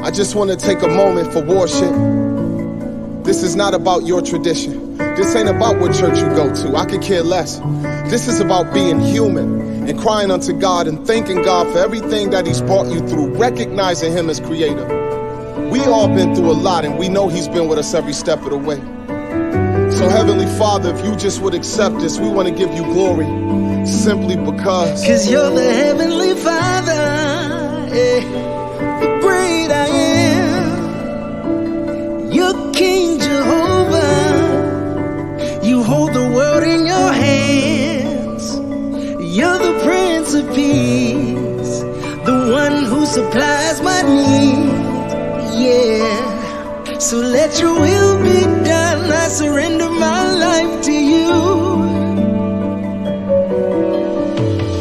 I just want to take a moment for worship. This is not about your tradition. This ain't about what church you go to. I could care less. This is about being human and crying unto God and thanking God for everything that he's brought you through, recognizing him as creator. We all been through a lot, and we know he's been with us every step of the way. So Heavenly Father, if you just would accept this, we want to give you glory simply because. 'Cause you're the Heavenly Father, the great I am. You're King Jehovah. You hold the world in your hands. You're the Prince of Peace, the one who supplies my needs. Yeah, so let your will be done. I surrender my life to you.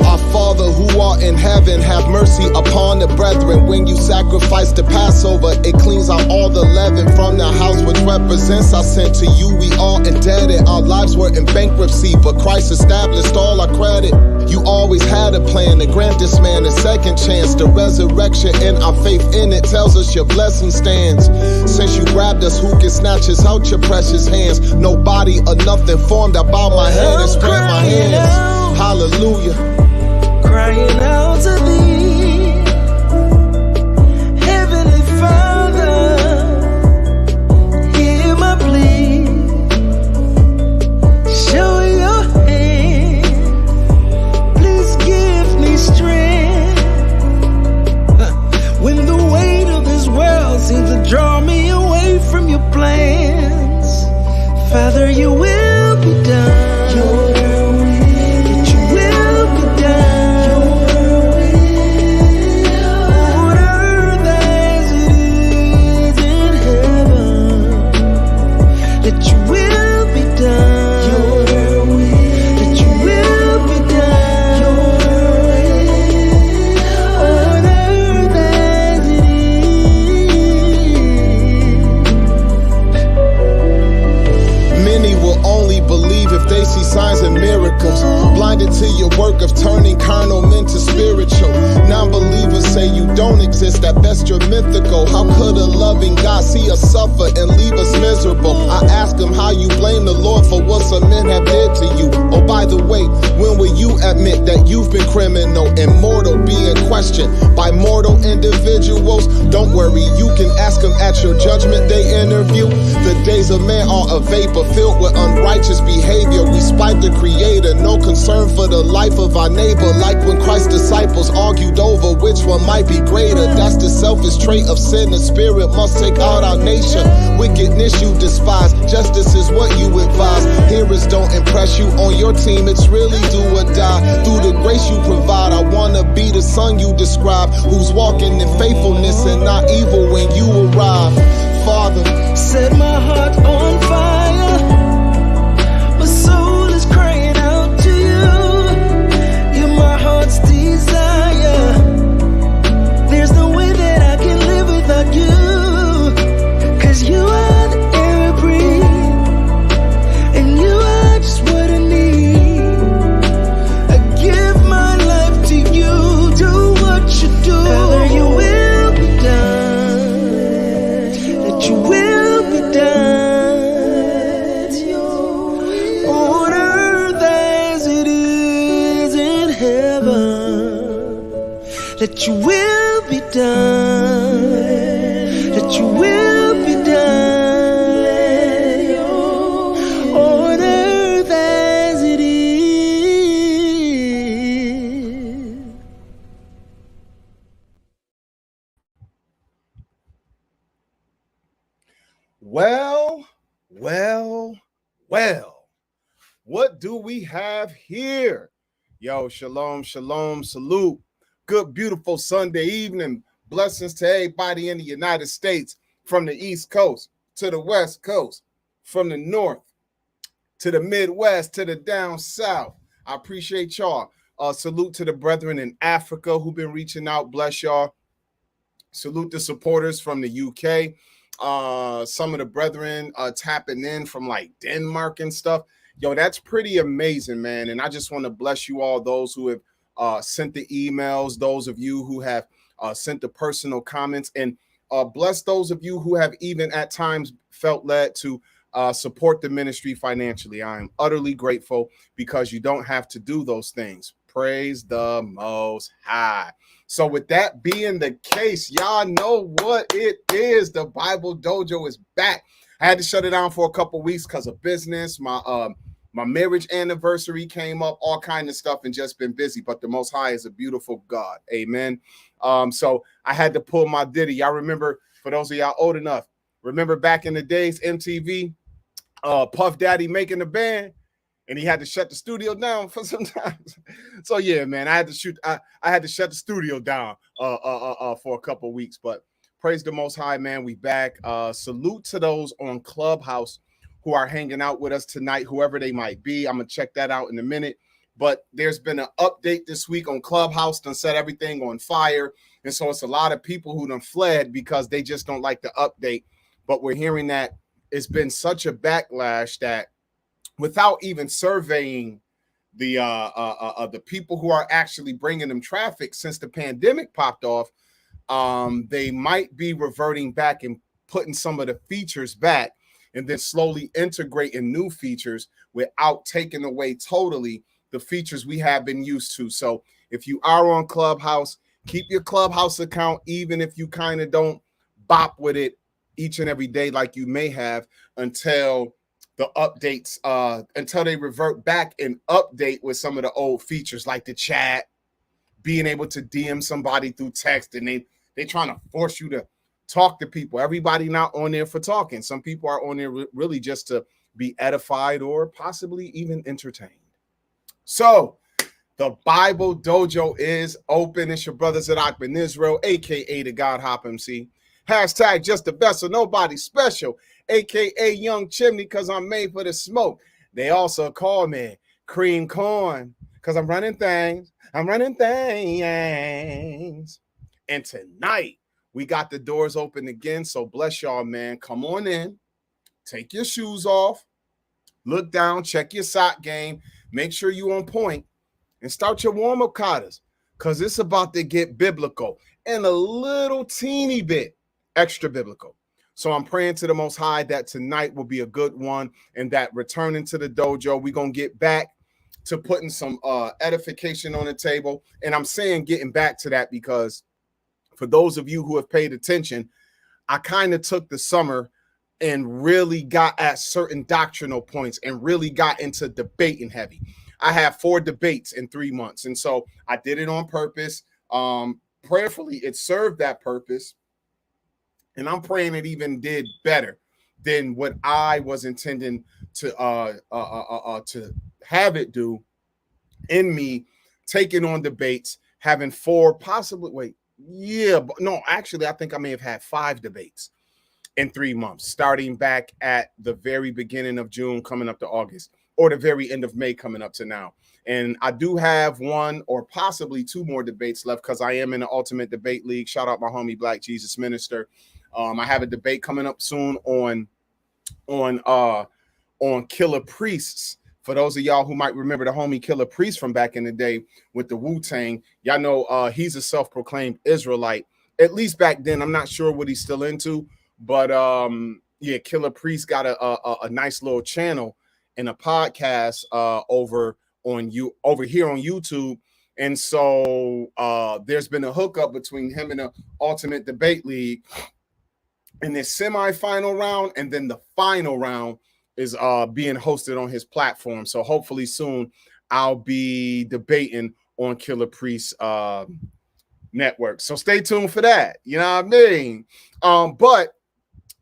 Our Father who art in heaven, have mercy upon the brethren. When you sacrifice the Passover, it cleans out all the leaven from the house which represents our sin to you. We all indebted, our lives were in bankruptcy, but Christ established all our credit. You always had a plan to grant this man a second chance. The resurrection and our faith in it tells us your blessing stands. Since you grabbed us, who can snatch us out your precious hands? Nobody or nothing formed. I bow my head and spread my hands. Hallelujah. Crying out to thee, Heavenly Father, hear my plea. Show your hand, please give me strength. When the weight of this world seems to draw me away from your plans, Father, your will be done. Signs and miracles, blinded to your work of turning carnal men to spiritual. Non-believers say you don't exist, at best you're mythical. How could a loving God see us suffer and leave us miserable? I ask him how you blame the Lord for what some men have did to you. Oh, by the way, when will you admit that you've been criminal and mortal, being questioned by mortal individuals? Don't worry, you can ask him at your judgment day interview. The days of man are a vapor filled with unrighteous behavior. We spite the creator, no concern for the life of our neighbor. Like when Christ's disciples argued over which one might be greater. That's the selfish trait of sin. The spirit must take out our nation. Wickedness you despise, justice is what you advise. Hearers don't impress you on your team, it's really do or die. Through the grace you provide, I wanna be the son you describe, who's walking in faithfulness and not evil when you arrive. Father, set my heart on fire. My soul is crying out to you. You're my heart's desire. There's no way that I can live without you. 'Cause you are the air I breathe, and you are just what I need. I give my life to you. Do what you do. Father, your will be done. That your will be done. On earth as it is in heaven. Let your will be done. Let your will be done. On earth as it is. well, well, well. What do we have here? Yo, shalom, shalom, salute. Good, beautiful Sunday evening. Blessings to everybody in the United States, from the East Coast to the West Coast, from the North to the Midwest to the down South. I appreciate y'all. Salute to the brethren in Africa who've been reaching out. Bless y'all. Salute the supporters from the UK. Some of the brethren tapping in from like Denmark and stuff. Yo, that's pretty amazing, man. And I just want to bless you all, those who have sent the emails, those of you who have sent the personal comments. And bless those of you who have even at times felt led to support the ministry financially. I am utterly grateful because you don't have to do those things. Praise the Most High. So with that being the case, y'all know what it is. The Bible Dojo is back. I had to shut it down for a couple weeks because of business. My marriage anniversary came up, all kind of stuff, and just been busy. But the Most High is a beautiful God. Amen. So I had to pull my ditty. Y'all remember, for those of y'all old enough, remember back in the days, MTV, Puff Daddy making the band, and he had to shut the studio down for some time. So yeah, man, I had to shut the studio down for a couple of weeks. But praise the Most High, man. We back. Salute to those on Clubhouse who are hanging out with us tonight, whoever they might be. I'm gonna check that out in a minute. But there's been an update this week on Clubhouse, done set everything on fire. And so it's a lot of people who done fled because they just don't like the update. But we're hearing that it's been such a backlash that without even surveying the people who are actually bringing them traffic since the pandemic popped off, they might be reverting back and putting some of the features back and then slowly integrating new features without taking away totally the features we have been used to. So if you are on Clubhouse, keep your Clubhouse account, even if you kind of don't bop with it each and every day like you may have, until the updates, until they revert back and update with some of the old features like the chat, being able to DM somebody through text, and they trying to force you to talk to people. Everybody not on there for talking. Some people are on there really just to be edified or possibly even entertained. So the Bible Dojo is open. It's your brothers at Akban Israel, aka the God Hop MC. Hashtag just the best, so nobody special, aka Young Chimney, because I'm made for the smoke. They also call me Cream Corn because I'm running things. I'm running things. And tonight we got the doors open again. So bless y'all, man. Come on in. Take your shoes off. Look down. Check your sock game. Make sure you on point. And start your warm-up katas, because it's about to get biblical and a little teeny bit extra biblical. So I'm praying to the Most High that tonight will be a good one, and that returning to the dojo, we're going to get back to putting some edification on the table. And I'm saying getting back to that because for those of you who have paid attention, I kind of took the summer and really got at certain doctrinal points and really got into debating heavy. I have 4 debates in 3 months. And so I did it on purpose. Prayerfully, it served that purpose. And I'm praying it even did better than what I was intending to have it do in me taking on debates, having 4, possibly, actually, I think I may have had 5 debates in 3 months, starting back at the very beginning of June, coming up to August, or the very end of May coming up to now. And I do have 1 or possibly 2 more debates left because I am in the Ultimate Debate League. Shout out my homie Black Jesus Minister. I have a debate coming up soon on Killer Priests. For those of y'all who might remember the homie Killer Priest from back in the day with the Wu-Tang, y'all know he's a self-proclaimed Israelite. At least back then, I'm not sure what he's still into, but yeah, Killer Priest got a nice little channel and a podcast over here on YouTube. And so there's been a hookup between him and the Ultimate Debate League in this semifinal round, and then the final round is being hosted on his platform. So hopefully soon I'll be debating on Killer Priest network. So stay tuned for that. You know what I mean? But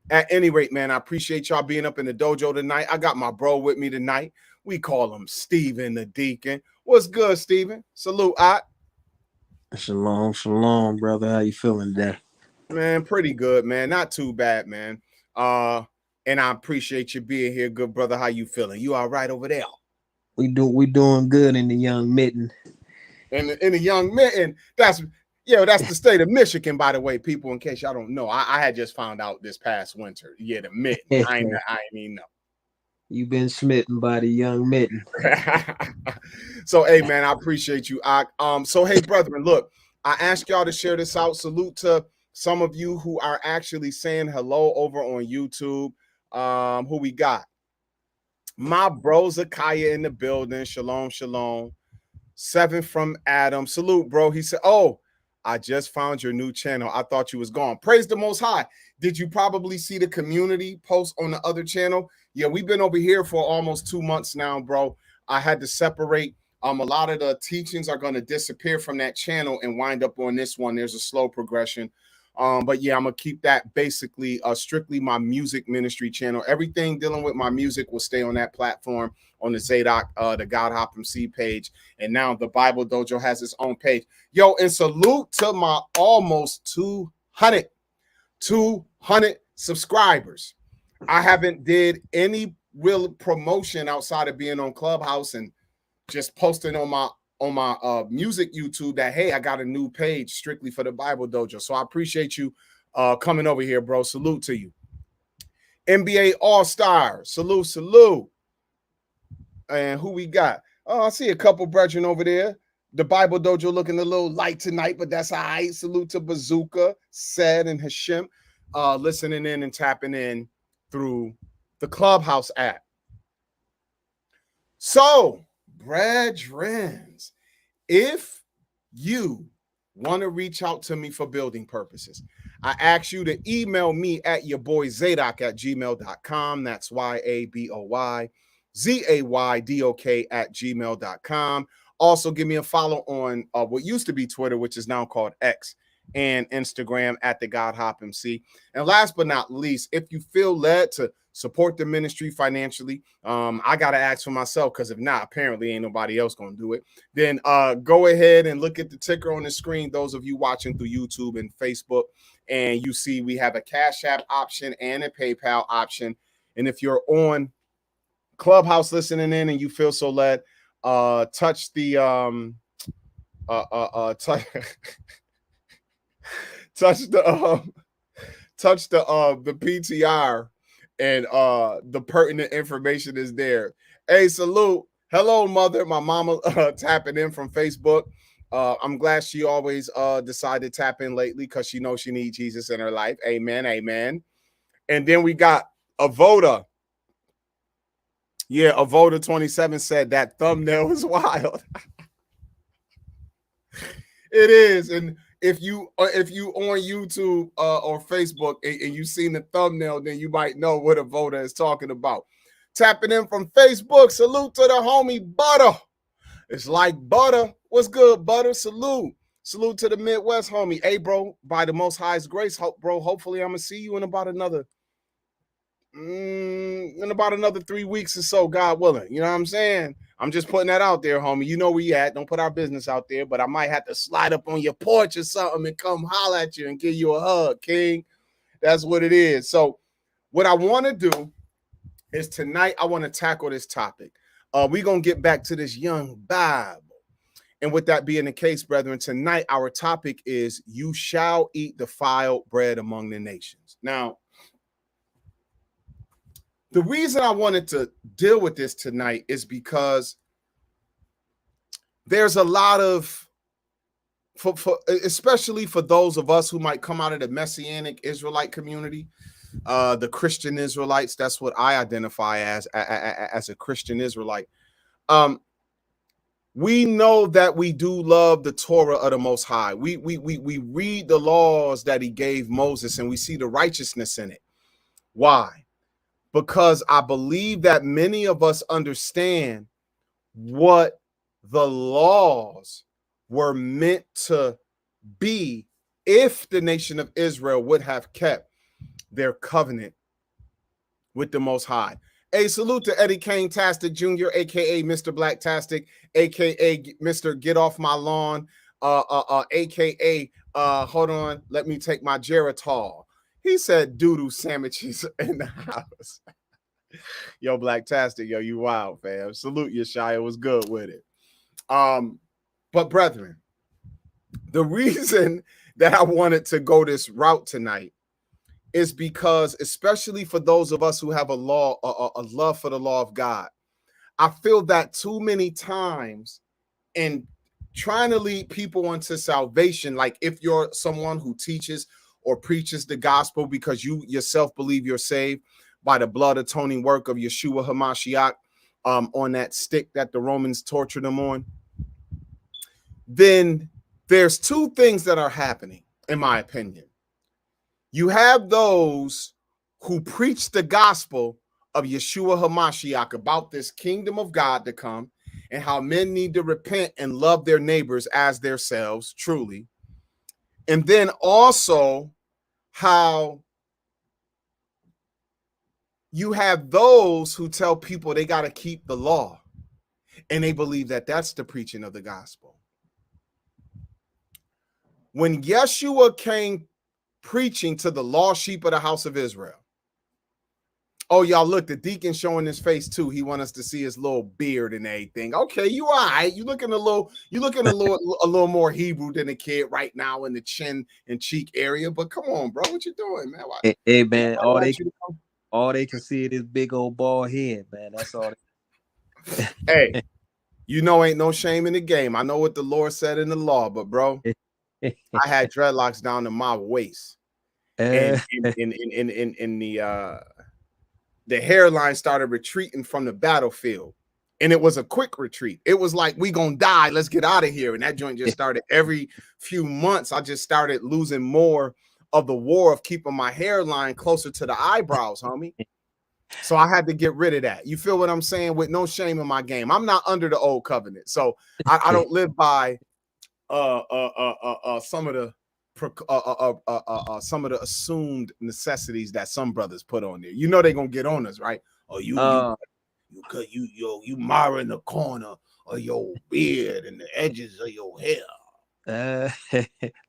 at any rate, man, I appreciate y'all being up in the dojo tonight. I got my bro with me tonight. We call him Steven the Deacon. What's good, Steven? Salute, Ot. Shalom, shalom, brother. How you feeling today? Man, pretty good, man. Not too bad, man. And I appreciate you being here, good brother. How you feeling? You all right over there? We doing good in the young mitten. In the young mitten. That's the state of Michigan, by the way, people, in case y'all don't know. I had just found out this past winter. Yeah, the mitten. I ain't even know. You've been smitten by the young mitten. So, hey, man, I appreciate you. So, hey, brethren, look, I asked y'all to share this out. Salute to Some of you who are actually saying hello over on YouTube. Who we got? My bro Zakaya in the building. Shalom, shalom. 7 from Adam. Salute, bro. He said, "Oh, I just found your new channel. I thought you was gone. Praise the Most High." Did you probably see the community post on the other channel? Yeah, we've been over here for almost 2 months now, bro. I had to separate. A lot of the teachings are going to disappear from that channel and wind up on this one. There's a slow progression. But yeah, I'm gonna keep that basically strictly my music ministry channel. Everything dealing with my music will stay on that platform on the Zadok, the God Hop MC page. And now the Bible Dojo has its own page. Yo, and salute to my almost 200 subscribers. I haven't did any real promotion outside of being on Clubhouse and just posting on my music YouTube that, hey, I got a new page strictly for the Bible Dojo. So I appreciate you coming over here, bro. Salute to you. NBA All-Star. Salute, salute. And who we got? Oh, I see a couple brethren over there. The Bible Dojo looking a little light tonight, but that's all right. Salute to Bazooka, Said, and Hashim listening in and tapping in through the Clubhouse app. So, brethren, if you want to reach out to me for building purposes, I ask you to email me at yourboyzadok@gmail.com. That's YABOYZAYDOK@gmail.com. Also, give me a follow on what used to be Twitter, which is now called X, and Instagram at the God Hop MC. And last but not least, if you feel led to support the ministry financially, I gotta ask for myself, because if not, apparently ain't nobody else gonna do it. Then go ahead and look at the ticker on the screen, those of you watching through YouTube and Facebook, and you see we have a Cash App option and a PayPal option. And if you're on Clubhouse listening in and you feel so led, touch the touch the PTR, and the pertinent information is there. Hey, salute. Hello, mother. My mama tapping in from Facebook. I'm glad she always decided to tap in lately because she knows she needs Jesus in her life. Amen, amen. And then we got Avoda. Yeah, Avoda 27 said that thumbnail is wild. It is. And if you on YouTube or Facebook and you seen the thumbnail, then you might know what Avoda is talking about. Tapping in from Facebook. Salute to the homie Butter. It's like butter. What's good, Butter? Salute. Salute to the Midwest homie. Hey, bro, by the Most High's grace, bro, hopefully I'm going to see you in about another 3 weeks or so, God willing. You know what I'm saying? I'm just putting that out there, homie. You know where you at. Don't put our business out there, but I might have to slide up on your porch or something and come holler at you and give you a hug, King. That's what it is. So what I want to do is tonight I want to tackle this topic. We're going to get back to this young Bible. And with that being the case, brethren, tonight our topic is you shall eat defiled bread among the nations. Now, the reason I wanted to deal with this tonight is because there's a lot of, especially for those of us who might come out of the Messianic Israelite community, the Christian Israelites. That's what I identify as a Christian Israelite. We know that we do love the Torah of the Most High. We read the laws that he gave Moses and we see the righteousness in it. Why? Because I believe that many of us understand what the laws were meant to be if the nation of Israel would have kept their covenant with the Most High. A salute to Eddie Kane Tastic Jr., aka Mr. Blacktastic, aka Mr. Get Off My Lawn, aka hold on, let me take my Geritol. He said doo-doo sandwiches in the house. Yo, Blacktastic, yo, you wild, fam. Salute you, Shia. Was good with it. But brethren, the reason that I wanted to go this route tonight is because, especially for those of us who have a love for the law of God, I feel that too many times in trying to lead people into salvation, like if you're someone who teaches or preaches the gospel because you yourself believe you're saved by the blood atoning work of Yeshua HaMashiach on that stick that the Romans tortured him on, then there's two things that are happening, in my opinion. You have those who preach the gospel of Yeshua HaMashiach about this kingdom of God to come and how men need to repent and love their neighbors as themselves, truly. And then also how you have those who tell people they got to keep the law, and they believe that that's the preaching of the gospel. When Yeshua came preaching to the lost sheep of the house of Israel, oh, y'all, look, the deacon showing his face too. He want us to see his little beard and everything. Okay, you all right. You looking a little more Hebrew than a kid right now in the chin and cheek area. But come on, bro, what you doing, man? Why, Hey, man, you all they can see is this big old bald head, man. That's all. Hey, you know, ain't no shame in the game. I know what the Lord said in the law, but bro, I had dreadlocks down to my waist, and in the hairline started retreating from the battlefield, and it was a quick retreat. It was like, we gonna die, let's get out of here. And that joint just started every few months. I just started losing more of the war of keeping my hairline closer to the eyebrows, homie. So I had to get rid of that. You feel what I'm saying? With no shame in my game. I'm not under the old covenant, so I don't live by some of the some of the assumed necessities that some brothers put on there. You know they're gonna get on us, right? Oh, you mar in the corner of your beard and the edges of your hair.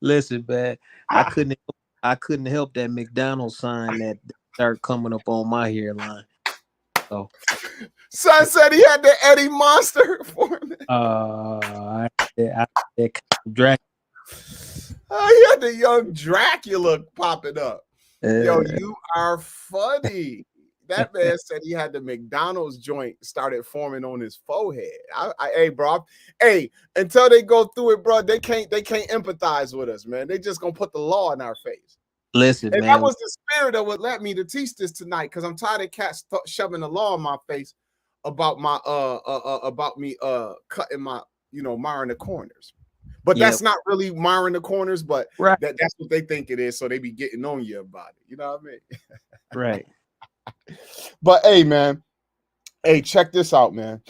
Listen, man, I couldn't help that McDonald's sign that started coming up on my hairline. So son said he had the Eddie Monster for me. I Dracula. He had the young Dracula popping up. Yo, you are funny. That man said he had the McDonald's joint started forming on his forehead. Hey, bro. Hey, until they go through it, bro, they can't empathize with us, man. They just gonna put the law in our face. Listen, and man, that was the spirit that would let me to teach this tonight, because I'm tired of cats shoving the law in my face about my about me cutting my, marring the corners. But that's not really marring the corners, but right. That's what they think it is. So they be getting on you about it. You know what I mean? Right. But hey, man. Hey, check this out, man.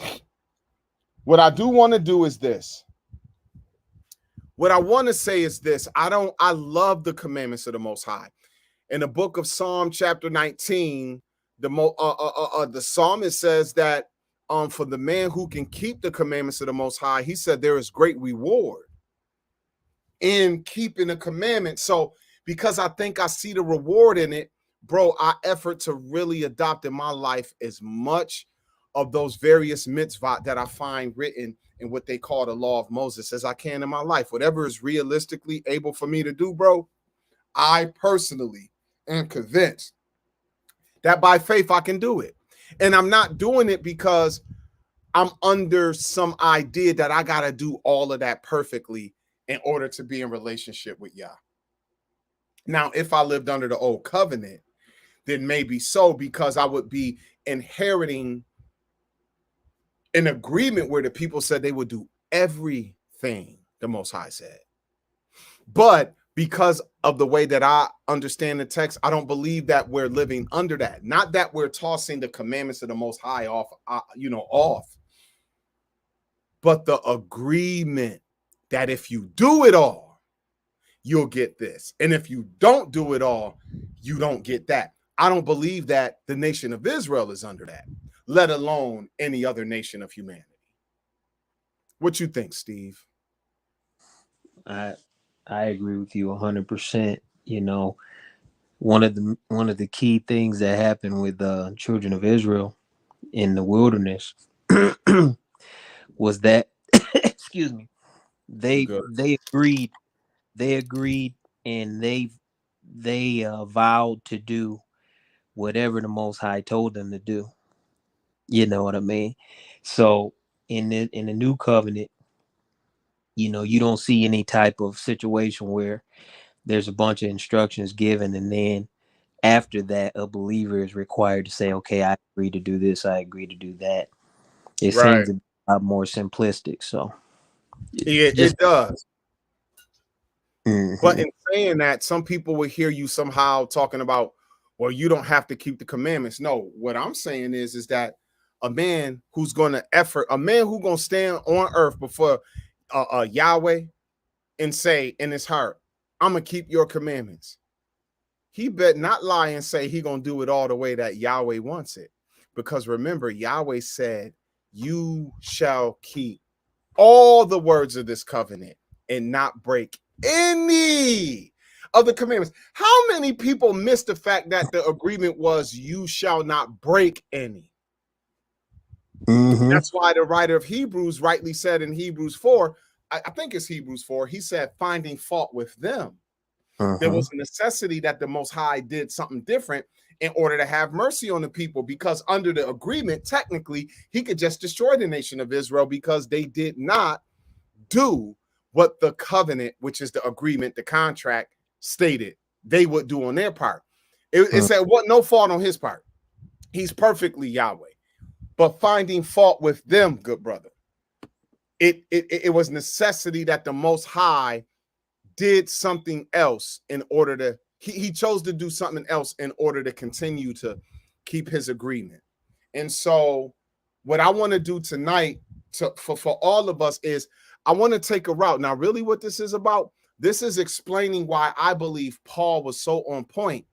What I do want to do is this. What I want to say is this. I love the commandments of the Most High. In the book of Psalm chapter 19, the psalmist says that for the man who can keep the commandments of the Most High, he said there is great reward in keeping the commandment. So because I think I see the reward in it, bro, I effort to really adopt in my life as much of those various mitzvot that I find written in what they call the law of Moses as I can in my life. Whatever is realistically able for me to do, bro, I personally am convinced that by faith I can do it. And I'm not doing it because I'm under some idea that I got to do all of that perfectly in order to be in relationship with Yah. Now, if I lived under the old covenant, then maybe so, because I would be inheriting an agreement where the people said they would do everything the Most High said. But because of the way that I understand the text, I don't believe that we're living under that. Not that we're tossing the commandments of the Most High off, but the agreement that if you do it all, you'll get this. And if you don't do it all, you don't get that. I don't believe that the nation of Israel is under that, let alone any other nation of humanity. What you think, Steve? I agree with you 100%. One of the key things that happened with the children of Israel in the wilderness was that excuse me, they agreed and they vowed to do whatever the Most High told them to do. You know what I mean? So in the new covenant, you don't see any type of situation where there's a bunch of instructions given, and then after that, a believer is required to say, "Okay, I agree to do this. I agree to do that." It seems Right. to be a lot more simplistic. So just It does. But mhm. in saying that, some people will hear you somehow talking about, well, you don't have to keep the commandments. No, what I'm saying is that a man who's going to a man who's going to stand on earth before Yahweh and say in his heart, I'm going to keep your commandments. He bet not lie and say he going to do it all the way that Yahweh wants it. Because remember, Yahweh said, you shall keep all the words of this covenant and not break any of the commandments. How many people miss the fact that the agreement was you shall not break any? Mhm. That's why the writer of Hebrews rightly said in Hebrews 4, I think it's Hebrews 4, he said, finding fault with them. There Mhm. was a necessity that the Most High did something different in order to have mercy on the people, because under the agreement, technically, he could just destroy the nation of Israel because they did not do what the covenant, which is the agreement, the contract, stated they would do on their part. It Mhm. said what no fault on his part. He's perfectly Yahweh. But finding fault with them, good brother, it was necessity that the Most High did something else in order to, he chose to do something else in order to continue to keep his agreement. And so what I want to do tonight for all of us is I want to take a route. Now, really what this is about, this is explaining why I believe Paul was so on point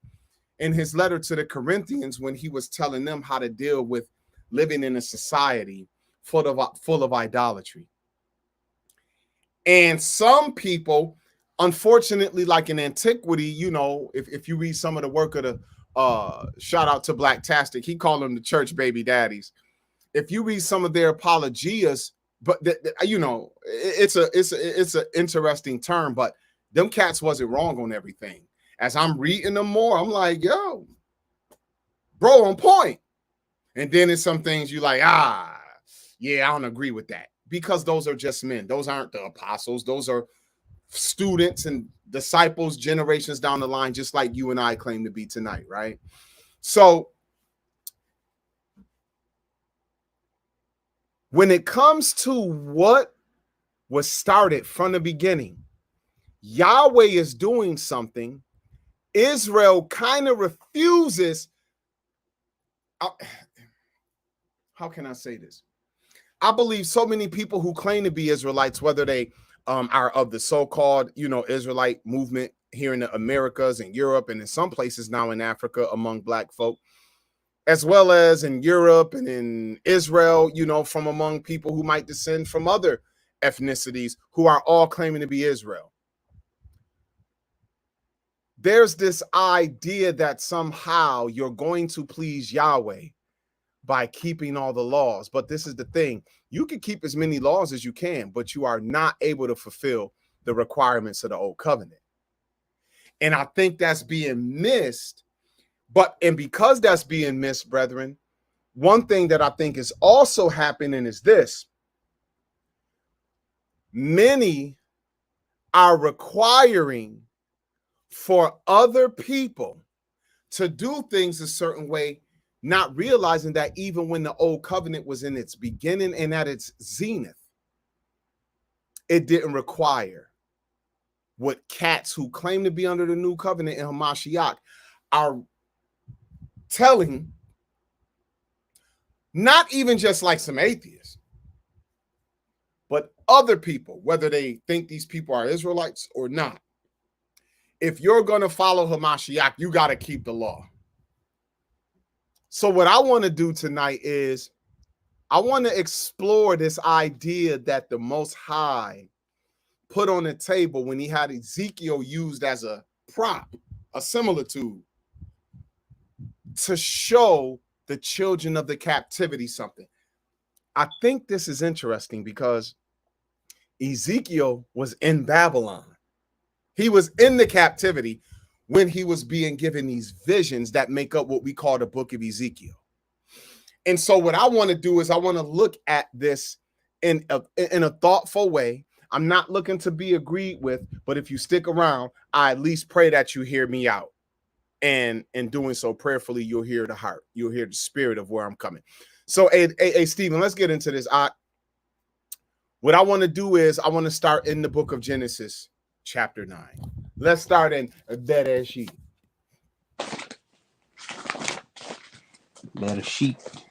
in his letter to the Corinthians when he was telling them how to deal with living in a society full of idolatry. And some people, unfortunately, like in antiquity, you know, if you read some of the work of the shout out to Black Tastic, he called them the church baby daddies. If you read some of their apologias, but you know, it's an interesting term, but them cats wasn't wrong on everything. As I'm reading them more, I'm like, yo, bro, on point. And then it's some things you like, yeah, I don't agree with that, because those are just men. Those aren't the apostles. Those are students and disciples generations down the line, just like you and I claim to be tonight, right? So when it comes to what was started from the beginning, Yahweh is doing something. Israel kind of refuses. How can I say this? I believe so many people who claim to be Israelites, whether they are of the so-called, you know, Israelite movement here in the Americas and Europe, and in some places now in Africa among Black folk, as well as in Europe and in Israel, you know, from among people who might descend from other ethnicities who are all claiming to be Israel. There's this idea that somehow you're going to please Yahweh by keeping all the laws. But this is the thing. You can keep as many laws as you can, but you are not able to fulfill the requirements of the old covenant. And I think that's being missed. And because that's being missed, brethren, one thing that I think is also happening is this. Many are requiring for other people to do things a certain way, not realizing that even when the old covenant was in its beginning and at its zenith, it didn't require what cats who claim to be under the new covenant in Hamashiach are telling, not even just like some atheists, but other people, whether they think these people are Israelites or not. If you're going to follow Hamashiach, you got to keep the law. So what I want to do tonight is I want to explore this idea that the Most High put on the table when he had Ezekiel used as a prop, a similitude, to show the children of the captivity something. I think this is interesting because Ezekiel was in Babylon. He was in the captivity when he was being given these visions that make up what we call the book of Ezekiel. And so what I want to do is I want to look at this in a thoughtful way. I'm not looking to be agreed with, but if you stick around, I at least pray that you hear me out. And in doing so prayerfully, you'll hear the heart. You'll hear the spirit of where I'm coming. So, hey, Stephen, let's get into this. What I want to do is I want to start in the book of Genesis, chapter 9. Let's start in Bereshit. Bereshit.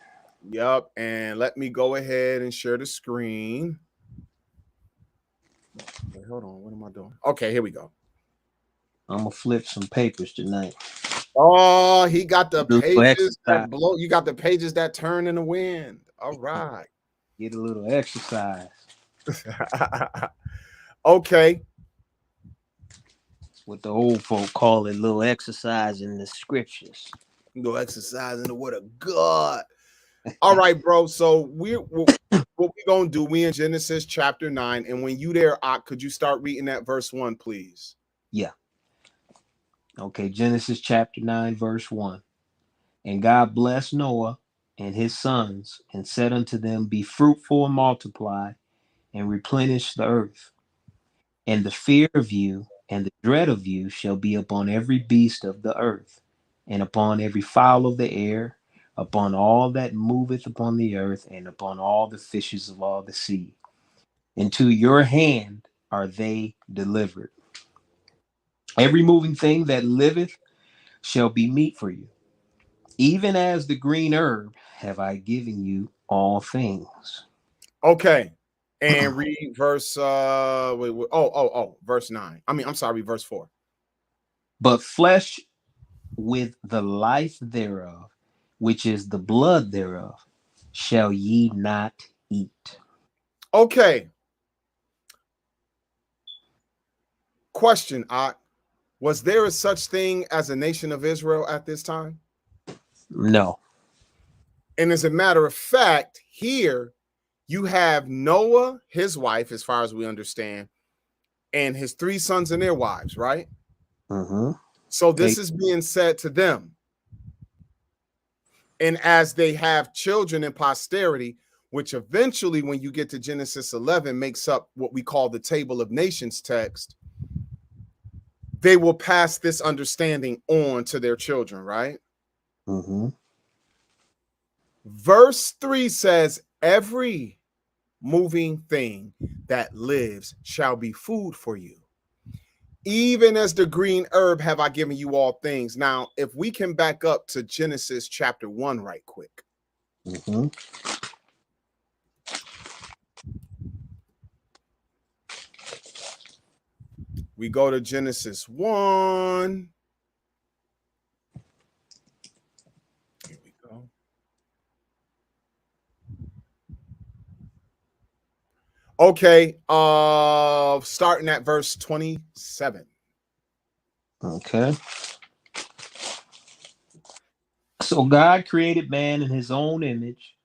Yep, and let me go ahead and share the screen. Wait, hold on, what am I doing? Okay, here we go. I'm gonna flip some papers tonight. Oh, he got the pages that exercise. blow. You got the pages that turn in the wind. All right. Get a little exercise. Okay. What the old folk call it, little exercise in the scriptures. Go exercise in the word of God. All right, bro. So what we gonna do? We in Genesis chapter 9, and when you there, could you start reading that verse 1, please? Yeah. Okay, Genesis chapter 9, verse 1. And God blessed Noah and his sons, and said unto them, Be fruitful and multiply, and replenish the earth. And the fear of you and the dread of you shall be upon every beast of the earth, and upon every fowl of the air, upon all that moveth upon the earth, and upon all the fishes of all the sea. Into your hand are they delivered. Every moving thing that liveth shall be meat for you. Even as the green herb have I given you all things. Okay. And read verse verse 9. I'm sorry, verse 4. But flesh with the life thereof, which is the blood thereof, shall ye not eat. Okay. Question, was there a such thing as a nation of Israel at this time? No. And as a matter of fact, here you have Noah, his wife, as far as we understand, and his 3 sons and their wives, right? Mm-hmm. So this is being said to them. And as they have children and posterity, which eventually, when you get to Genesis 11, makes up what we call the Table of Nations text, they will pass this understanding on to their children, right? Mm-hmm. Verse 3 says, every moving thing that lives shall be food for you. Even as the green herb have I given you all things. Now, if we can back up to Genesis chapter 1 right quick. Mm-hmm. We go to Genesis 1. Here we go. Okay, starting at verse 27. Okay. So God created man in his own image.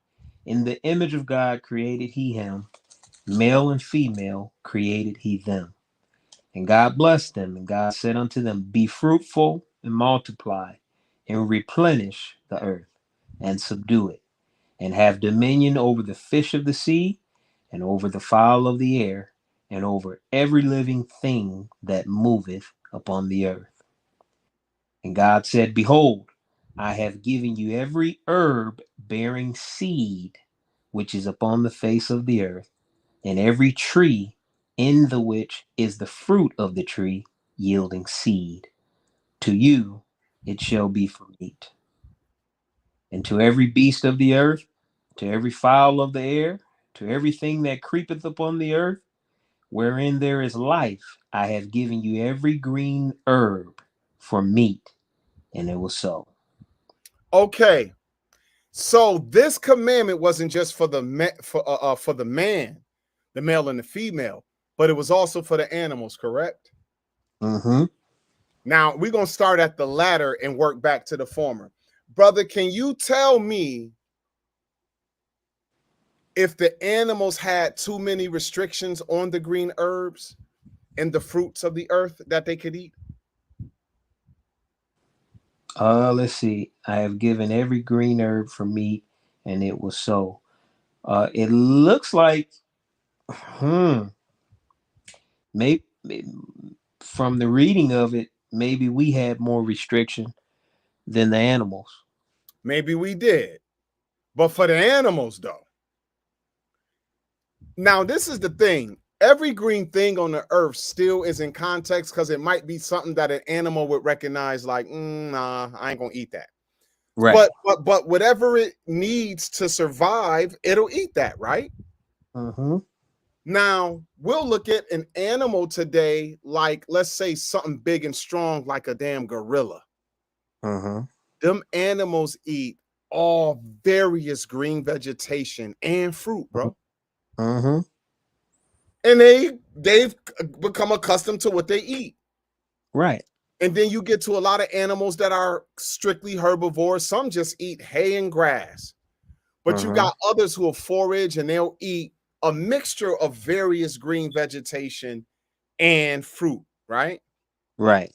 In the image of God created he him. Male and female created he them. And God blessed them, and God said unto them, Be fruitful and multiply, and replenish the earth, and subdue it, and have dominion over the fish of the sea, and over the fowl of the air, and over every living thing that moveth upon the earth. And God said, Behold, I have given you every herb bearing seed which is upon the face of the earth, and every tree in the which is the fruit of the tree yielding seed. To you it shall be for meat. And to every beast of the earth, to every fowl of the air, to everything that creepeth upon the earth, wherein there is life, I have given you every green herb for meat. And it was so. Okay, so this commandment wasn't just for the for the man, the male and the female, but it was also for the animals, correct? Mm-hmm. Now we're gonna start at the latter and work back to the former. Brother, can you tell me if the animals had too many restrictions on the green herbs and the fruits of the earth that they could eat? Let's see. I have given every green herb for meat, and it was so. It looks like, hmm. maybe from the reading of it, maybe we had more restriction than the animals. Maybe we did. But for the animals, though, now this is the thing. Every green thing on the earth still is in context because it might be something that an animal would recognize, like, nah, I ain't gonna eat that. Right. But whatever it needs to survive, it'll eat that, right? Mm-hmm. Now we'll look at an animal today, like let's say something big and strong, like a damn gorilla. Mm-hmm. Them animals eat all various green vegetation and fruit, bro. Mm-hmm. And they've become accustomed to what they eat. Right. And then you get to a lot of animals that are strictly herbivores. Some just eat hay and grass. But you got others who will forage and they'll eat a mixture of various green vegetation and fruit, right? Right.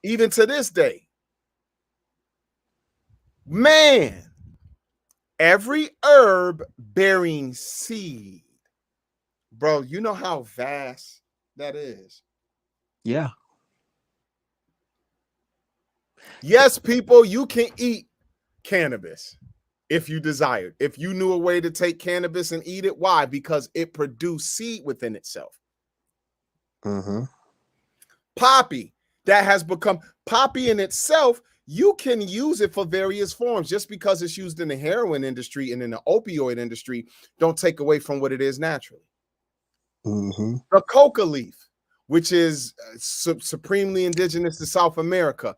Even to this day. Man, every herb bearing seed. Bro, you know how vast that is. Yeah. Yes, people, you can eat cannabis if you desired. If you knew a way to take cannabis and eat it, why? Because it produced seed within itself. Mm-hmm. Poppy, that has become poppy in itself. You can use it for various forms. Just because it's used in the heroin industry and in the opioid industry, don't take away from what it is naturally. Mm-hmm. The coca leaf, which is supremely indigenous to South America.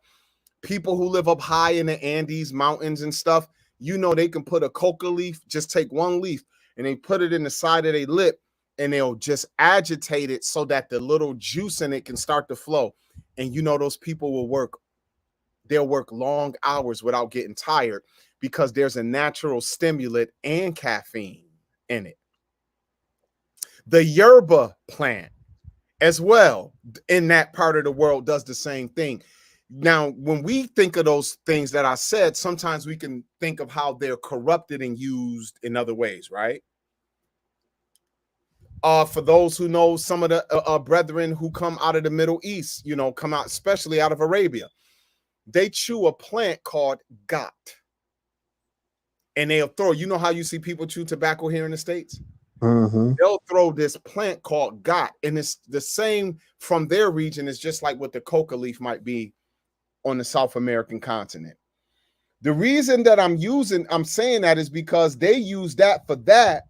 People who live up high in the Andes mountains and stuff, you know, they can put a coca leaf, just take one leaf and they put it in the side of their lip and they'll just agitate it so that the little juice in it can start to flow. And you know, those people they'll work long hours without getting tired because there's a natural stimulant and caffeine in it. The yerba plant as well in that part of the world does the same thing. Now, when we think of those things that I said, sometimes we can think of how they're corrupted and used in other ways, right? For those who know some of the brethren who come out of the Middle East, you know, come out especially out of Arabia, they chew a plant called gat. And they'll throw, you know how you see people chew tobacco here in the States? Mm-hmm. They'll throw this plant called gat, and it's the same from their region. It's just like what the coca leaf might be on the South American continent. The reason that I'm saying that is because they use that for that,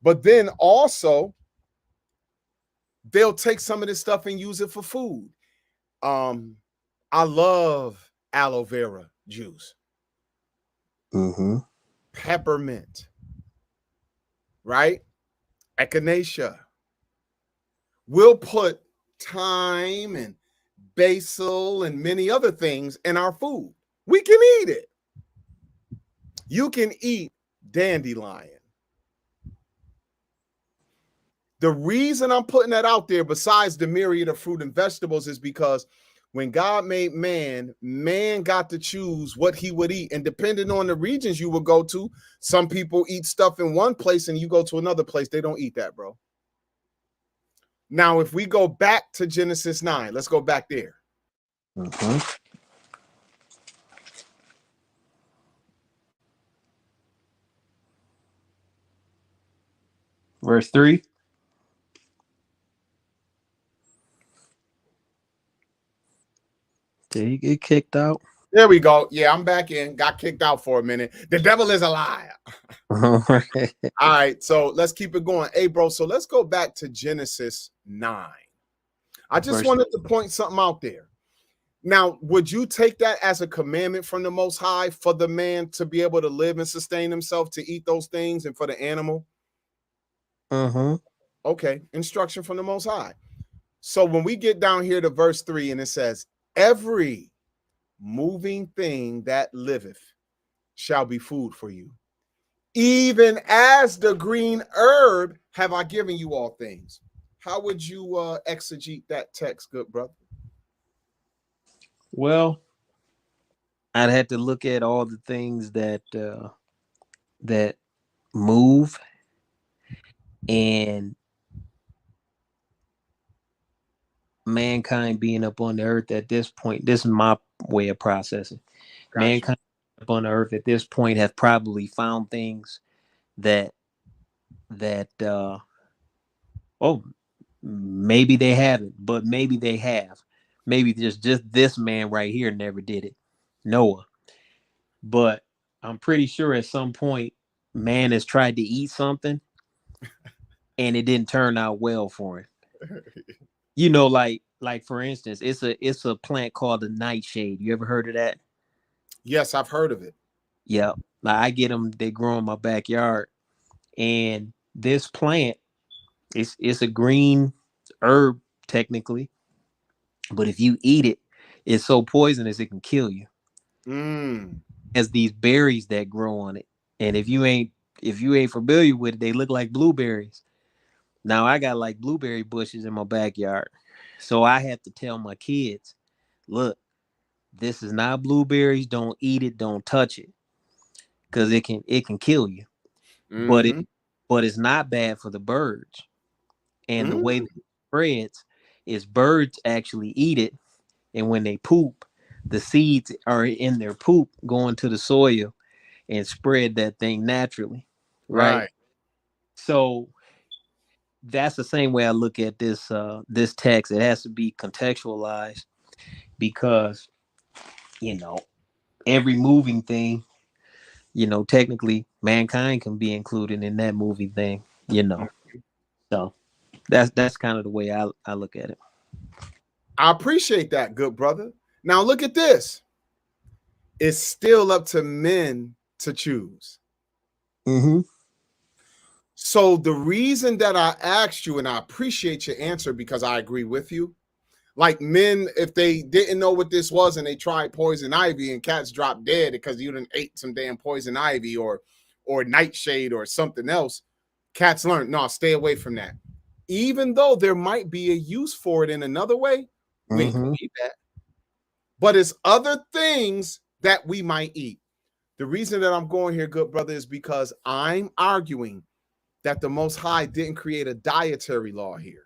but then also they'll take some of this stuff and use it for food. I love aloe vera juice, Mm-hmm. peppermint, right? Echinacea. We'll put thyme and basil and many other things in our food. We can eat it. You can eat dandelion. The reason I'm putting that out there, besides the myriad of fruit and vegetables, is because when God made man, man got to choose what he would eat. And depending on the regions you would go to, some people eat stuff in one place and you go to another place, they don't eat that, bro. Now, if we go back to Genesis 9, let's go back there. Mm-hmm. Verse 3. Did he get kicked out? There we go. Yeah, I'm back in. Got kicked out for a minute. The devil is a liar. All right, so let's keep it going. Hey, bro, so let's go back to Genesis 9. I just wanted to point something out there. Now, would you take that as a commandment from the Most High for the man to be able to live and sustain himself, to eat those things, and for the animal? Mm-hmm. Okay, instruction from the Most High. So when we get down here to verse 3, and it says, every moving thing that liveth shall be food for you. Even as the green herb have I given you all things. How would you exegete that text, good brother? Well, I'd have to look at all the things that that move, and mankind being up on the earth at this point, this is my way of processing. Gotcha. Mankind up on the earth at this point have probably found things that that oh, maybe they haven't, but maybe they have. Maybe just this man right here never did it, Noah. But I'm pretty sure at some point man has tried to eat something and it didn't turn out well for him. You know, like for instance, it's a plant called the nightshade. You ever heard of that? Yes, I've heard of it. Yeah. Like I get them, they grow in my backyard. And this plant, it's a green herb technically, but if you eat it, it's so poisonous it can kill you. Mm, As these berries that grow on it. And if you ain't familiar with it, they look like blueberries. Now I got like blueberry bushes in my backyard. So I have to tell my kids, look, this is not blueberries. Don't eat it. Don't touch it. Because it can kill you. But it mm-hmm, but it's not bad for the birds. And the way mm, that it spreads is birds actually eat it. And when they poop, the seeds are in their poop going to the soil and spread that thing naturally. Right. right. So that's the same way I look at this text. It has to be contextualized because, you know, every moving thing, technically mankind can be included in that movie thing. So that's kind of the way I look at it. I appreciate that, good brother. Now look at this. It's still up to men to choose. Mm-hmm. So the reason that I asked you, and I appreciate your answer because I agree with you. Like men, if they didn't know what this was and they tried poison ivy and cats dropped dead because you didn't ate some damn poison ivy or nightshade or something else, cats learned, no, stay away from that. Even though there might be a use for it in another way, we ain't gonna Mm-hmm. eat that. But it's other things that we might eat. The reason that I'm going here, good brother, is because I'm arguing that the Most High didn't create a dietary law here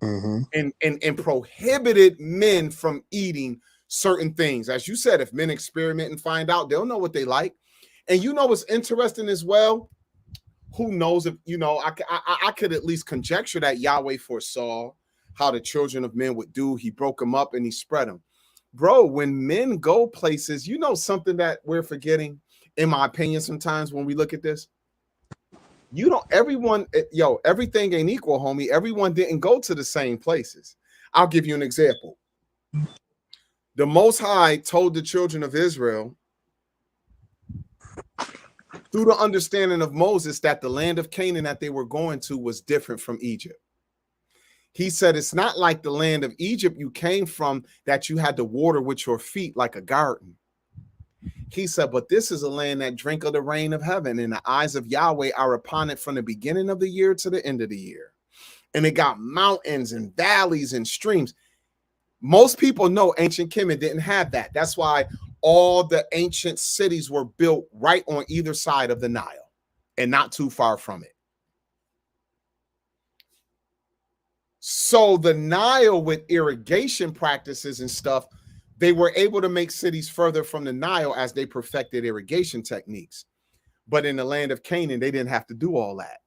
Mm-hmm. and prohibited men from eating certain things. As you said, if men experiment and find out, they'll know what they like. And you know what's interesting as well? Who knows if, I could at least conjecture that Yahweh foresaw how the children of men would do. He broke them up and he spread them. Bro, when men go places, something that we're forgetting, in my opinion, sometimes when we look at this, everything ain't equal, homie. Everyone didn't go to the same places. I'll give you an example. The Most High told the children of Israel through the understanding of Moses that the land of Canaan that they were going to was different from Egypt. He said, it's not like the land of Egypt you came from that you had to water with your feet like a garden. He said, but this is a land that drink of the rain of heaven, and the eyes of Yahweh are upon it from the beginning of the year to the end of the year. And it got mountains and valleys and streams. Most people know ancient Kemet didn't have that. That's why all the ancient cities were built right on either side of the Nile and not too far from it. So the Nile, with irrigation practices and stuff, they were able to make cities further from the Nile as they perfected irrigation techniques. But in the land of Canaan, they didn't have to do all that.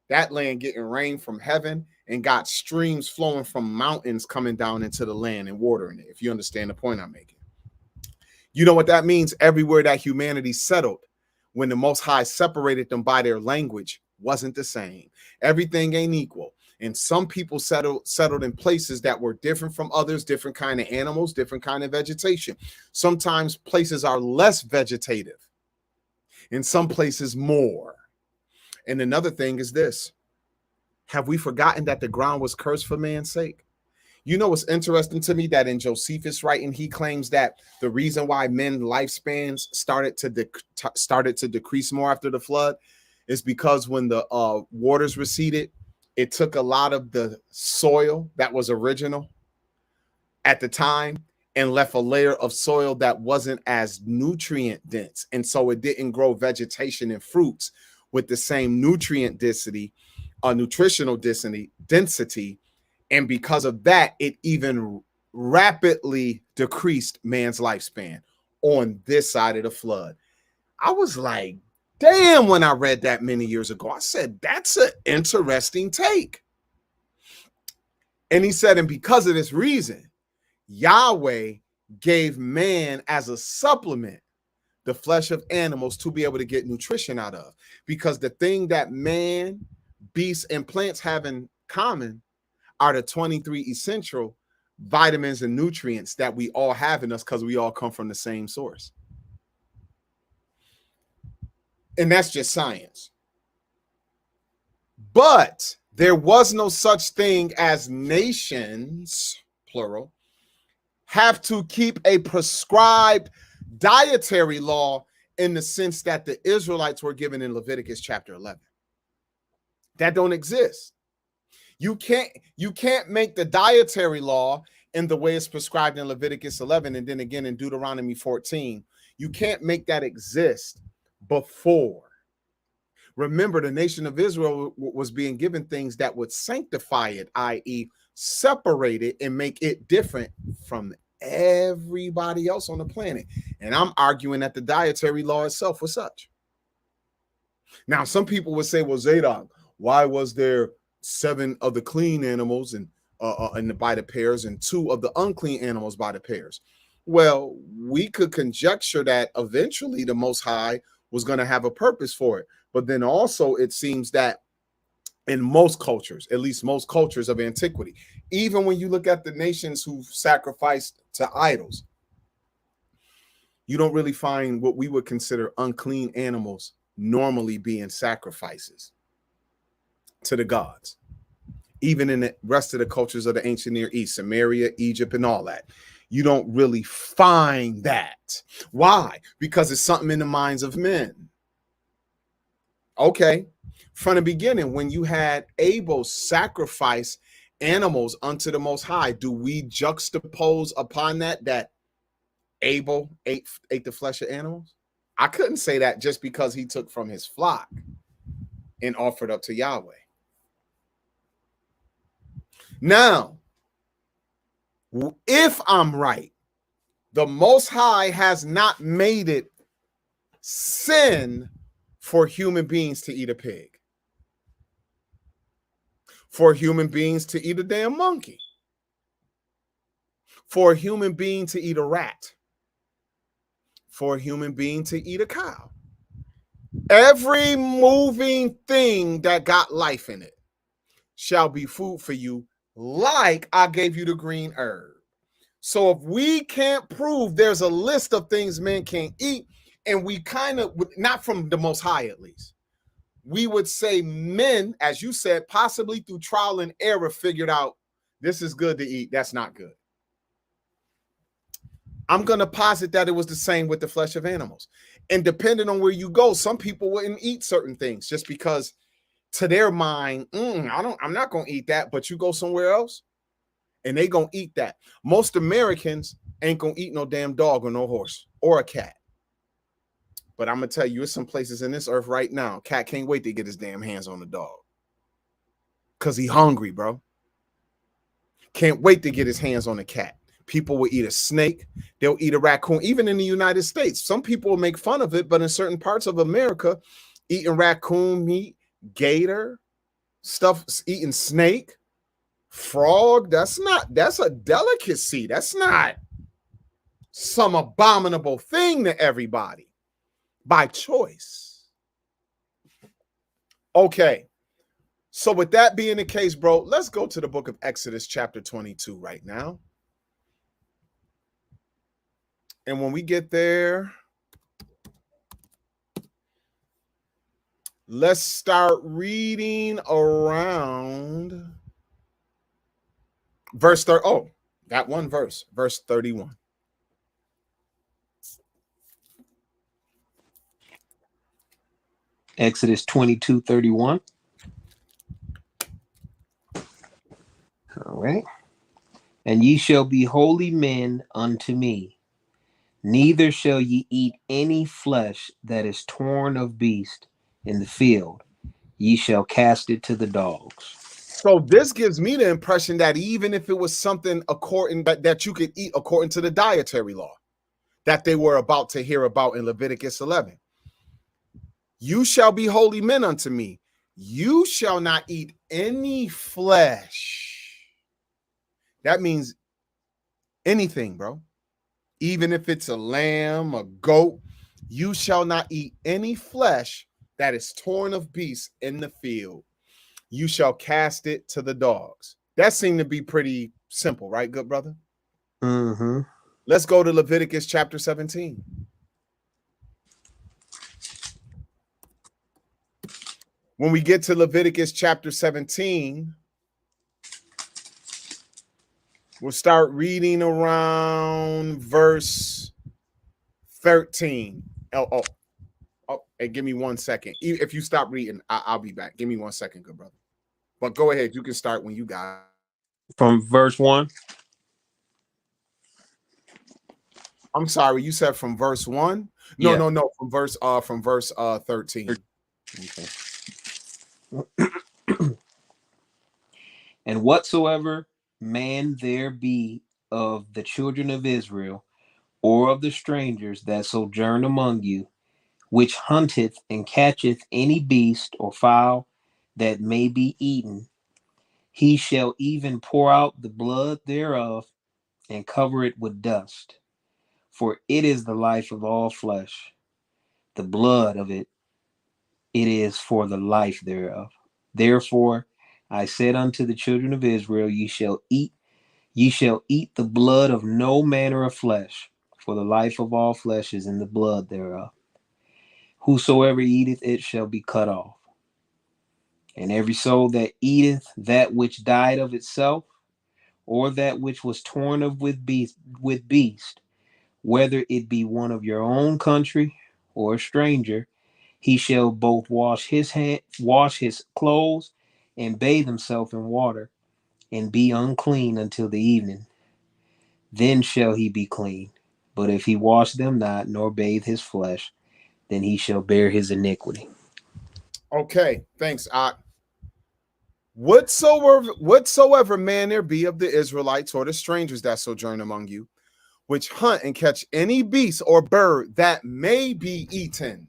That land getting rain from heaven and got streams flowing from mountains coming down into the land and watering it, if you understand the point I'm making. You know what that means? Everywhere that humanity settled, when the Most High separated them by their language, wasn't the same. Everything ain't equal. And some people settled in places that were different from others, different kind of animals, different kind of vegetation. Sometimes places are less vegetative, in some places more. And another thing is this. Have we forgotten that the ground was cursed for man's sake? You know what's interesting to me? That in Josephus' writing, he claims that the reason why men's lifespans started to decrease more after the flood is because when the waters receded, it took a lot of the soil that was original at the time and left a layer of soil that wasn't as nutrient dense. And so it didn't grow vegetation and fruits with the same nutritional density And because of that, it even rapidly decreased man's lifespan on this side of the flood. I was like, damn, when I read that many years ago, I said, that's an interesting take. And he said, and because of this reason, Yahweh gave man as a supplement the flesh of animals to be able to get nutrition out of. Because the thing that man, beasts, and plants have in common are the 23 essential vitamins and nutrients that we all have in us because we all come from the same source. And that's just science. But there was no such thing as nations, plural, have to keep a prescribed dietary law in the sense that the Israelites were given in Leviticus chapter 11. That don't exist. You can't make the dietary law in the way it's prescribed in Leviticus 11 and then again in Deuteronomy 14. You can't make that exist before. Remember, the nation of Israel was being given things that would sanctify it, i.e., separate it and make it different from everybody else on the planet. And I'm arguing that the dietary law itself was such. Now, some people would say, well, Zadok, why was there 7 of the clean animals and by the pairs and 2 of the unclean animals by the pairs? Well, we could conjecture that eventually the Most High was going to have a purpose for it. But then also it seems that in most cultures, at least most cultures of antiquity, even when you look at the nations who sacrificed to idols, you don't really find what we would consider unclean animals normally being sacrifices to the gods. Even in the rest of the cultures of the ancient Near East, Samaria, Egypt, and all that, you don't really find that. Why? Because it's something in the minds of men. Okay, from the beginning, when you had Abel sacrifice animals unto the Most High, do we juxtapose upon that Abel ate the flesh of animals? I couldn't say that just because he took from his flock and offered up to Yahweh. Now, if I'm right, the Most High has not made it sin for human beings to eat a pig, for human beings to eat a damn monkey, for a human being to eat a rat, for a human being to eat a cow. Every moving thing that got life in it shall be food for you, like I gave you the green herb. So if we can't prove there's a list of things men can't eat, and we kind of, not from the Most High at least, we would say men, as you said, possibly through trial and error, figured out this is good to eat, that's not good. I'm going to posit that it was the same with the flesh of animals. And depending on where you go, some people wouldn't eat certain things just because to their mind, I'm not going to eat that, but you go somewhere else and they going to eat that. Most Americans ain't going to eat no damn dog or no horse or a cat. But I'm going to tell you, there's some places in this earth right now, cat can't wait to get his damn hands on the dog. Because he hungry, bro. Can't wait to get his hands on a cat. People will eat a snake. They'll eat a raccoon. Even in the United States, some people will make fun of it, but in certain parts of America, eating raccoon meat, gator, stuff, eating snake, frog, that's a delicacy. That's not some abominable thing to everybody. By choice. Okay. So with that being the case, bro, let's go to the book of Exodus chapter 22 right now. And when we get there, let's start reading around verse 30. Oh, got one verse, verse 31. Exodus 22:31. All right. And ye shall be holy men unto me, neither shall ye eat any flesh that is torn of beast in the field. Ye shall cast it to the dogs. So this gives me the impression that even if it was something according that you could eat according to the dietary law that they were about to hear about in Leviticus 11, you shall be holy men unto me. You shall not eat any flesh. That means anything, bro. Even if it's a lamb, a goat, you shall not eat any flesh that is torn of beasts in the field. You shall cast it to the dogs. That seemed to be pretty simple, right, good brother? Mm-hmm. Let's go to Leviticus chapter 17. When we get to Leviticus chapter 17, we'll start reading around verse 13. Hey, give me 1 second. If you stop reading, I'll be back. Give me 1 second, good brother. But go ahead. You can start when you got it. From verse 1. I'm sorry, you said from verse 1? No, Yeah. no, no, from verse 13. Okay. And whatsoever man there be of the children of Israel, or of the strangers that sojourn among you, which hunteth and catcheth any beast or fowl that may be eaten, he shall even pour out the blood thereof and cover it with dust. For it is the life of all flesh. The blood of it is for the life thereof. Therefore I said unto the children of Israel, ye shall eat the blood of no manner of flesh, for the life of all flesh is in the blood thereof. Whosoever eateth it shall be cut off. And every soul that eateth that which died of itself, or that which was torn of with beast, whether it be one of your own country or a stranger, he shall both wash his clothes, and bathe himself in water, and be unclean until the evening. Then shall he be clean. But if he wash them not, nor bathe his flesh, then he shall bear his iniquity. Okay, thanks, Ak. Whatsoever man there be of the Israelites or the strangers that sojourn among you, which hunt and catch any beast or bird that may be eaten,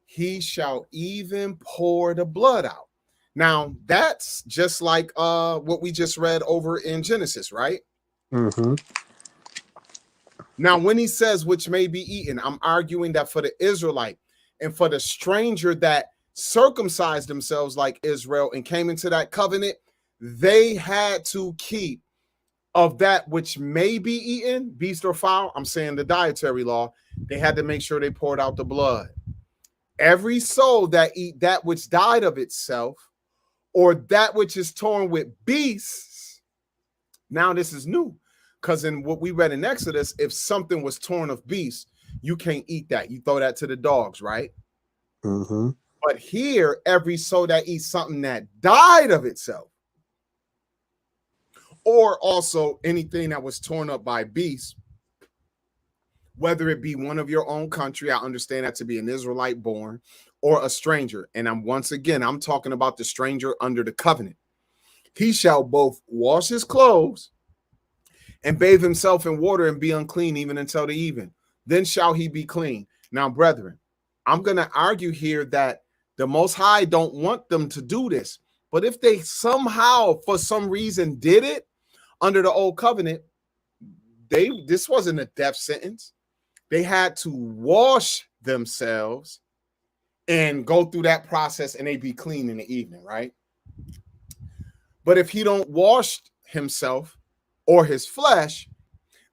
he shall even pour the blood out. Now, that's just like what we just read over in Genesis, right? Mm-hmm. Now, when he says which may be eaten, I'm arguing that for the Israelite and for the stranger that circumcised themselves like Israel and came into that covenant, they had to keep of that which may be eaten, beast or fowl. I'm saying the dietary law. They had to make sure they poured out the blood. Every soul that eat that which died of itself, or that which is torn with beasts. Now this is new, because in what we read in Exodus, if something was torn of beasts, you can't eat that. You throw that to the dogs, right? Mm-hmm. But here, every soul that eats something that died of itself, or also anything that was torn up by beasts, whether it be one of your own country, I understand that to be an Israelite born, or a stranger. And I'm talking about the stranger under the covenant. He shall both wash his clothes and bathe himself in water and be unclean even until the even. Then shall he be clean. Now, brethren, I'm going to argue here that the Most High don't want them to do this. But if they somehow, for some reason, did it under the old covenant, this wasn't a death sentence. They had to wash themselves and go through that process, and they be clean in the evening, right? But if he don't wash himself or his flesh,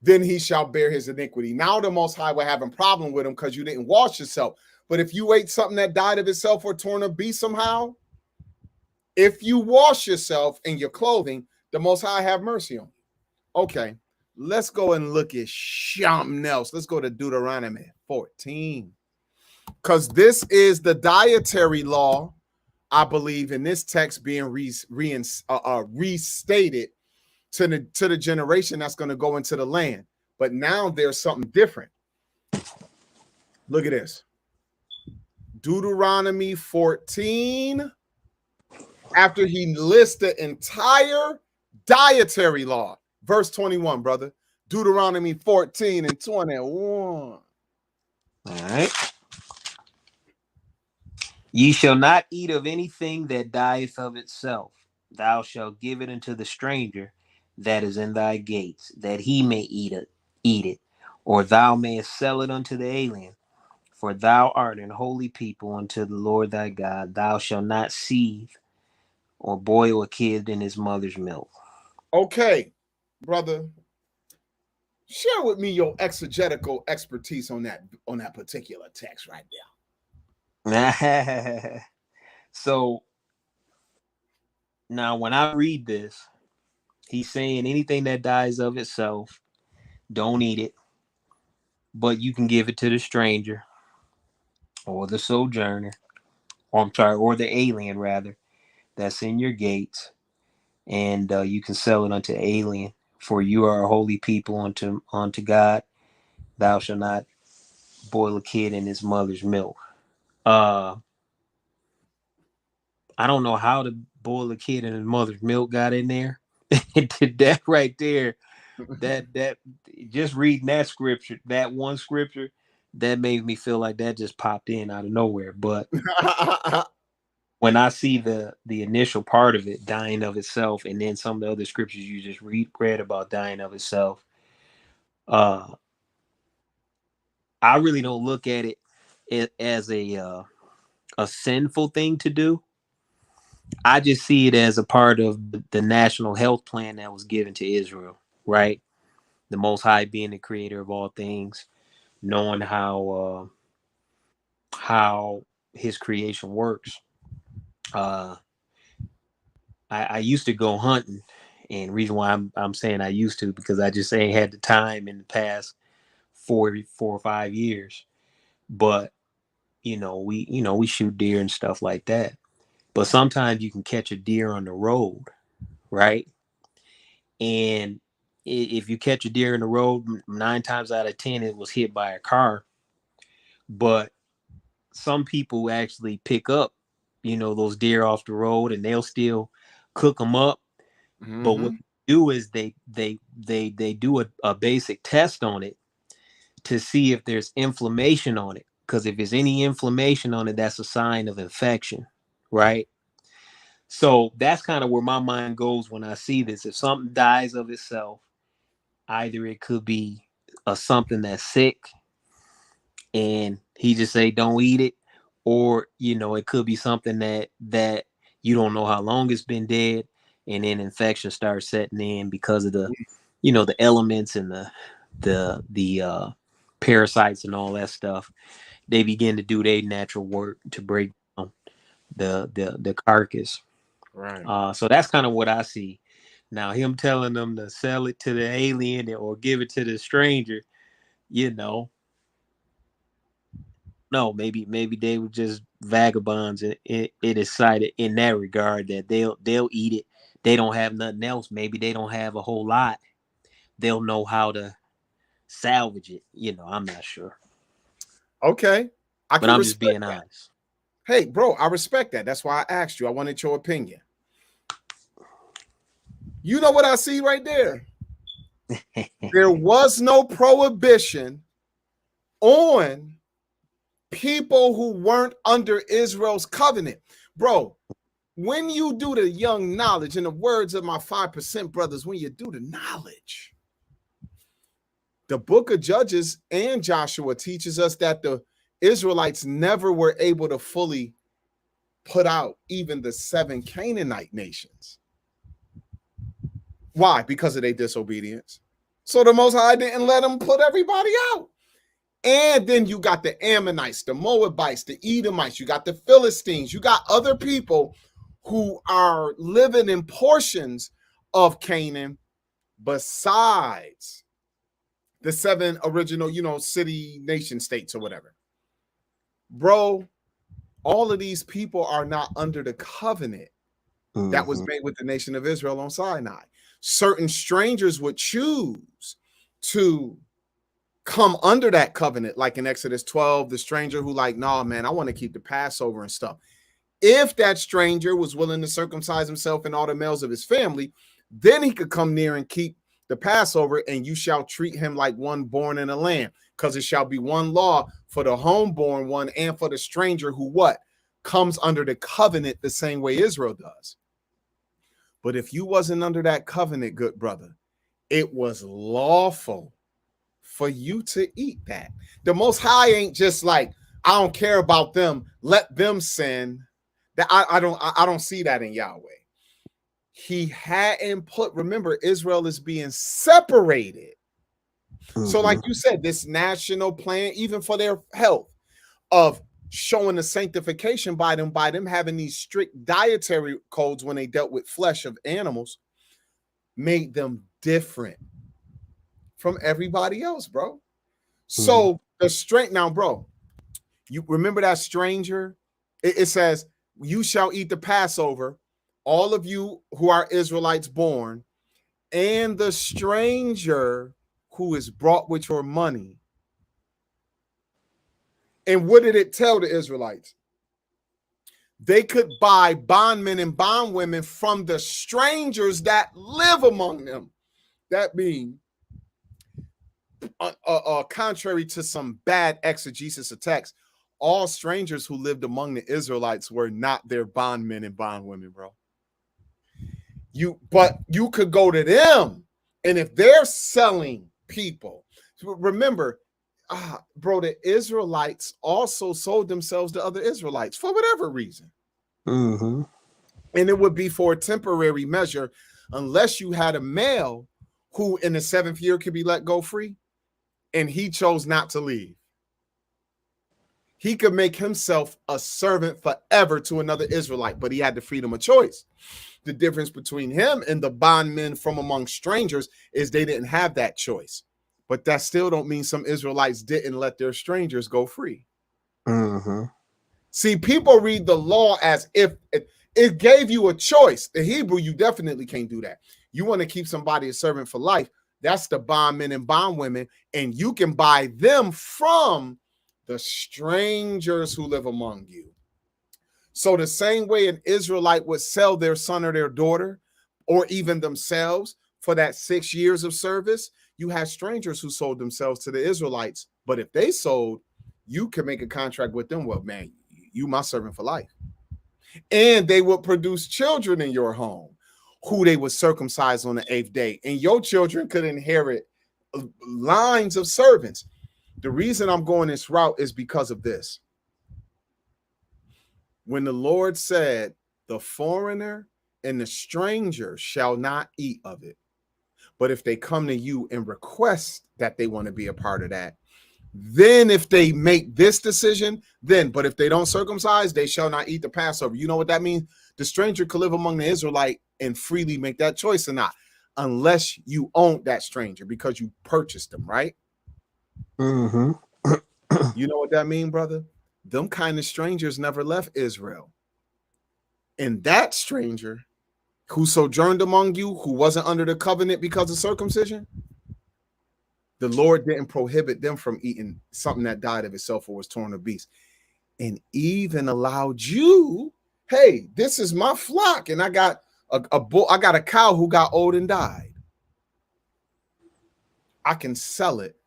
then he shall bear his iniquity. Now the Most High will have a problem with him because you didn't wash yourself. But if you ate something that died of itself or torn a beast somehow, if you wash yourself in your clothing, the Most High have mercy on you. Okay, let's go and look at something else. Let's go to Deuteronomy 14. Because this is the dietary law, I believe, in this text being restated to the generation that's going to go into the land. But now there's something different. Look at this. Deuteronomy 14. after he lists the entire dietary law. Verse 21, brother. Deuteronomy 14 and 21. All right. Ye shall not eat of anything that dieth of itself. Thou shalt give it unto the stranger that is in thy gates, that he may eat it, or thou mayest sell it unto the alien. For thou art an holy people unto the Lord thy God. Thou shalt not seethe or boil a kid in his mother's milk. Okay, brother. Share with me your exegetical expertise on that particular text right So now when I read this, he's saying anything that dies of itself, don't eat it, but you can give it to the stranger or the sojourner, or I'm sorry, or the alien rather, that's in your gates, and you can sell it unto alien. For you are a holy people unto God. Thou shalt not boil a kid in his mother's milk. Uh, I don't know how to boil a kid in his mother's milk got in there. That right there, that just reading that scripture, that one scripture, that made me feel like that just popped in out of nowhere. But there. when I see the initial part of it dying of itself, and then some of the other scriptures you just read about dying of itself, uh, I really don't look at it as a sinful thing to do. I just see it as a part of the national health plan that was given to Israel, right? The Most High being the creator of all things, knowing how His creation works. Uh, I used to go hunting, and reason why I'm saying I used to because I just ain't had the time in the past 4 or 5 years. But we shoot deer and stuff like that. But sometimes you can catch a deer on the road, right? And if you catch a deer in the road, 9 times out of 10 it was hit by a car. But some people actually pick up, those deer off the road, and they'll still cook them up. But what Mm-hmm. they do is they do a basic test on it to see if there's inflammation on it. Because if there's any inflammation on it, that's a sign of infection, right? So that's kind of where my mind goes when I see this. If something dies of itself, either it could be something that's sick and he just say don't eat it, or it could be something that you don't know how long it's been dead, and then infection starts setting in because of the elements and the parasites and all that stuff. They begin to do their natural work to break down the carcass. Right. So that's kind of what I see. Now him telling them to sell it to the alien or give it to the stranger, you know, no, maybe they were just vagabonds. It is cited in that regard that they'll eat it. They don't have nothing else. Maybe they don't have a whole lot. They'll know how to salvage it. I'm not sure, Okay. I but can I'm just respect being that. honest. Hey, bro, I respect that. That's why I asked you. I wanted your opinion. You know what I see right there? There was no prohibition on people who weren't under Israel's covenant. Bro, when you do the young knowledge, in the words of my 5% brothers, when you do the knowledge, the book of Judges and Joshua teaches us that the Israelites never were able to fully put out even the 7 Canaanite nations. Why? Because of their disobedience. So the Most High didn't let them put everybody out. And then you got the Ammonites, the Moabites, the Edomites, you got the Philistines, you got other people who are living in portions of Canaan besides the 7 original, city, nation states or whatever. Bro, all of these people are not under the covenant that was Mm-hmm. made with the nation of Israel on Sinai. Certain strangers would choose to come under that covenant, like in Exodus 12, the stranger who like, nah, man, I want to keep the Passover and stuff. If that stranger was willing to circumcise himself and all the males of his family, then he could come near and keep the Passover, and you shall treat him like one born in a land, because it shall be one law for the homeborn one and for the stranger who what? Comes under the covenant the same way Israel does. But if you wasn't under that covenant, good brother, it was lawful for you to eat that. The Most High ain't just like, I don't care about them, let them sin. That I don't see that in Yahweh. He hadn't put, remember, Israel is being separated. So like you said, this national plan, even for their health, of showing the sanctification by them having these strict dietary codes when they dealt with flesh of animals, made them different from everybody else, bro. So the strength now, bro, you remember that stranger? It says, you shall eat the Passover, all of you who are Israelites born, and the stranger who is brought with your money. And what did it tell the Israelites? They could buy bondmen and bondwomen from the strangers that live among them. That being contrary to some bad exegesis of text, all strangers who lived among the Israelites were not their bondmen and bondwomen, bro. But you could go to them, and if they're selling people, remember, bro, the Israelites also sold themselves to other Israelites for whatever reason. And it would be for a temporary measure, unless you had a male who in the 7th year could be let go free, and he chose not to leave. He could make himself a servant forever to another Israelite, but he had the freedom of choice. The difference between him and the bondmen from among strangers is they didn't have that choice. But that still don't mean some Israelites didn't let their strangers go free. See, people read the law as if it gave you a choice. In Hebrew, you definitely can't do that. You want to keep somebody a servant for life, that's the bondmen and bondwomen, and you can buy them from the strangers who live among you. So the same way an Israelite would sell their son or their daughter, or even themselves, for that 6 years of service, you have strangers who sold themselves to the Israelites. But if they sold, you can make a contract with them. Well, man, you my servant for life. And they would produce children in your home who they would circumcise on the 8th day. And your children could inherit lines of servants. The reason I'm going this route is because of this. When the Lord said, the foreigner and the stranger shall not eat of it, but if they come to you and request that they want to be a part of that, then if they make this decision, but if they don't circumcise, they shall not eat the Passover. You know what that means? The stranger could live among the Israelite and freely make that choice or not, unless you own that stranger because you purchased them, right? You know what that means, brother? Them kind of strangers never left Israel. And that stranger who sojourned among you, who wasn't under the covenant because of circumcision, the Lord didn't prohibit them from eating something that died of itself or was torn of beast, and even allowed you, hey, this is my flock, and I got I got a cow who got old and died. I can sell it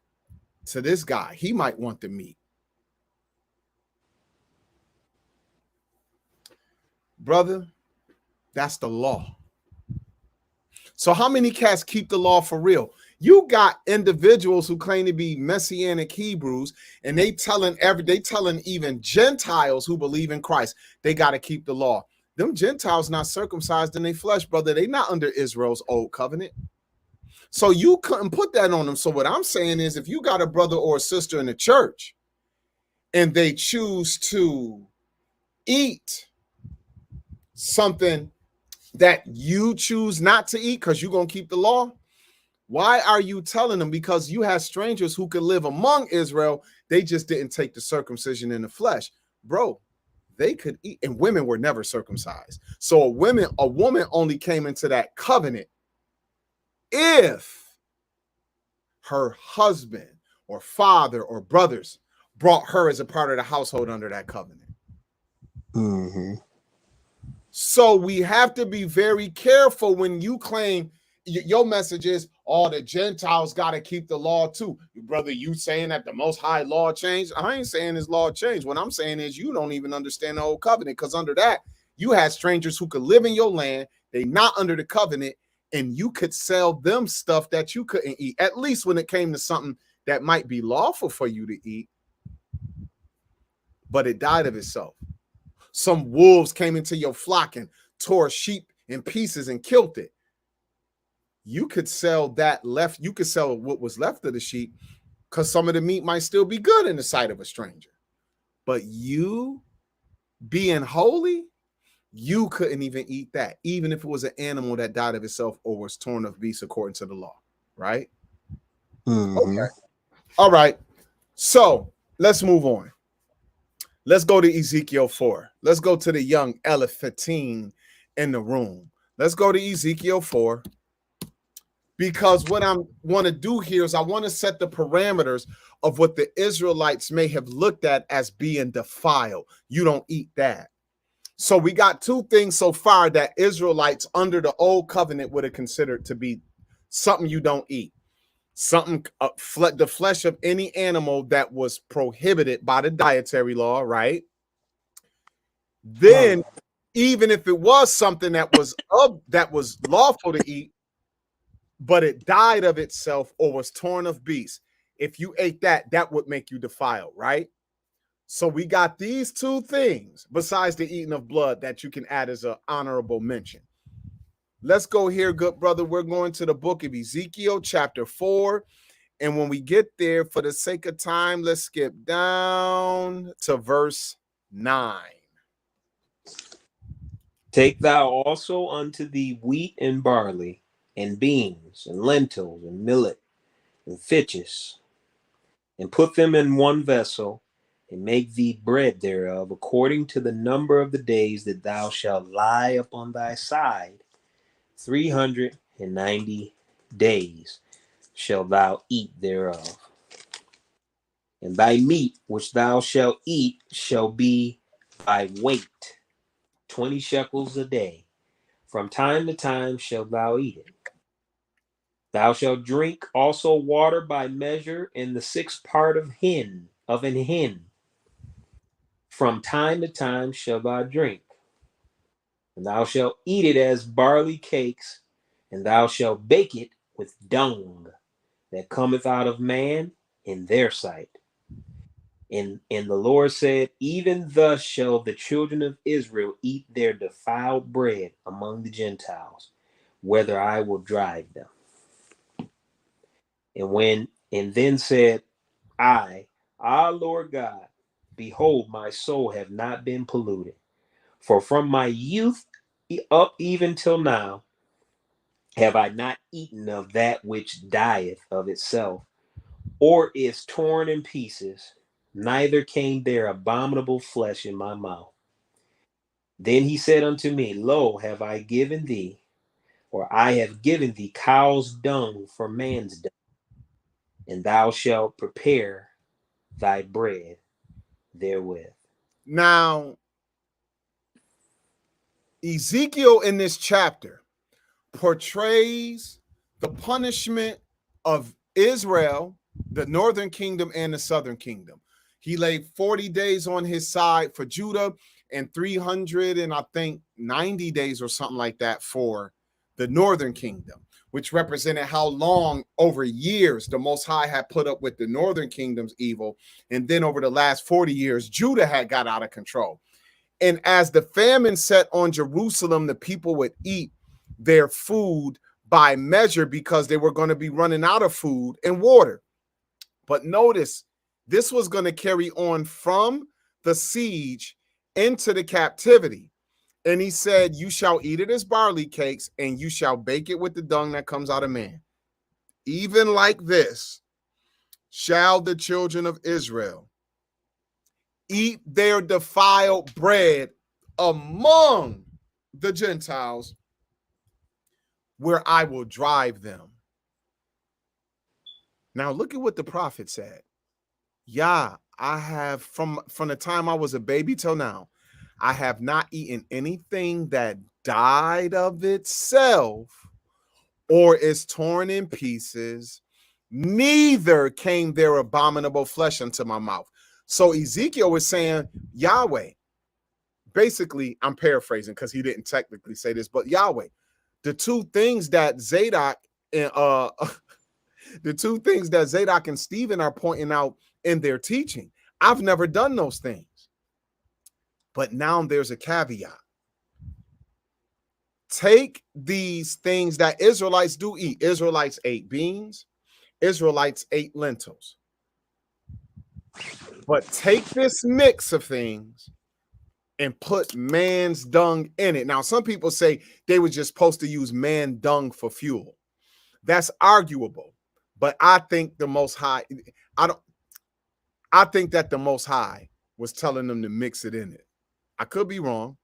to this guy. He might want the meat. Brother, that's the law. So how many cats keep the law for real? You got individuals who claim to be Messianic Hebrews, and they telling even Gentiles who believe in Christ, they got to keep the law. Them Gentiles not circumcised in their flesh, brother. They not under Israel's old covenant. So you couldn't put that on them. So what I'm saying is, if you got a brother or a sister in the church and they choose to eat something that you choose not to eat because you're going to keep the law, why are you telling them? Because you have strangers who could live among Israel. They just didn't take the circumcision in the flesh. Bro, they could eat, and women were never circumcised. So a woman only came into that covenant if her husband or father or brothers brought her as a part of the household under that covenant. So we have to be very careful when you claim your message is all the Gentiles got to keep the law too. Brother, you saying that the Most High law changed? I ain't saying his law changed. What I'm saying is you don't even understand the old covenant, because under that, you had strangers who could live in your land. They not under the covenant, and you could sell them stuff that you couldn't eat, at least when it came to something that might be lawful for you to eat, but it died of itself. Some wolves came into your flock and tore sheep in pieces and killed it. You could sell that left. You could sell what was left of the sheep, because some of the meat might still be good in the sight of a stranger. But you being holy, you couldn't even eat that, even if it was an animal that died of itself or was torn of beasts according to the law, right? Okay. All right. So let's move on. Let's go to Ezekiel 4. Let's go to the young elephantine in the room. Let's go to Ezekiel 4. Because what I want to do here is I want to set the parameters of what the Israelites may have looked at as being defiled. You don't eat that. So we got two things so far that Israelites under the old covenant would have considered to be something you don't eat. Something, the flesh of any animal that was prohibited by the dietary law, right? Then, even if it was something that was lawful to eat, but it died of itself or was torn of beasts, if you ate that, that would make you defiled, right? So we got these two things besides the eating of blood that you can add as an honorable mention. Let's go here, good brother. We're going to the book of Ezekiel, chapter 4. And when we get there, for the sake of time, let's skip down to verse 9. Take thou also unto thee wheat and barley, and beans, and lentils, and millet, and fitches, and put them in one vessel, and make thee bread thereof, according to the number of the days that thou shalt lie upon thy side. 390 days shalt thou eat thereof. And thy meat which thou shalt eat shall be by weight, 20 shekels a day. From time to time shalt thou eat it. Thou shalt drink also water by measure in the sixth part of an hin. From time to time shalt thou drink. And thou shalt eat it as barley cakes, and thou shalt bake it with dung that cometh out of man in their sight. And the Lord said, even thus shall the children of Israel eat their defiled bread among the Gentiles, whether I will drive them. And then said I, Lord God, behold, my soul have not been polluted. For from my youth up even till now have I not eaten of that which dieth of itself, or is torn in pieces, neither came there abominable flesh in my mouth. Then he said unto me, lo, have I given thee, or I have given thee cow's dung for man's dung, and thou shalt prepare thy bread therewith. Now, Ezekiel in this chapter portrays the punishment of Israel, the northern kingdom and the southern kingdom. He laid 40 days on his side for Judah and 300 and I think 90 days or something like that for the northern kingdom, which represented how long over years the Most High had put up with the northern kingdom's evil. And then over the last 40 years, Judah had got out of control. And as the famine set on Jerusalem, the people would eat their food by measure because they were going to be running out of food and water. But notice, this was going to carry on from the siege into the captivity. And he said, you shall eat it as barley cakes, and you shall bake it with the dung that comes out of man. Even like this shall the children of Israel eat their defiled bread among the Gentiles, where I will drive them. Now look at what the prophet said. Yeah, I have from the time I was a baby till now, I have not eaten anything that died of itself or is torn in pieces, neither came their abominable flesh unto my mouth. So Ezekiel was saying, Yahweh, basically, I'm paraphrasing because he didn't technically say this, but Yahweh, the two things that Zadok and the two things that Zadok and Stephen are pointing out in their teaching, I've never done those things. But now there's a caveat. Take these things that Israelites do eat. Israelites ate beans. Israelites ate lentils. But take this mix of things and put man's dung in it. Now, some people say they were just supposed to use man dung for fuel. That's arguable. But I think the Most High, I think that the Most High was telling them to mix it in it. I could be wrong.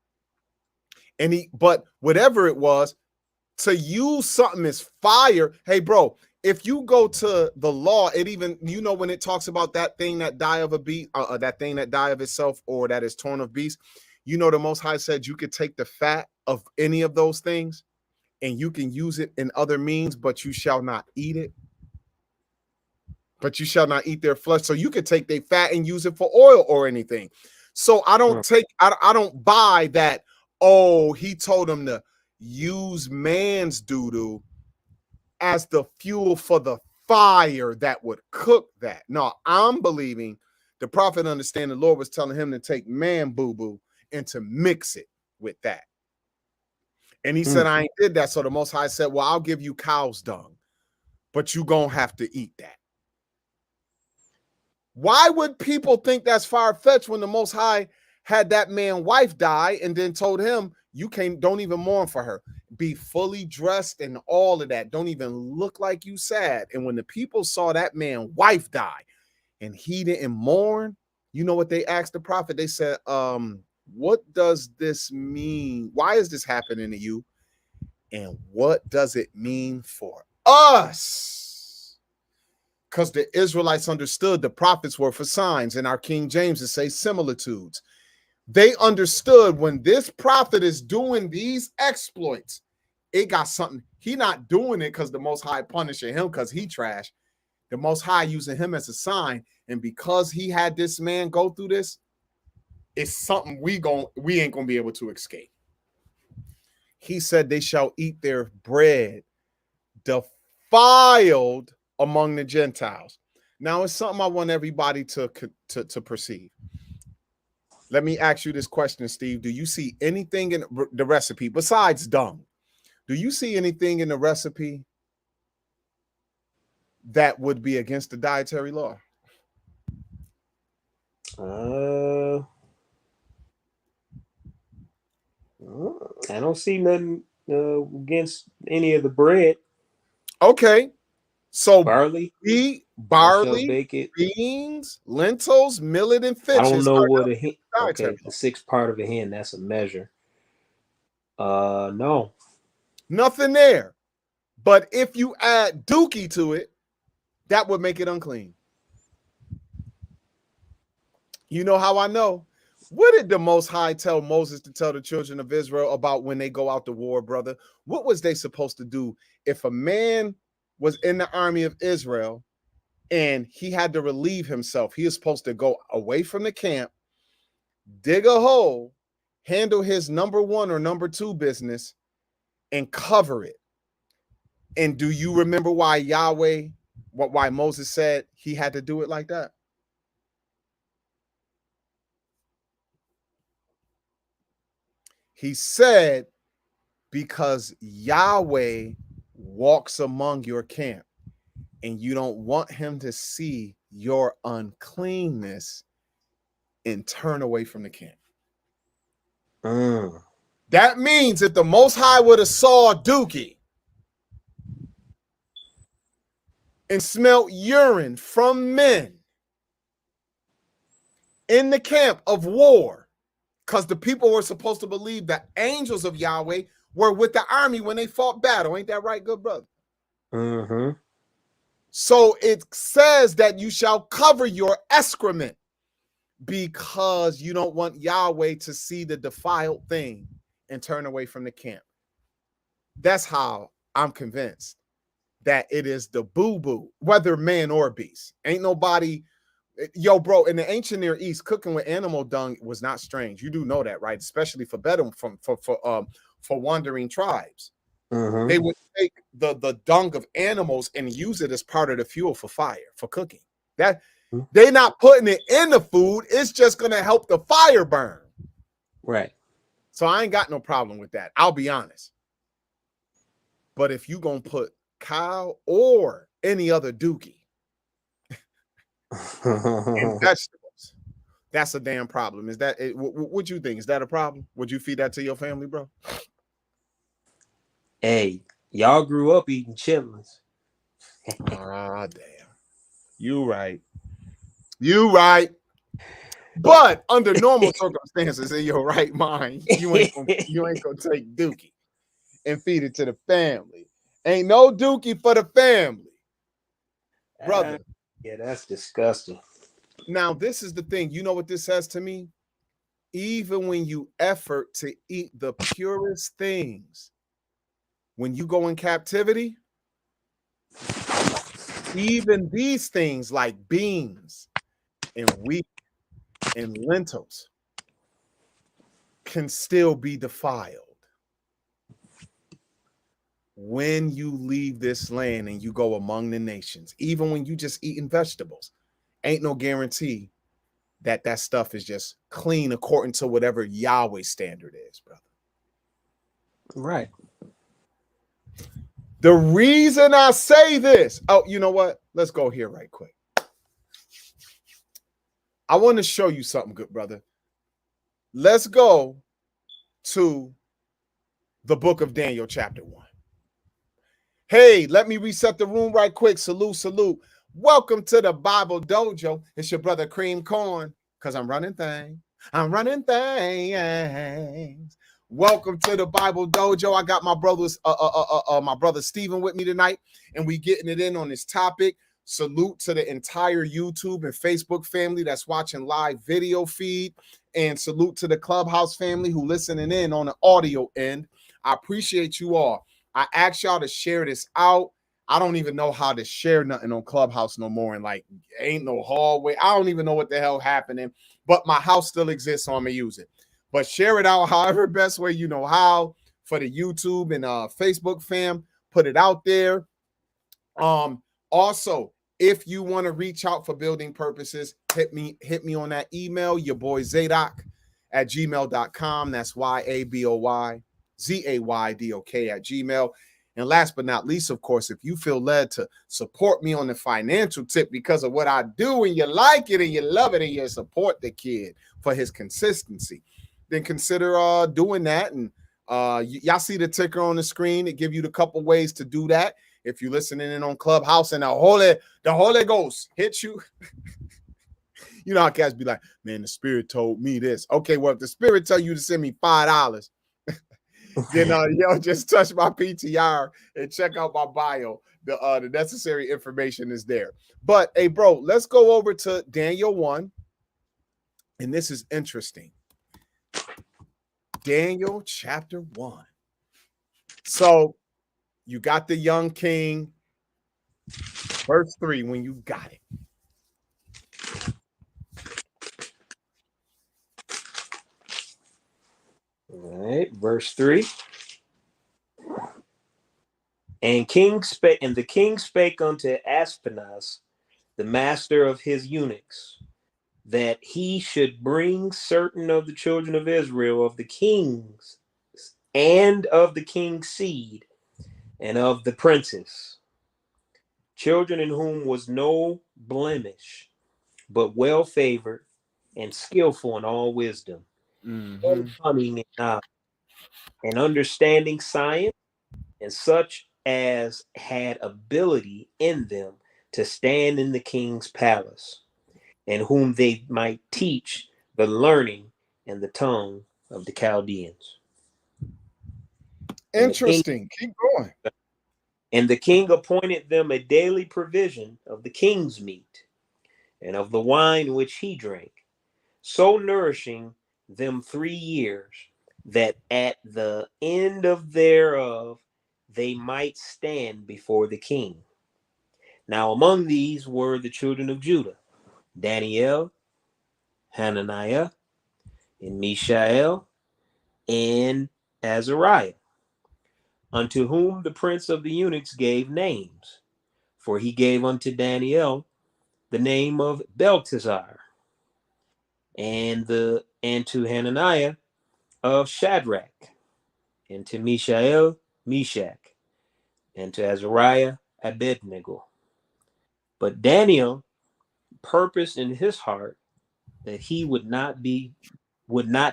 But whatever it was, to use something as fire. Hey, bro, if you go to the law, it even, when it talks about that thing that die of a beast, that thing that die of itself, or that is torn of beast, the Most High said you could take the fat of any of those things and you can use it in other means, but you shall not eat it. But you shall not eat their flesh. So you could take their fat and use it for oil or anything. So I don't buy that. Oh, he told them to use man's doo-doo as the fuel for the fire that would cook that. No, I'm believing the prophet understand the Lord was telling him to take man boo-boo and to mix it with that. And he said, I ain't did that. So the Most High said, well, I'll give you cow's dung, but you gonna have to eat that. Why would people think that's far-fetched when the Most High had that man wife die and then told him, don't even mourn for her. Be fully dressed and all of that. Don't even look like you sad. And when the people saw that man wife die and he didn't mourn, you know what they asked the prophet? They said, what does this mean? Why is this happening to you? And what does it mean for us? Because the Israelites understood the prophets were for signs, and our King James would say similitudes. They understood when this prophet is doing these exploits, it got something. He not doing it because the Most High punishing him because he trash. The Most High using him as a sign. And because he had this man go through this, it's something we ain't gonna be able to escape. He said they shall eat their bread defiled among the Gentiles. Now it's something I want everybody to perceive. Let me ask you this question, Steve. Do you see anything in the recipe besides dung? Do you see anything in the recipe that would be against the dietary law? I don't see nothing against any of the bread. Okay. So barley, beans, lentils, millet, and fish. I don't know what a hen. Okay, the sixth part of a hen, that's a measure. No. Nothing there. But if you add dookie to it, that would make it unclean. You know how I know? What did the Most High tell Moses to tell the children of Israel about when they go out to war, brother? What was they supposed to do if a man was in the army of Israel and he had to relieve himself? He is supposed to go away from the camp, dig a hole, handle his number 1 or number 2 business, and cover it. And do you remember why why Moses said he had to do it like that? He said, because Yahweh walks among your camp and you don't want him to see your uncleanness and turn away from the camp. That means if the Most High would have saw Dookie and smelt urine from men in the camp of war, because the people were supposed to believe the angels of Yahweh were with the army when they fought battle. Ain't that right, good brother? Mm-hmm. So it says that you shall cover your excrement. because you don't want Yahweh to see the defiled thing and turn away from the camp. That's how I'm convinced that it is the boo-boo, whether man or beast. Ain't nobody, yo, bro, in the ancient Near East, cooking with animal dung was not strange. You do know that, right? Especially for Bedouin, for wandering tribes. They would take the dung of animals and use it as part of the fuel for fire, for cooking. That they're not putting it in the food, it's just gonna help the fire burn. Right. So I ain't got no problem with that. I'll be honest. But if you gonna put cow or any other dookie in vegetables, that's a damn problem. Is that what you think? Is that a problem? Would you feed that to your family, bro? Hey, y'all grew up eating chitlins. Ah, damn. You right. You right. But under normal circumstances, in your right mind, you ain't gonna take dookie and feed it to the family. Ain't no dookie for the family, brother. Yeah, that's disgusting. Now, this is the thing. You know what this says to me? Even when you effort to eat the purest things, when you go in captivity, even these things like beans and wheat and lentils can still be defiled. When you leave this land and you go among the nations, even when you just eating vegetables, ain't no guarantee that that stuff is just clean according to whatever Yahweh standard is, brother. Right. The reason I say this, oh, you know what? Let's go here right quick. I want to show you something good, brother. Let's go to the book of Daniel, chapter 1. Hey, let me reset the room right quick. Salute, salute. Welcome to the Bible Dojo. It's your brother Cream Corn, because I'm running things. I'm running things. Welcome to the Bible Dojo. I got my brother Stephen with me tonight, and we getting it in on this topic. Salute to the entire YouTube and Facebook family that's watching live video feed, and salute to the Clubhouse family who listening in on the audio end. I appreciate you all. I asked y'all to share this out. I don't even know how to share nothing on Clubhouse no more, and like ain't no hallway. I don't even know what the hell happening, but my house still exists, so I'm gonna use it. But share it out however best way you know how for the YouTube and Facebook fam. Put it out there. Also, if you want to reach out for building purposes, hit me on that email, your boy Zadok at gmail.com. That's YABOYZAYDOK@gmail. And last but not least, of course, if you feel led to support me on the financial tip because of what I do and you like it and you love it and you support the kid for his consistency, then consider doing that. And y'all see the ticker on the screen. It give you the couple ways to do that. If you're listening in on Clubhouse and the Holy Ghost hits you, you know how cats be like, man, the Spirit told me this. Okay, well, if the Spirit tell you to send me $5, then yo, just touch my PTR and check out my bio. The necessary information is there. But hey, bro, let's go over to Daniel 1. And this is interesting. Daniel chapter 1. So you got the young king, verse 3, when you got it. All right, verse 3. And the king spake unto Aspenaz, the master of his eunuchs, that he should bring certain of the children of Israel, of the kings and of the king's seed, and of the princes, children in whom was no blemish, but well favored and skillful in all wisdom, and cunning in knowledge, and understanding science, and such as had ability in them to stand in the king's palace, and whom they might teach the learning and the tongue of the Chaldeans. Interesting. Keep going. And the king appointed them a daily provision of the king's meat and of the wine which he drank, so nourishing them 3 years, that at the end of thereof they might stand before the king. Now among these were the children of Judah: Daniel, Hananiah, and Mishael, and Azariah, unto whom the prince of the eunuchs gave names. For he gave unto Daniel the name of Belteshazzar, and to Hananiah of Shadrach, and to Mishael Meshach, and to Azariah Abednego. But Daniel purposed in his heart that he would not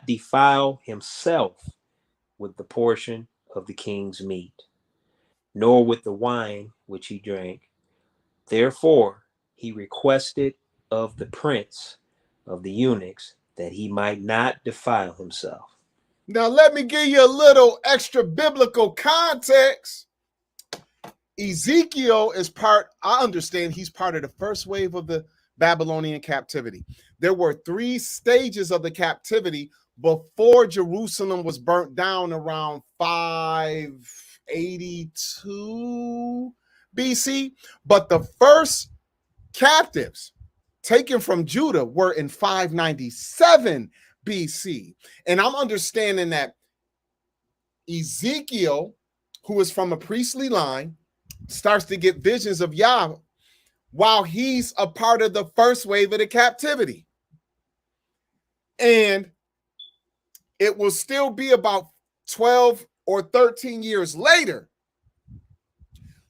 defile himself with the portion of the king's meat, nor with the wine which he drank. Therefore he requested of the prince of the eunuchs that he might not defile himself. Now, let me give you a little extra biblical context. Ezekiel is part, I understand he's part of the first wave of the Babylonian captivity. There were 3 stages of the captivity before Jerusalem was burnt down around 582 BC. But the first captives taken from Judah were in 597 BC. And I'm understanding that Ezekiel, who is from a priestly line, starts to get visions of Yah while he's a part of the first wave of the captivity. And it will still be about 12 or 13 years later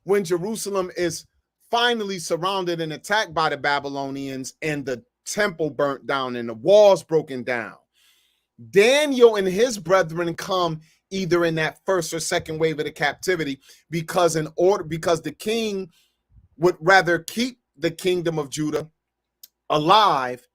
when Jerusalem is finally surrounded and attacked by the Babylonians and the temple burnt down and the walls broken down. Daniel and his brethren come either in that first or second wave of the captivity because the king would rather keep the kingdom of Judah alive,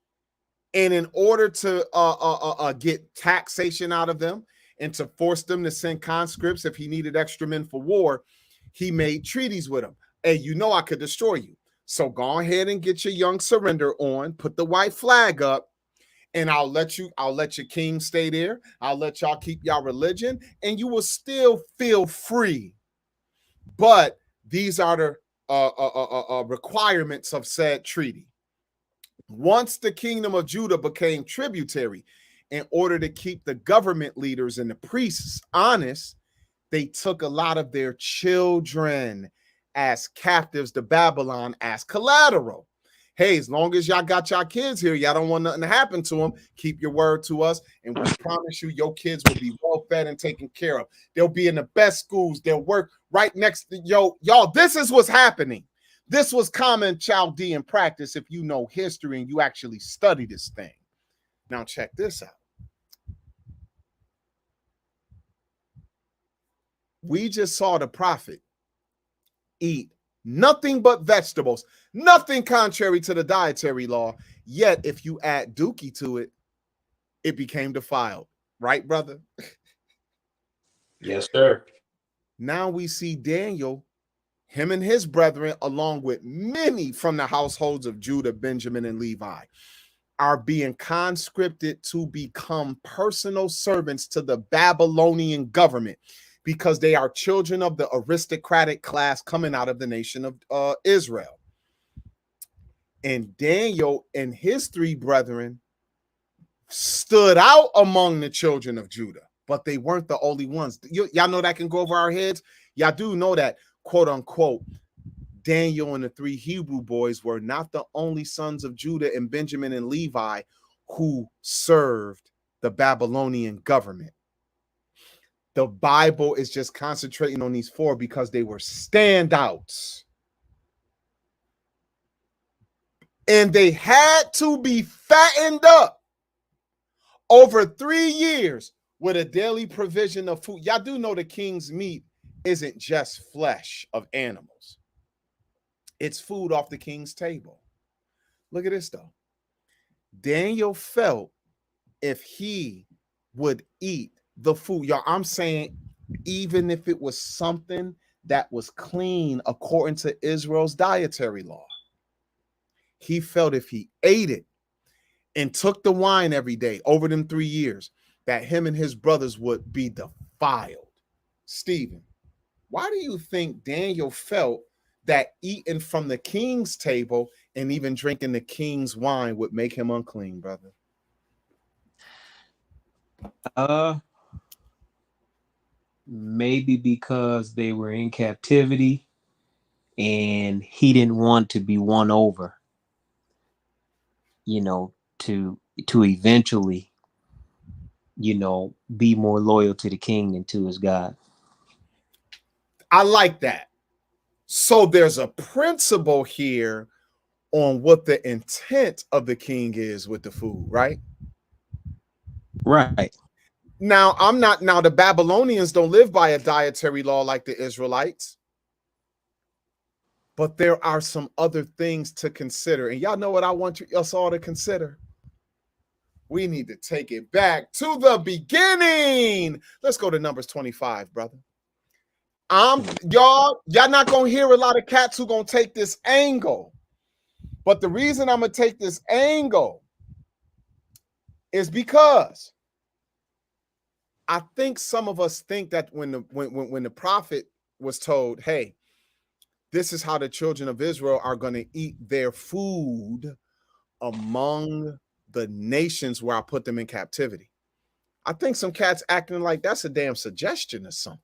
and in order to get taxation out of them and to force them to send conscripts if he needed extra men for war, he made treaties with them. Hey, you know I could destroy you, so go ahead and get your young surrender on, put the white flag up, and I'll let your king stay there. I'll let y'all keep y'all religion, and you will still feel free. But these are the requirements of said treaty. Once the kingdom of Judah became tributary, in order to keep the government leaders and the priests honest, they took a lot of their children as captives to Babylon as collateral. Hey, as long as y'all got y'all kids here, y'all don't want nothing to happen to them, keep your word to us, and we promise you your kids will be well fed and taken care of. They'll be in the best schools. They'll work right next to y'all. This is what's happening. This was common Chaldean practice if you know history and you actually study this thing. Now check this out. We just saw the prophet eat nothing but vegetables, nothing contrary to the dietary law. Yet, if you add dookie to it, it became defiled. Right, brother? Yes, sir. Now we see Daniel, him and his brethren, along with many from the households of Judah, Benjamin, and Levi, are being conscripted to become personal servants to the Babylonian government, because they are children of the aristocratic class coming out of the nation of Israel. And Daniel and his 3 brethren stood out among the children of Judah, but they weren't the only ones. Y'all know that can go over our heads. Y'all do know that, quote unquote, Daniel and the 3 Hebrew boys were not the only sons of Judah and Benjamin and Levi who served the Babylonian government. The Bible is just concentrating on these 4 because they were standouts. And they had to be fattened up over 3 years with a daily provision of food. Y'all do know the king's meat isn't just flesh of animals. It's food off the king's table. Look at this, though. Daniel felt if he would eat the food, y'all, I'm saying even if it was something that was clean according to Israel's dietary law, he felt if he ate it, and took the wine every day over them 3 years, that him and his brothers would be defiled. Stephen, why do you think Daniel felt that eating from the king's table and even drinking the king's wine would make him unclean, brother? Maybe because they were in captivity and he didn't want to be won over, to eventually, be more loyal to the king than to his God. I like that. So there's a principle here on what the intent of the king is with the food, right? Right. Now, the Babylonians don't live by a dietary law like the Israelites, but there are some other things to consider. And y'all know what I want us all to consider? We need to take it back to the beginning. Let's go to Numbers 25, brother. Y'all not gonna hear a lot of cats who gonna take this angle. But the reason I'm gonna take this angle is because I think some of us think that when the prophet was told, hey, this is how the children of Israel are going to eat their food among the nations where I put them in captivity. I think some cats acting like that's a damn suggestion or something.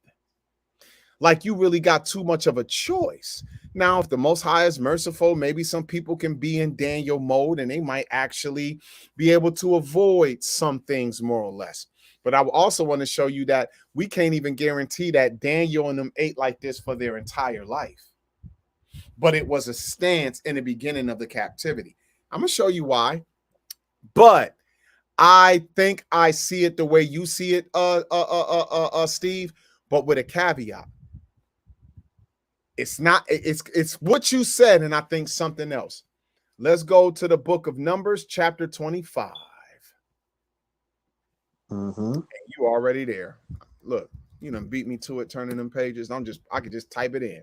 Like you really got too much of a choice. Now, if the Most High is merciful, maybe some people can be in Daniel mode and they might actually be able to avoid some things more or less. But I also want to show you that we can't even guarantee that Daniel and them ate like this for their entire life. But it was a stance in the beginning of the captivity. I'm going to show you why. But I think I see it the way you see it, Steve, but with a caveat. It's not, it's what you said, and I think something else. Let's go to the book of Numbers, chapter 25. Mm-hmm. You already there. Look, you done beat me to it, turning them pages. I could just type it in.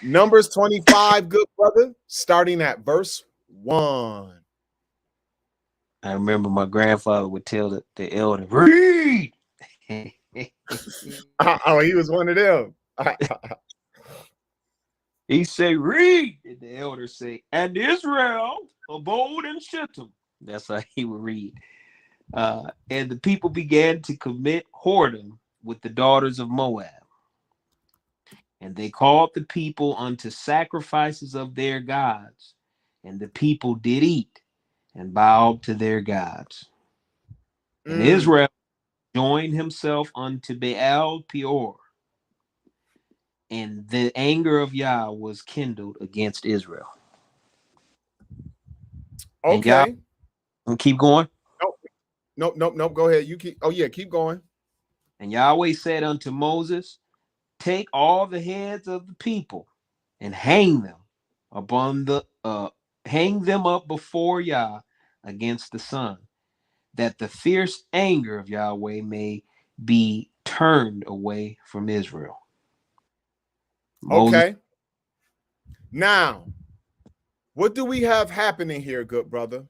Numbers 25, good brother, starting at verse 1. I remember my grandfather would tell the elder, read. Oh, he was one of them. He say, read. And the elder say, and Israel abode in Shittim. That's how he would read. And the people began to commit whoredom with the daughters of Moab. And they called the people unto sacrifices of their gods. And the people did eat and bowed to their gods. And Israel joined himself unto Baal Peor. And the anger of Yah was kindled against Israel. Okay. And keep going. Nope. Go ahead. You keep. Oh yeah, keep going. And Yahweh said unto Moses, take all the heads of the people and hang them up before Yah against the sun, that the fierce anger of Yahweh may be turned away from Israel. Okay. Now, what do we have happening here, good brother?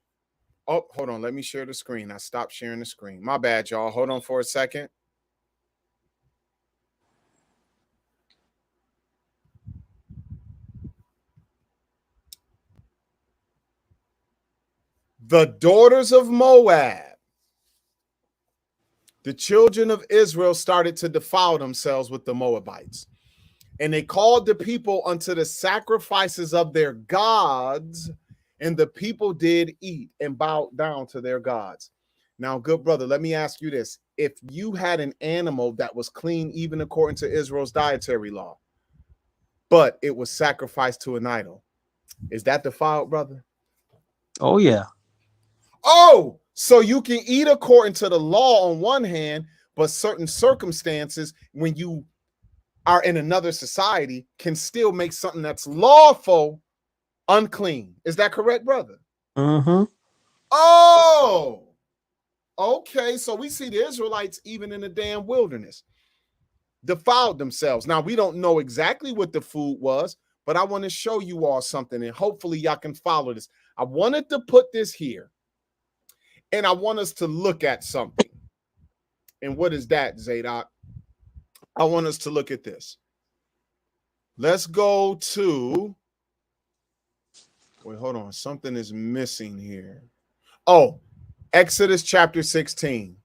Oh, hold on. Let me share the screen. I stopped sharing the screen. My bad, y'all. Hold on for a second. The daughters of Moab, the children of Israel, started to defile themselves with the Moabites. And they called the people unto the sacrifices of their gods, and the people did eat and bowed down to their gods. Now, good brother, let me ask you this. If you had an animal that was clean, even according to Israel's dietary law, but it was sacrificed to an idol, is that defiled, brother? Oh, yeah. Oh, so you can eat according to the law on one hand, but certain circumstances, when you are in another society, can still make something that's lawful unclean. Is that correct, brother? Mm-hmm. Oh, okay. So we see the Israelites, even in the damn wilderness, defiled themselves. Now, we don't know exactly what the food was, but I want to show you all something, and hopefully y'all can follow this. I wanted to put this here, and I want us to look at something. And what is that, Zadok? I want us to look at this. Let's go to, wait, hold on. Something is missing here. Oh, Exodus chapter 16.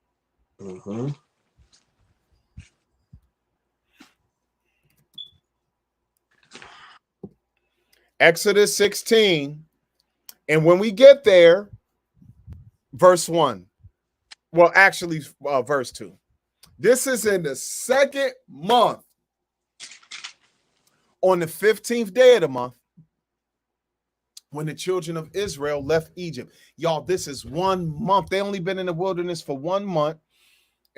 Mm-hmm. Exodus 16. And when we get there, verse 1. Well, actually, verse 2. This is in the second month, on the 15th day of the month, when the children of Israel left Egypt. Y'all, this is 1 month. They only been in the wilderness for 1 month,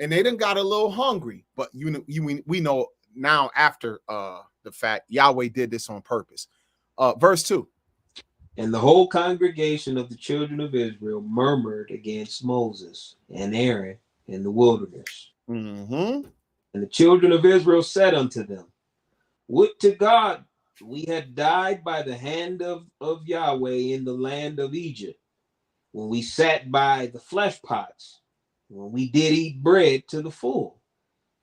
and they done got a little hungry. But we know now, after the fact, Yahweh did this on purpose. Verse 2. And the whole congregation of the children of Israel murmured against Moses and Aaron in the wilderness. Mm-hmm. And the children of Israel said unto them, would to God we had died by the hand of Yahweh in the land of Egypt, when we sat by the flesh pots, when we did eat bread to the full.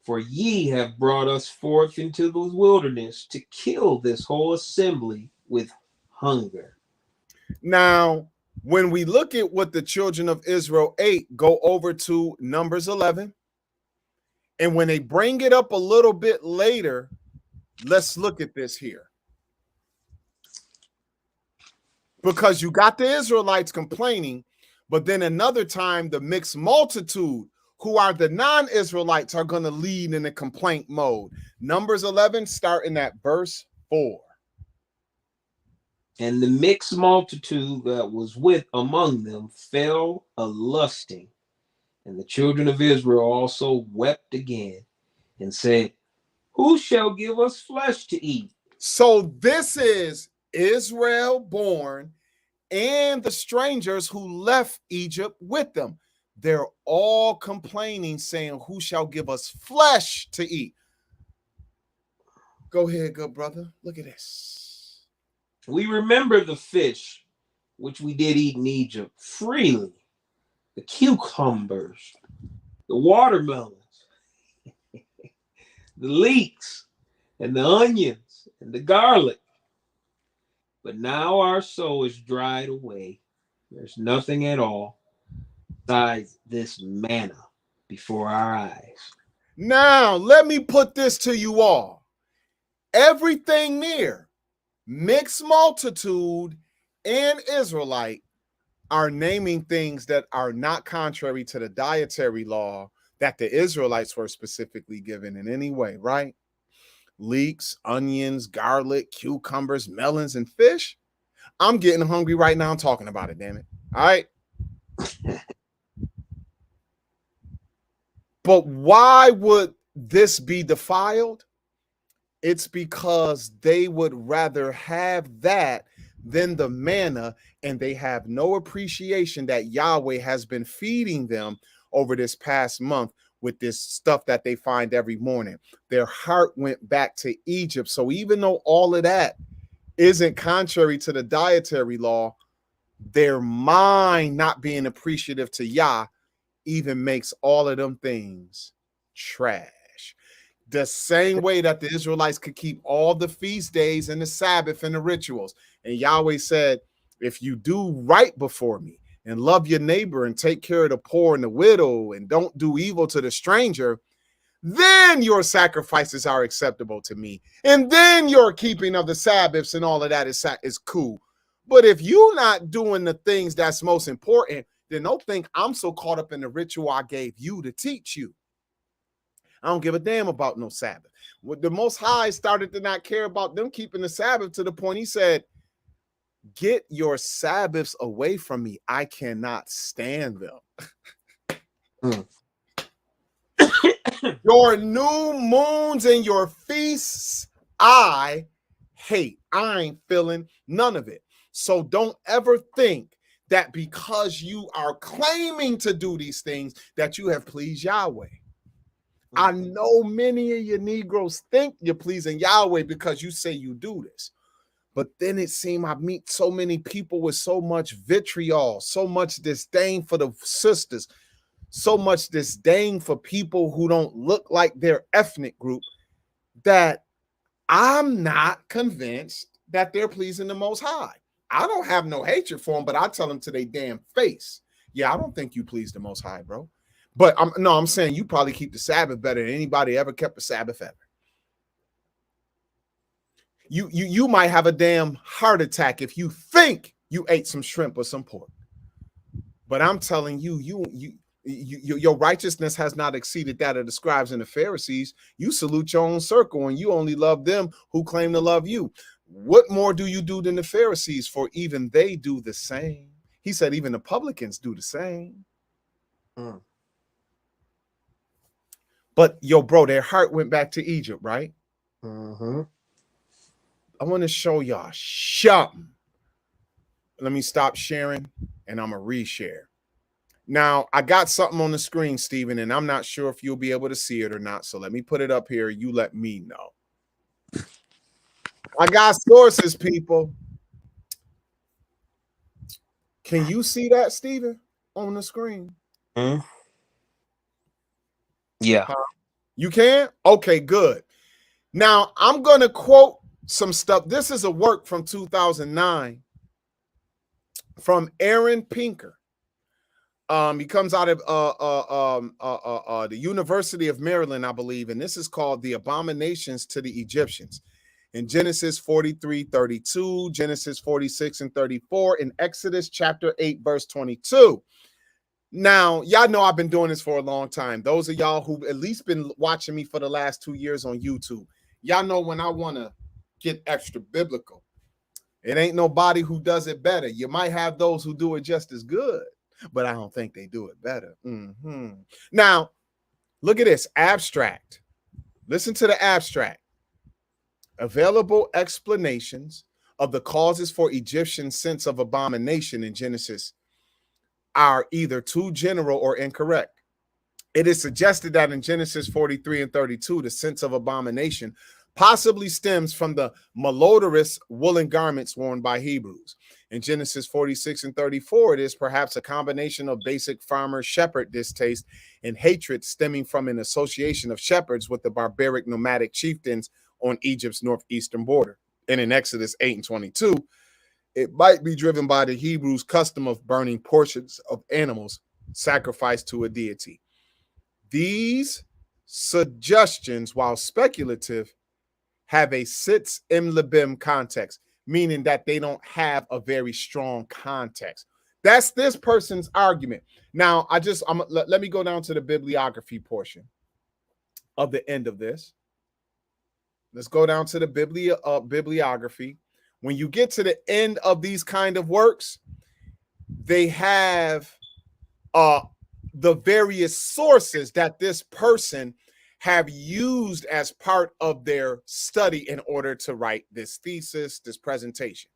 For ye have brought us forth into the wilderness to kill this whole assembly with hunger. Now, when we look at what the children of Israel ate, go over to Numbers 11. And when they bring it up a little bit later, let's look at this here. Because you got the Israelites complaining, but then another time the mixed multitude, who are the non-Israelites, are going to lead in a complaint mode. Numbers 11, starting at verse 4. And the mixed multitude that was with among them fell a lusting. And the children of Israel also wept again and said, who shall give us flesh to eat? So this is Israel born and the strangers who left Egypt with them. They're all complaining, saying, who shall give us flesh to eat? Go ahead, good brother. Look at this. We remember the fish which we did eat in Egypt freely, the cucumbers, the watermelons, the leeks, and the onions, and the garlic. But now our soul is dried away. There's nothing at all besides this manna before our eyes. Now, let me put this to you all. Everything near mixed multitude and Israelite are naming things that are not contrary to the dietary law that the Israelites were specifically given in any way, right? Leeks, onions, garlic, cucumbers, melons, and fish. I'm getting hungry right now. I'm talking about it, damn it. All right. But why would this be defiled? It's because they would rather have that than the manna, and they have no appreciation that Yahweh has been feeding them over this past month with this stuff that they find every morning. Their heart went back to Egypt. So even though all of that isn't contrary to the dietary law, their mind not being appreciative to Yah even makes all of them things trash. The same way that the Israelites could keep all the feast days and the Sabbath and the rituals. And Yahweh said, if you do right before me and love your neighbor and take care of the poor and the widow and don't do evil to the stranger, then your sacrifices are acceptable to me. And then your keeping of the Sabbaths and all of that is cool. But if you're not doing the things that's most important, then don't think I'm so caught up in the ritual I gave you to teach you. I don't give a damn about no Sabbath. The Most High started to not care about them keeping the Sabbath to the point he said, get your Sabbaths away from me. I cannot stand them. Your new moons and your feasts, I hate. I ain't feeling none of it. So don't ever think that because you are claiming to do these things that you have pleased Yahweh. I know many of you Negroes think you're pleasing Yahweh because you say you do this. But then it seemed I meet so many people with so much vitriol, so much disdain for the sisters, so much disdain for people who don't look like their ethnic group, that I'm not convinced that they're pleasing the Most High. I don't have no hatred for them, but I tell them to their damn face, yeah, I don't think you please the Most High, bro. But I'm saying you probably keep the Sabbath better than anybody ever kept the Sabbath ever. You might have a damn heart attack if you think you ate some shrimp or some pork. But I'm telling you, your righteousness has not exceeded that of the scribes and the Pharisees. You salute your own circle, and you only love them who claim to love you. What more do you do than the Pharisees? For even they do the same. He said even the publicans do the same. But yo, bro, their heart went back to Egypt, right? I want to show y'all something. Let me stop sharing, and I'm going to reshare. Now, I got something on the screen, Stephen, and I'm not sure if you'll be able to see it or not. So let me put it up here. You let me know. I got sources, people. Can you see that, Stephen, on the screen? Yeah. You can? Okay, good. Now, I'm going to quote some stuff. This is a work from 2009 from Aaron Pinker. He comes out of the University of Maryland, I believe, and this is called The Abominations to the Egyptians. In Genesis 43:32, Genesis 46 and 34, in Exodus chapter 8, verse 22. Now, y'all know I've been doing this for a long time. Those of y'all who've at least been watching me for the last 2 years on YouTube, y'all know when I want to get extra biblical, it ain't nobody who does it better. You might have those who do it just as good, but I don't think they do it better. Now, look at this abstract. Listen to the abstract. Available explanations of the causes for Egyptian sense of abomination in Genesis are either too general or incorrect. It is suggested that in Genesis 43 and 32, the sense of abomination possibly stems from the malodorous woolen garments worn by Hebrews. In Genesis 46 and 34, it is perhaps a combination of basic farmer-shepherd distaste and hatred stemming from an association of shepherds with the barbaric nomadic chieftains on Egypt's northeastern border. And in Exodus 8 and 22, it might be driven by the Hebrews' custom of burning portions of animals sacrificed to a deity. These suggestions, while speculative, have a sitz im libim context, meaning that they don't have a very strong context. That's this person's argument. Now, let me go down to the bibliography portion of the end of this. Let's go down to the bibliography. When you get to the end of these kind of works, they have the various sources that this person have used as part of their study in order to write this thesis, this presentation.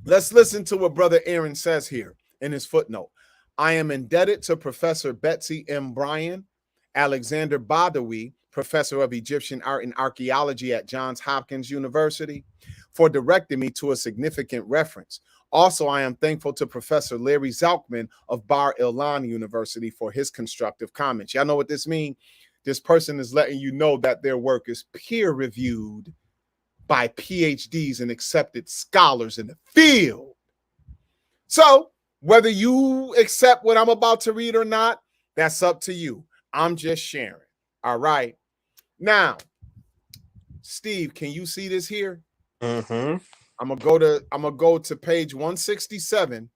Let's listen to what Brother Aaron says here in his footnote. I am indebted to Professor Betsy M. Bryan, Alexander Badawi, Professor of Egyptian Art and Archaeology at Johns Hopkins University, for directing me to a significant reference. Also, I am thankful to Professor Larry Zalkman of Bar Ilan University for his constructive comments. Y'all know what this means? This person is letting you know that their work is peer-reviewed by PhDs and accepted scholars in the field. So, whether you accept what I'm about to read or not, that's up to you. I'm just sharing. All right. Now, Steve, can you see this here? I'm gonna go to page 167,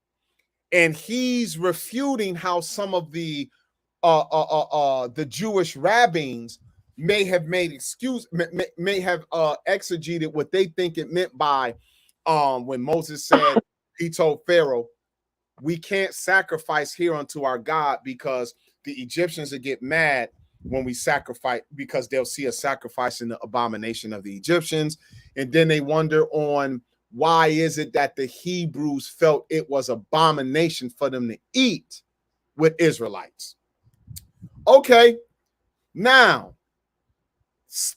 and he's refuting how some of the Jewish rabbins may have may have exegeted what they think it meant by when Moses said, he told Pharaoh, we can't sacrifice here unto our God because the Egyptians will get mad when we sacrifice, because they'll see us sacrificing the abomination of the Egyptians. And then they wonder on why is it that the Hebrews felt it was abomination for them to eat with Israelites. Okay, now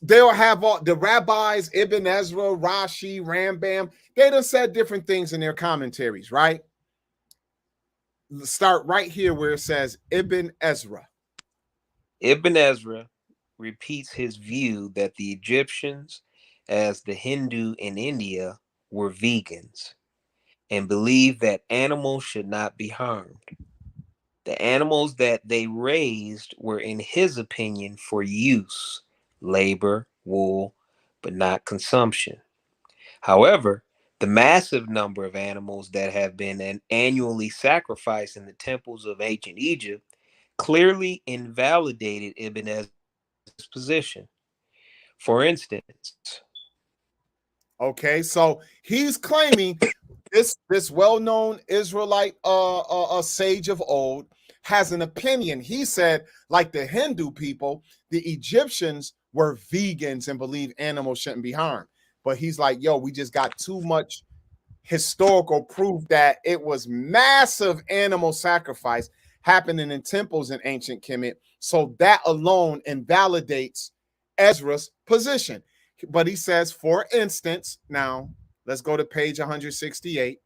They'll have all the rabbis, Ibn Ezra, Rashi, Rambam. They done said different things in their commentaries, right? Let's start right here where it says Ibn Ezra. Ibn Ezra repeats his view that the Egyptians, as the Hindu in India, were vegans and believed that animals should not be harmed. The animals that they raised were, in his opinion, for use, labor, wool, but not consumption. However, the massive number of animals that have been annually sacrificed in the temples of ancient Egypt clearly invalidated Ibn Ezra's position. For instance, Okay, so he's claiming this well-known Israelite sage of old has an opinion. He said, like the Hindu people, the Egyptians were vegans and believe animals shouldn't be harmed. But he's like, yo, we just got too much historical proof that it was massive animal sacrifice happening in temples in ancient Kemet. So that alone invalidates Ezra's position. But he says, for instance, now let's go to page 168.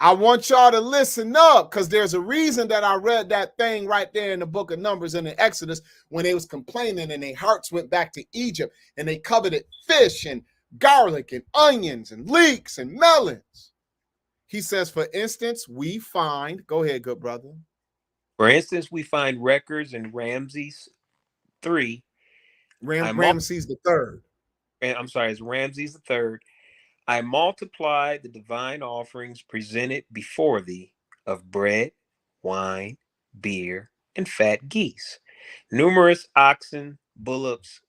I want y'all to listen up because there's a reason that I read that thing right there in the book of Numbers and the Exodus when they was complaining and their hearts went back to Egypt and they coveted fish and garlic and onions and leeks and melons. He says, for instance, we find, go ahead, good brother. for instance, we find records in Ramses 3. Ramses the third. I'm sorry, it's Ramses the third. I multiply the divine offerings presented before thee of bread, wine, beer, and fat geese, numerous oxen, bullocks,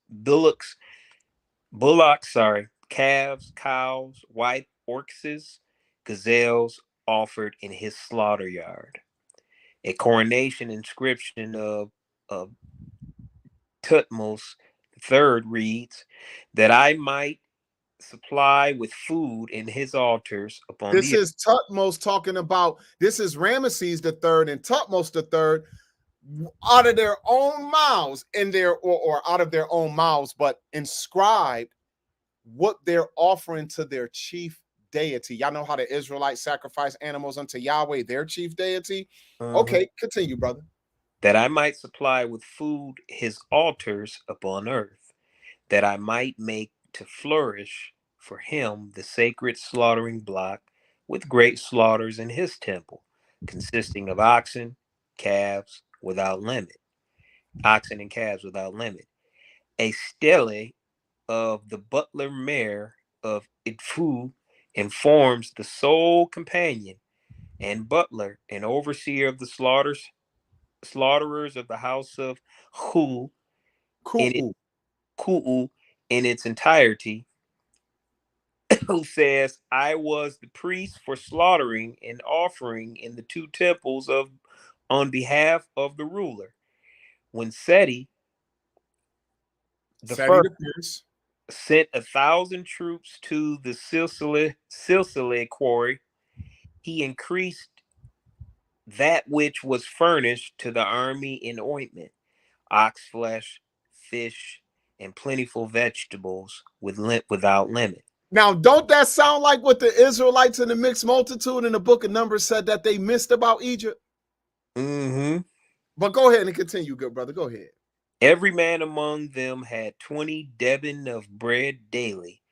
calves, cows, white oxes, gazelles offered in his slaughter yard. A coronation inscription of Tutmos III reads, that I might supply with food in his altars upon This the earth. is Tutmos talking about, this is Ramesses the third and Tutmos the third out of their own mouths in their or out of their own mouths, but inscribed what they're offering to their chief deity. Y'all know how the Israelites sacrifice animals unto Yahweh, their chief deity. Mhm. Okay, continue, brother. That I might supply with food his altars upon earth, that I might make to flourish for him the sacred slaughtering block with great slaughters in his temple, consisting of oxen and calves without limit, a stele of the butler mare of Idfu informs the sole companion and butler and overseer of the slaughterers of the house of Hu in it Cool. Ku'u in its entirety, who says, I was the priest for slaughtering and offering in the two temples of on behalf of the ruler. When Seti the Seti first the first. sent 1,000 troops to the Silsile quarry, he increased that which was furnished to the army in ointment, ox flesh, fish, and plentiful vegetables without limit. Now, don't that sound like what the Israelites in the mixed multitude in the book of Numbers said that they missed about Egypt? Mm-hmm. But go ahead and continue, good brother. Go ahead. Every man among them had 20 debbin of bread daily,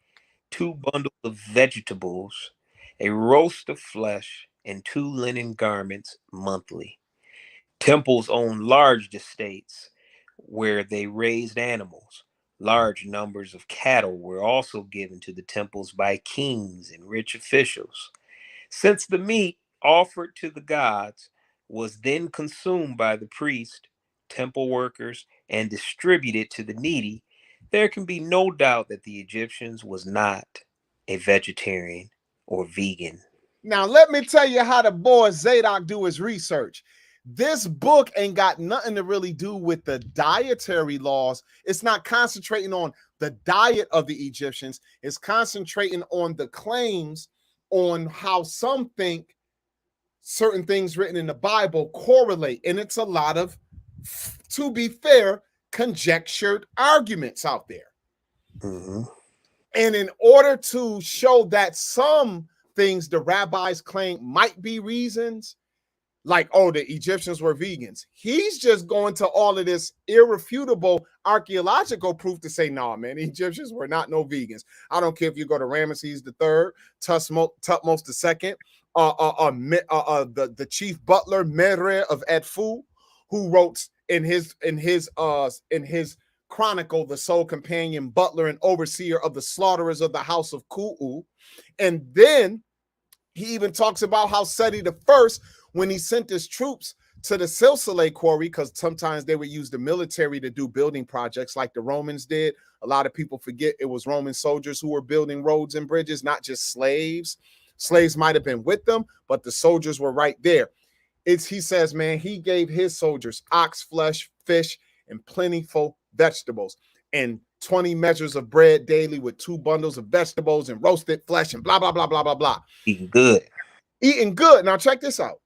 2 bundles of vegetables, a roast of flesh, and 2 linen garments monthly. Temples owned large estates where they raised animals. Large numbers of cattle were also given to the temples by kings and rich officials. Since the meat offered to the gods was then consumed by the priest, temple workers, and distributed to the needy, there can be no doubt that the Egyptians was not a vegetarian or vegan. Now, let me tell you how the boy Zadok do his research. This book ain't got nothing to really do with the dietary laws. It's not concentrating on the diet of the Egyptians. It's concentrating on the claims on how some think certain things written in the Bible correlate. And it's a lot of, to be fair, conjectured arguments out there. Mm-hmm. And in order to show that some things the rabbis claim might be reasons, like, oh, the Egyptians were vegans, he's just going to all of this irrefutable archaeological proof to say, no, man, the Egyptians were not no vegans. I don't care if you go to Ramesses III, Tutmos II, the chief butler Mere of Edfu, who wrote in his chronicle, the sole companion, butler, and overseer of the slaughterers of the house of Ku'u. And then he even talks about how Seti the First, when he sent his troops to the Silsileh quarry, because sometimes they would use the military to do building projects like the Romans did. A lot of people forget it was Roman soldiers who were building roads and bridges, not just slaves. Slaves might have been with them, but the soldiers were right there. He says, man, he gave his soldiers ox flesh, fish, and plentiful vegetables, and 20 measures of bread daily with 2 bundles of vegetables and roasted flesh and blah, blah, blah, blah, blah, blah. Eating good. Eating good. Now check this out.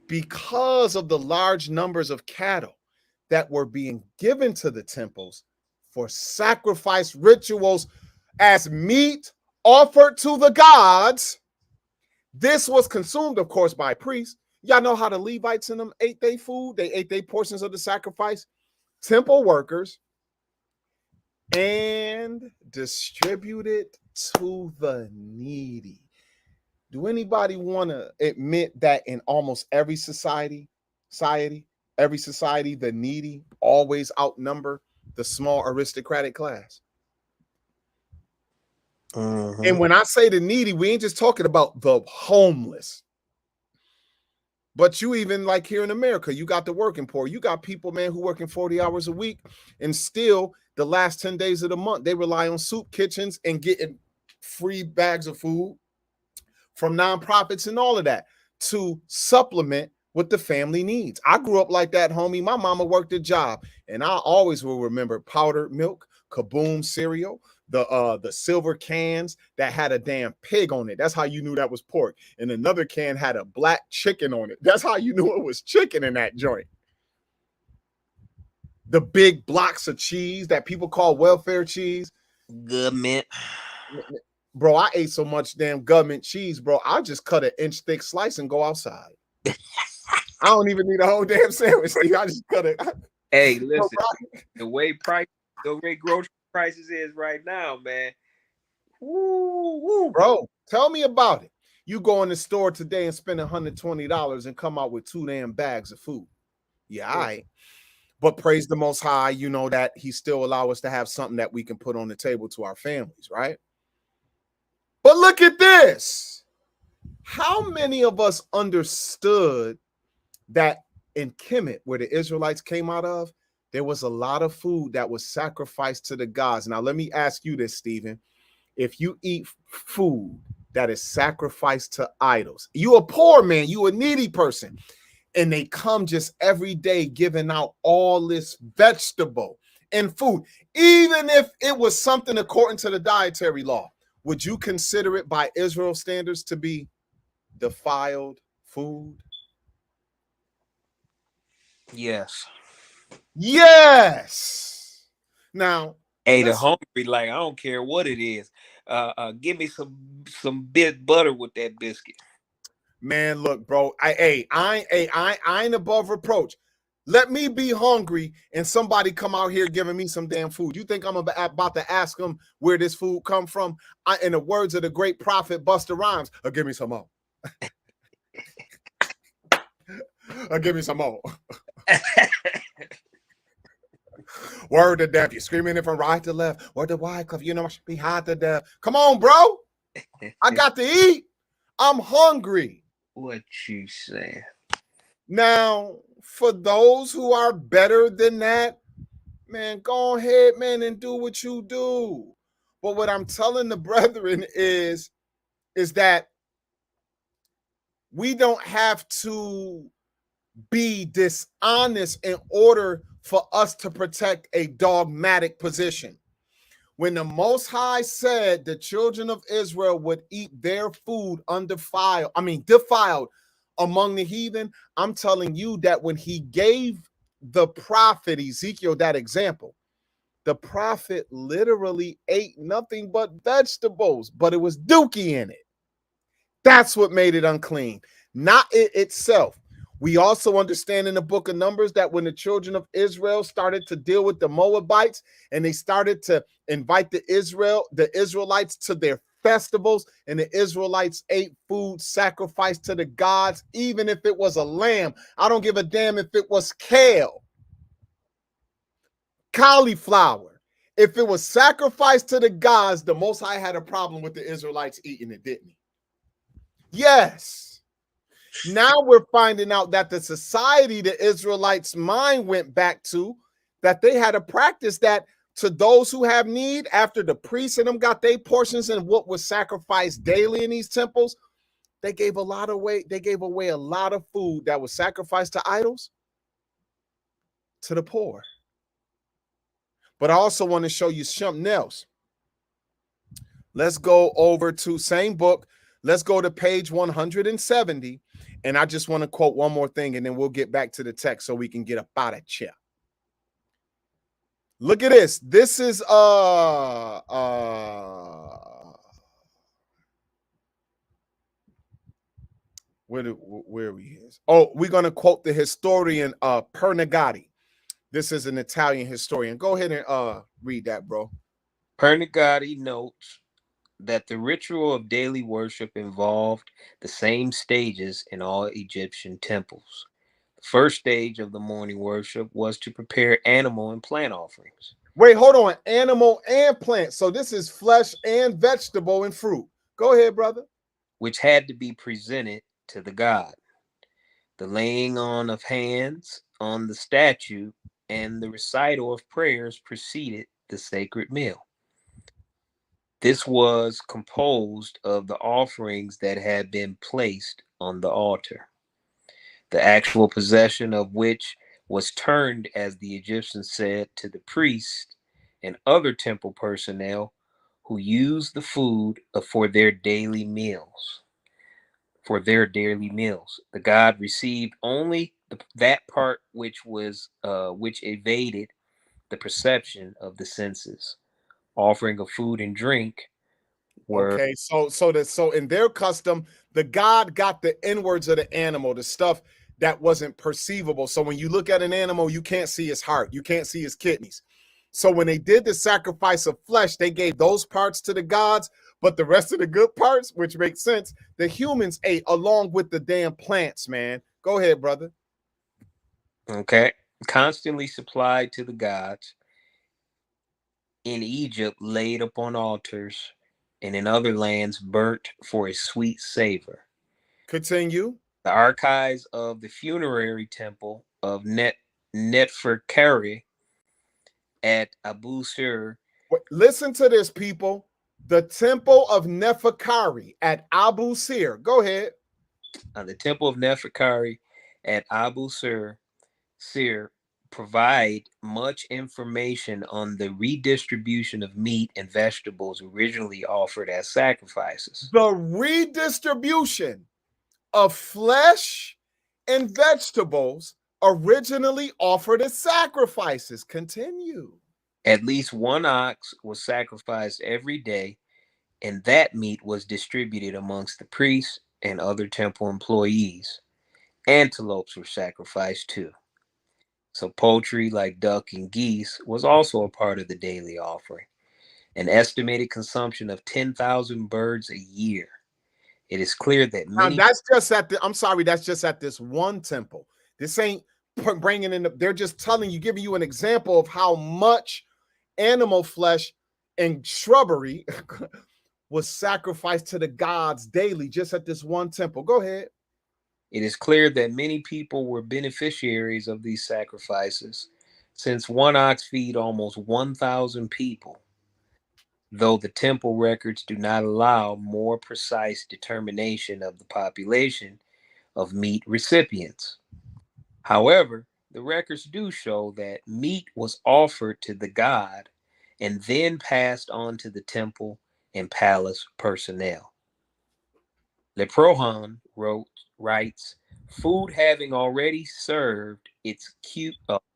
Because of the large numbers of cattle that were being given to the temples for sacrifice rituals as meat offered to the gods, this was consumed, of course, by priests. Y'all know how the Levites and them ate their food? They ate their portions of the sacrifice. Temple workers, and distributed to the needy. Do anybody want to admit that in almost every society, the needy always outnumber the small aristocratic class? Mm-hmm. And when I say the needy, we ain't just talking about the homeless. But you even, like here in America, you got the working poor. You got people, man, who working 40 hours a week, and still the last 10 days of the month, they rely on soup kitchens and getting free bags of food from nonprofits and all of that to supplement what the family needs. I grew up like that, homie. My mama worked a job, and I always will remember powdered milk, Kaboom cereal, the silver cans that had a damn pig on it. That's how you knew that was pork. And another can had a black chicken on it. That's how you knew it was chicken in that joint. The big blocks of cheese that people call welfare cheese. Government. Bro, I ate so much damn government cheese, bro. I just cut an inch thick slice and go outside. I don't even need a whole damn sandwich. I just cut it. Hey, listen, the way grocery prices is right now, man. Woo. Bro, tell me about it. You go in the store today and spend $120 and come out with 2 damn bags of food. Yeah, all right. But praise the Most High, you know that he still allow us to have something that we can put on the table to our families, right? But look at this. How many of us understood that in Kemet, where the Israelites came out of, there was a lot of food that was sacrificed to the gods? Now, let me ask you this, Stephen. If you eat food that is sacrificed to idols, you a poor man, you a needy person, and they come just every day giving out all this vegetable and food, even if it was something according to the dietary law, would you consider it by Israel standards to be defiled food? Yes. Yes. Now, hey, the hungry, like, I don't care what it is. Give me some bit butter with that biscuit. Man, look, bro. I ain't above reproach. Let me be hungry and somebody come out here giving me some damn food. You think I'm about to ask them where this food come from? In the words of the great prophet Busta Rhymes, give me some more. Give me some more. Word to death. You're screaming it from right to left. Word to Wycliffe. You know I should be high to death. Come on, bro. I got to eat. I'm hungry. What you saying? Now, for those who are better than that, man, go ahead, man, and do what you do. But what I'm telling the brethren is that we don't have to be dishonest in order for us to protect a dogmatic position. When the Most High said the children of Israel would eat their food defiled among the heathen, I'm telling you that when he gave the prophet Ezekiel that example. The prophet literally ate nothing but vegetables, but it was dookie in it. That's what made it unclean, not it itself. We also understand in the book of Numbers that when the children of Israel started to deal with the Moabites and they started to invite the Israelites to their festivals, and the Israelites ate food sacrificed to the gods, even if it was a lamb. I don't give a damn if it was kale, cauliflower. If it was sacrificed to the gods, the Most High had a problem with the Israelites eating it, didn't he? Yes. Now we're finding out that the society the Israelites' mind went back to, that they had a practice that to those who have need, after the priests and them got their portions and what was sacrificed daily in these temples, they gave away a lot of food that was sacrificed to idols to the poor. But I also want to show you something else. Let's go over to same book. Let's go to page 170. And I just want to quote one more thing, and then we'll get back to the text so we can get up out of chair. Look at this. This is where we is. Oh, we're gonna quote the historian Pernagati. This is an Italian historian. Go ahead and read that, bro. Pernagati notes that the ritual of daily worship involved the same stages in all Egyptian temples. The first stage of the morning worship was to prepare animal and plant offerings. Wait, hold on. Animal and plant. So this is flesh and vegetable and fruit. Go ahead, brother. Which had to be presented to the god. The laying on of hands on the statue and the recital of prayers preceded the sacred meal. This was composed of the offerings that had been placed on the altar, the actual possession of which was turned, as the Egyptians said, to the priest and other temple personnel who used the food for their daily meals. The god received only that part which evaded the perception of the senses. Offering of food and drink were Okay, so in their custom, the god got the inwards of the animal, the stuff that wasn't perceivable. So when you look at an animal, you can't see his heart, you can't see his kidneys. So when they did the sacrifice of flesh, they gave those parts to the gods, but the rest of the good parts, which makes sense, the humans ate along with the damn plants, man. Go ahead, brother. okay, constantly supplied to the gods in Egypt, laid upon altars, and in other lands burnt for a sweet savor. Continue. The archives of the funerary temple of Netferkari at Abu Sir, Listen to this, people. The temple of Neferkari at Abu Sir. Go ahead. the temple of Neferkari at Abu Sir provide much information on the redistribution of meat and vegetables originally offered as sacrifices. The redistribution of flesh and vegetables originally offered as sacrifices. Continue. At least one ox was sacrificed every day, and that meat was distributed amongst the priests and other temple employees. Antelopes were sacrificed too. So poultry like duck and geese was also a part of the daily offering. An estimated consumption of 10,000 birds a year. It is clear that Now, many that's just at the, I'm sorry, that's just at this one temple. This ain't bringing in, they're just telling you, giving you an example of how much animal flesh and shrubbery was sacrificed to the gods daily just at this one temple. Go ahead. It is clear that many people were beneficiaries of these sacrifices, since one ox feed almost 1,000 people, though the temple records do not allow more precise determination of the population of meat recipients. However, the records do show that meat was offered to the god and then passed on to the temple and palace personnel. Leprohan writes, Food having already served its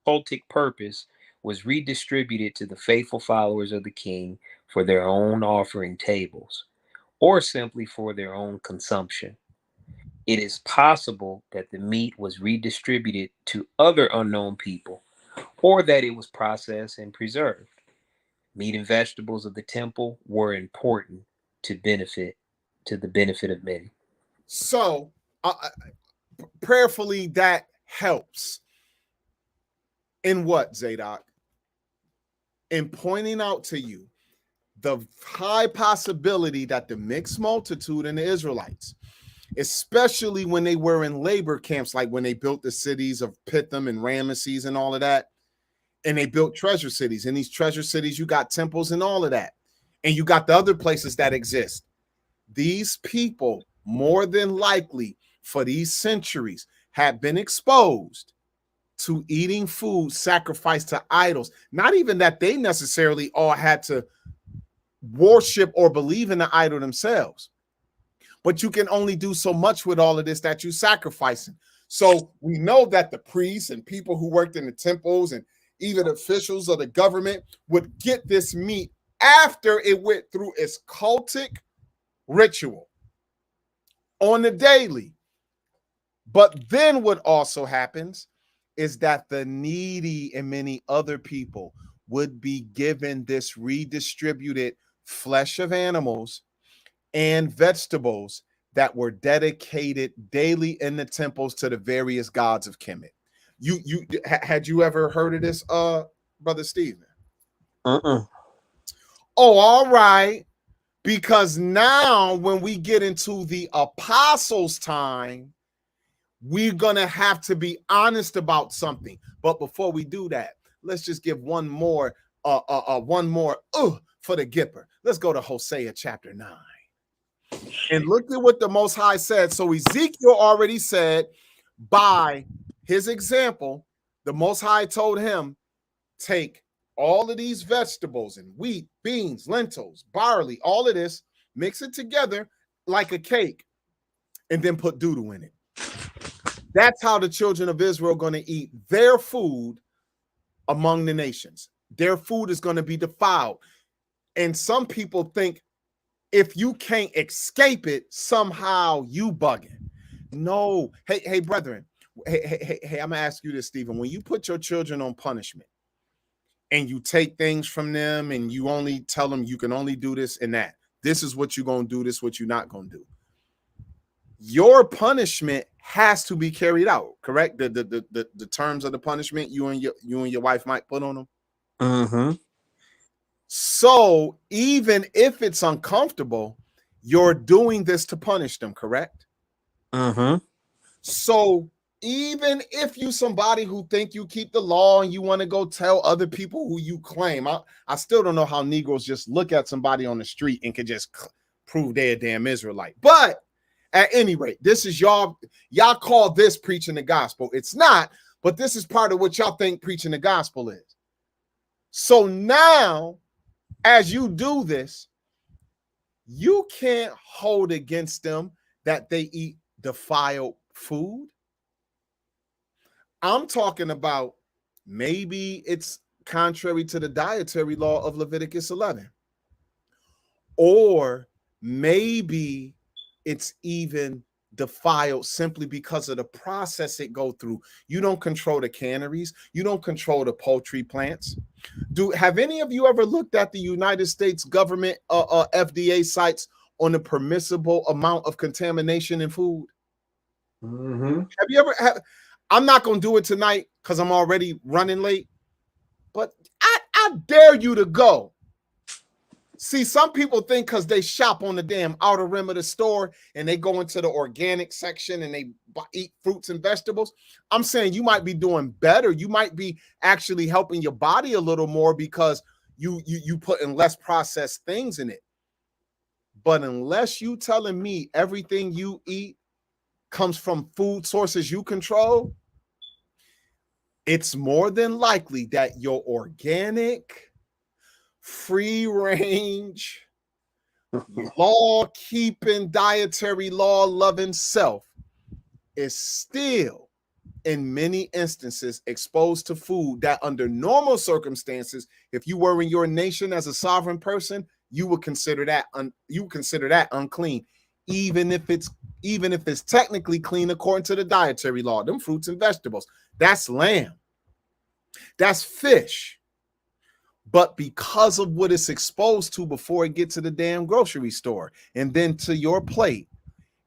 cultic purpose was redistributed to the faithful followers of the king for their own offering tables, or simply for their own consumption. It is possible that the meat was redistributed to other unknown people, or that it was processed and preserved. Meat and vegetables of the temple were important to the benefit of many. So, prayerfully, that helps. In what, Zadok? In pointing out to you the high possibility that the mixed multitude and the Israelites, especially when they were in labor camps, like when they built the cities of Pithom and Ramesses and all of that, and they built treasure cities. In these treasure cities, you got temples and all of that, and you got the other places that exist. These people, more than likely, for these centuries, have been exposed to eating food sacrificed to idols. Not even that they necessarily all had to worship or believe in the idol themselves, but you can only do so much with all of this that you're sacrificing. So we know that the priests and people who worked in the temples and even officials of the government would get this meat after it went through its cultic ritual on the daily. But then what also happens is that the needy and many other people would be given this redistributed flesh of animals and vegetables that were dedicated daily in the temples to the various gods of Kemet. Had you ever heard of this, Brother Stephen? Uh-uh. Oh, all right. Because now when we get into the apostles' time, we're going to have to be honest about something. But before we do that, let's just give one more for the Gipper. Let's go to Hosea chapter 9. And look at what the Most High said. So Ezekiel already said, by his example, the Most High told him, take all of these vegetables and wheat, beans, lentils, barley, all of this, mix it together like a cake, and then put doo-doo in it. That's how the children of Israel are going to eat their food among the nations. Their food is going to be defiled. And some people think if you can't escape it, somehow you bugging. No. Hey, brethren. Hey, I'm going to ask you this, Stephen. When you put your children on punishment and you take things from them and you only tell them you can only do this and that, this is what you're going to do, this is what you're not going to do. Your punishment has to be carried out, correct? The terms of the punishment you and your wife might put on them. Mm-hmm. So even if it's uncomfortable, you're doing this to punish them, correct? Mm-hmm. So even if you somebody who think you keep the law and you want to go tell other people who you claim, I still don't know how Negroes just look at somebody on the street and can just prove they're a damn Israelite. But at any rate, this is y'all call this preaching the gospel. It's not, but this is part of what y'all think preaching the gospel is. So now, as you do this, you can't hold against them that they eat defiled food. I'm talking about maybe it's contrary to the dietary law of Leviticus 11. Or maybe it's even defiled simply because of the process it go through. You don't control the canneries. You don't control the poultry plants. Have any of you ever looked at the United States government FDA sites on the permissible amount of contamination in food? Mm-hmm. Have you ever? I'm not going to do it tonight because I'm already running late. But I dare you to go. See, some people think because they shop on the damn outer rim of the store and they go into the organic section and they eat fruits and vegetables. I'm saying you might be doing better. You might be actually helping your body a little more because you put in less processed things in it. But unless you telling me everything you eat comes from food sources you control, it's more than likely that your organic, free range, law-keeping, dietary law-loving self is still in many instances exposed to food that under normal circumstances, if you were in your nation as a sovereign person, you would consider that unclean, even if it's technically clean according to the dietary law. Them fruits and vegetables, that's lamb, that's fish. But because of what it's exposed to before it gets to the damn grocery store and then to your plate,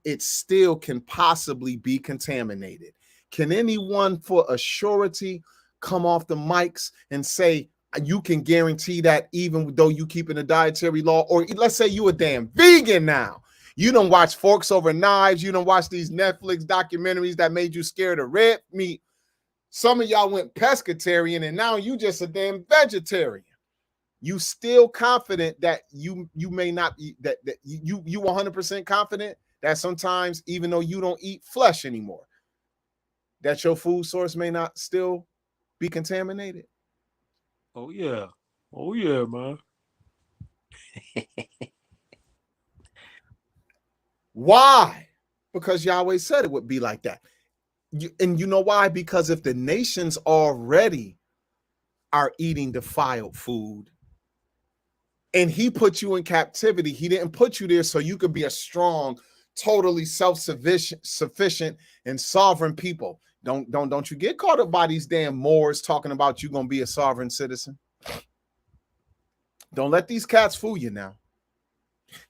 it still can possibly be contaminated. Can anyone for a surety come off the mics and say you can guarantee that even though you keeping a dietary law, or let's say you a damn vegan now, you don't watch Forks Over Knives, you don't watch these Netflix documentaries that made you scared of red meat. Some of y'all went pescatarian and now you just a damn vegetarian. You still confident that you may not eat that you 100% confident that sometimes, even though you don't eat flesh anymore, that your food source may not still be contaminated? Oh yeah. Oh yeah, man. Why? Because Yahweh said it would be like that. And you know why? Because if the nations already are eating defiled food, and he put you in captivity, he didn't put you there so you could be a strong, totally self-sufficient and sovereign people. Don't you get caught up by these damn Moors talking about you gonna be a sovereign citizen. Don't let these cats fool you now.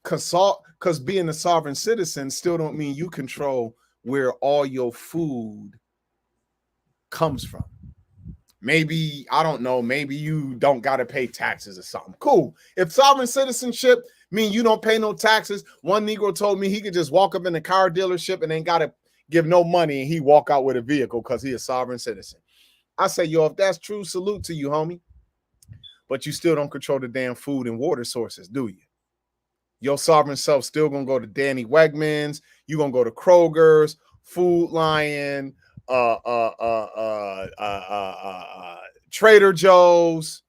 Because being a sovereign citizen still don't mean you control where all your food comes from. Maybe, I don't know, maybe you don't got to pay taxes or something. Cool. If sovereign citizenship mean you don't pay no taxes, one Negro told me he could just walk up in a car dealership and ain't got to give no money and he walk out with a vehicle because he a sovereign citizen. I say, yo, if that's true, salute to you, homie. But you still don't control the damn food and water sources, do you? Your sovereign self still gonna go to Danny Wegmans. You gonna go to Kroger's, Food Lion, Trader Joe's.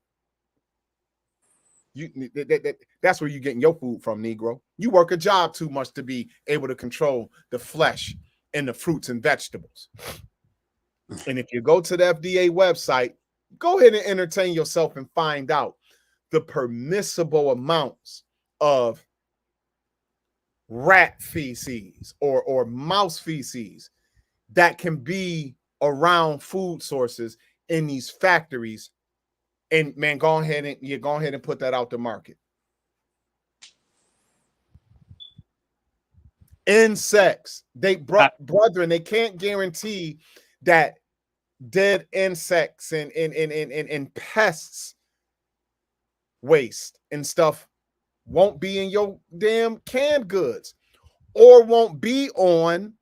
That's where you're getting your food from, Negro. You work a job too much to be able to control the flesh and the fruits and vegetables. And if you go to the FDA website, go ahead and entertain yourself and find out the permissible amounts of rat feces or mouse feces that can be around food sources in these factories. And man, go ahead and put that out to market. Insects, brethren, they can't guarantee that dead insects and pests waste and stuff won't be in your damn canned goods or won't be on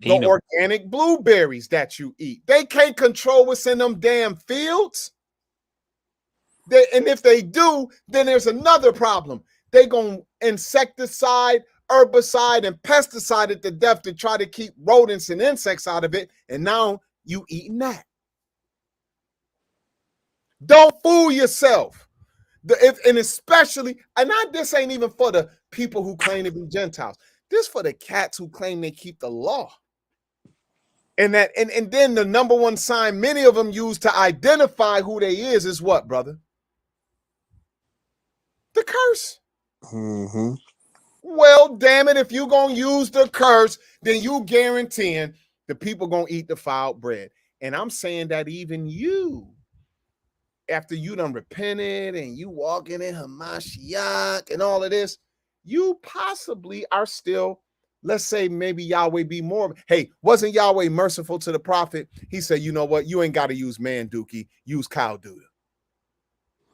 the organic blueberries that you eat. They can't control what's in them damn fields. And if they do, then there's another problem. They gonna insecticide, herbicide, and pesticide it to death to try to keep rodents and insects out of it. And now you eating that. Don't fool yourself. And especially, and this ain't even for the people who claim to be Gentiles. This for the cats who claim they keep the law. And then the number one sign many of them use to identify who they is what, brother? The curse. Mm-hmm. Well, damn it, if you gonna use the curse, then you guaranteeing the people gonna eat defiled bread. And I'm saying that even you, after you done repented and you walking in Hamashiach and all of this, you possibly are still, let's say maybe Yahweh be more. Hey, wasn't Yahweh merciful to the prophet? He said, you know what? You ain't got to use man dookie, use cow doodle.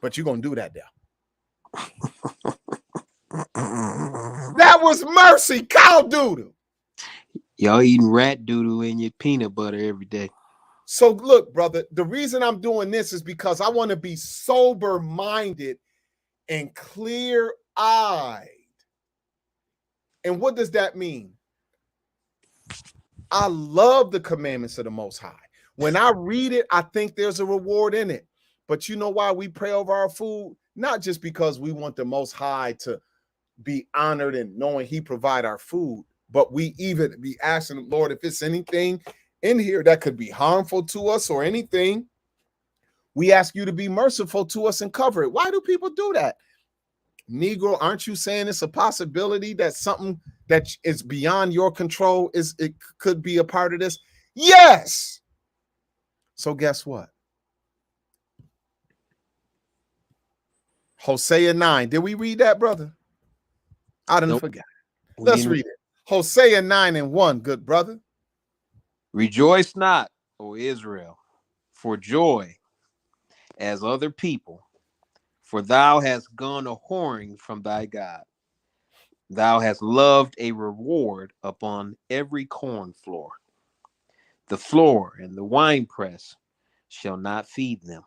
But you're going to do that now. That was mercy, cow doodle. Y'all eating rat doodle in your peanut butter every day. So look, brother, the reason I'm doing this is because I want to be sober-minded and clear-eyed. And what does that mean? I love the commandments of the Most High. When I read it, I think there's a reward in it. But you know why we pray over our food? Not just because we want the Most High to be honored and knowing he provide our food, but we even be asking, Lord, if it's anything in here that could be harmful to us or anything, we ask you to be merciful to us and cover it. Why do people do that? Negro, aren't you saying it's a possibility that something that is beyond your control it could be a part of this? Yes. So guess what? Hosea 9. Did we read that, brother? I didn't forget. Let's read it. Hosea 9:1, good brother. Rejoice not, O Israel, for joy as other people, for thou hast gone a whoring from thy God. Thou hast loved a reward upon every corn floor. The floor and the winepress shall not feed them,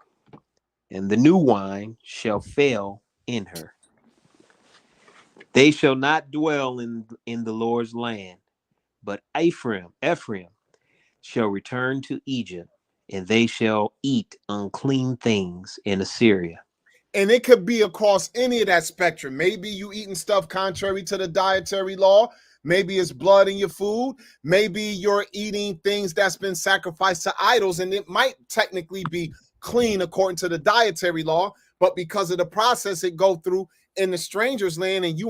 and the new wine shall fail in her. They shall not dwell in the Lord's land, but Ephraim shall return to Egypt, and they shall eat unclean things in Assyria. And it could be across any of that spectrum. Maybe you eating stuff contrary to the dietary law. Maybe it's blood in your food. Maybe you're eating things that's been sacrificed to idols, and it might technically be clean according to the dietary law, but because of the process it go through in the stranger's land, and you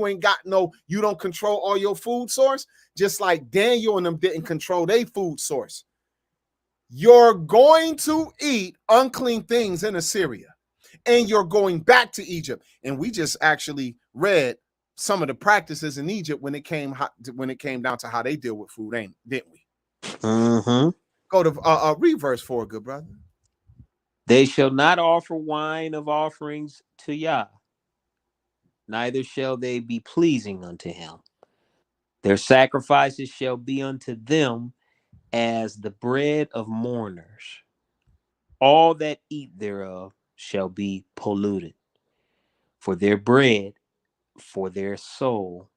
don't control all your food source, just like Daniel and them didn't control their food source. You're going to eat unclean things in Assyria, and you're going back to Egypt. And we just actually read some of the practices in Egypt when it came down to how they deal with food, didn't we? Mm-hmm. Go to read verse 4, good brother. They shall not offer wine of offerings to Yah, neither shall they be pleasing unto him. Their sacrifices shall be unto them as the bread of mourners. All that eat thereof shall be polluted. For their bread, for their soul,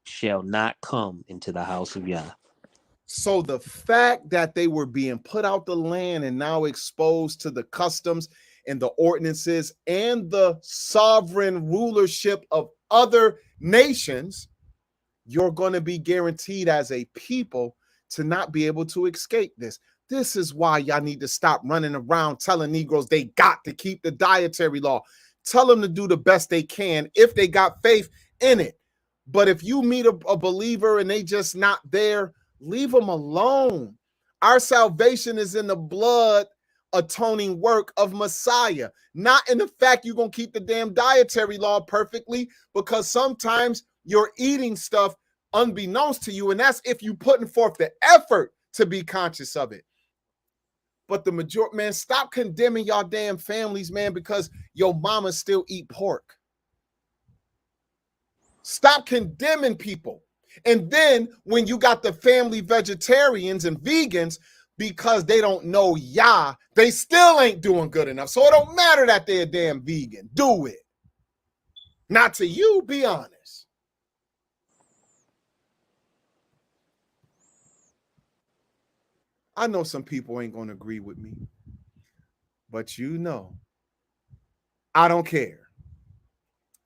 shall not come into the house of Yah. So the fact that they were being put out the land and now exposed to the customs and the ordinances and the sovereign rulership of other nations, you're going to be guaranteed as a people to not be able to escape this. This is why y'all need to stop running around telling Negroes they got to keep the dietary law. Tell them to do the best they can if they got faith in it. But if you meet a believer and they just not there, leave them alone. Our salvation is in the blood atoning work of Messiah, not in the fact you're going to keep the damn dietary law perfectly, because sometimes you're eating stuff unbeknownst to you, and that's if you're putting forth the effort to be conscious of it. But the majority, man, stop condemning y'all damn families, man, because your mama still eat pork. Stop condemning people. And then when you got the family vegetarians and vegans, because they don't know Yah, they still ain't doing good enough. So it don't matter that they're a damn vegan. Do it. Not to you, be honest. I know some people ain't going to agree with me, but you know, I don't care.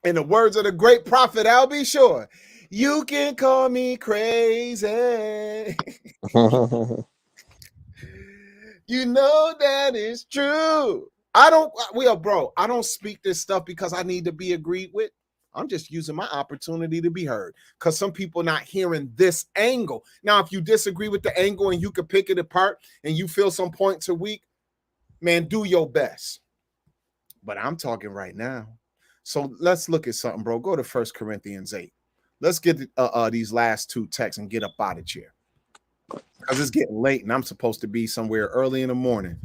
In the words of the great prophet, I'll be sure. You can call me crazy. You know that is true. I don't speak this stuff because I need to be agreed with. I'm just using my opportunity to be heard, because some people not hearing this angle. Now, if you disagree with the angle and you can pick it apart and you feel some points are weak, man, do your best. But I'm talking right now. So let's look at something, bro. Go to 1 Corinthians 8. Let's get these last two texts and get up out of here, because it's getting late and I'm supposed to be somewhere early in the morning,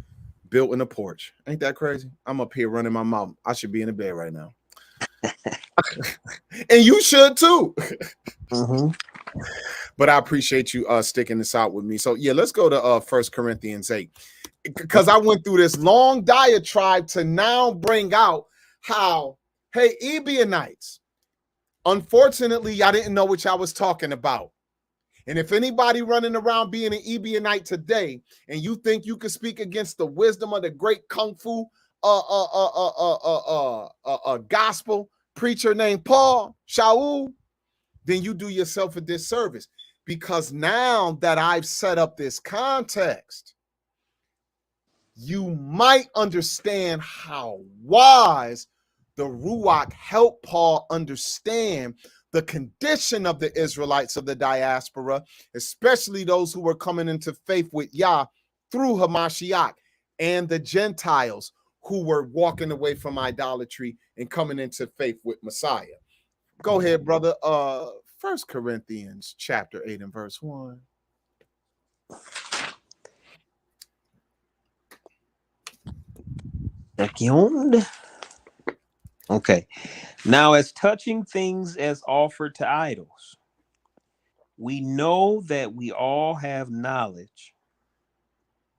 built in a porch. Ain't that crazy? I'm up here running my mouth. I should be in the bed right now. And you should too. Mm-hmm. But I appreciate you sticking this out with me. So yeah, let's go to 1 Corinthians 8, because I went through this long diatribe to now bring out how, hey, Ebionites, unfortunately, y'all didn't know what y'all was talking about. And if anybody running around being an Ebionite today, and you think you can speak against the wisdom of the great kung fu gospel preacher named Paul Shaul, then you do yourself a disservice. Because now that I've set up this context, you might understand how wise the Ruach helped Paul understand the condition of the Israelites of the diaspora, especially those who were coming into faith with Yah through Hamashiach, and the Gentiles who were walking away from idolatry and coming into faith with Messiah. Go ahead, brother. 1 Corinthians chapter 8 and verse 1. Okay. Now, as touching things as offered to idols, we know that we all have knowledge.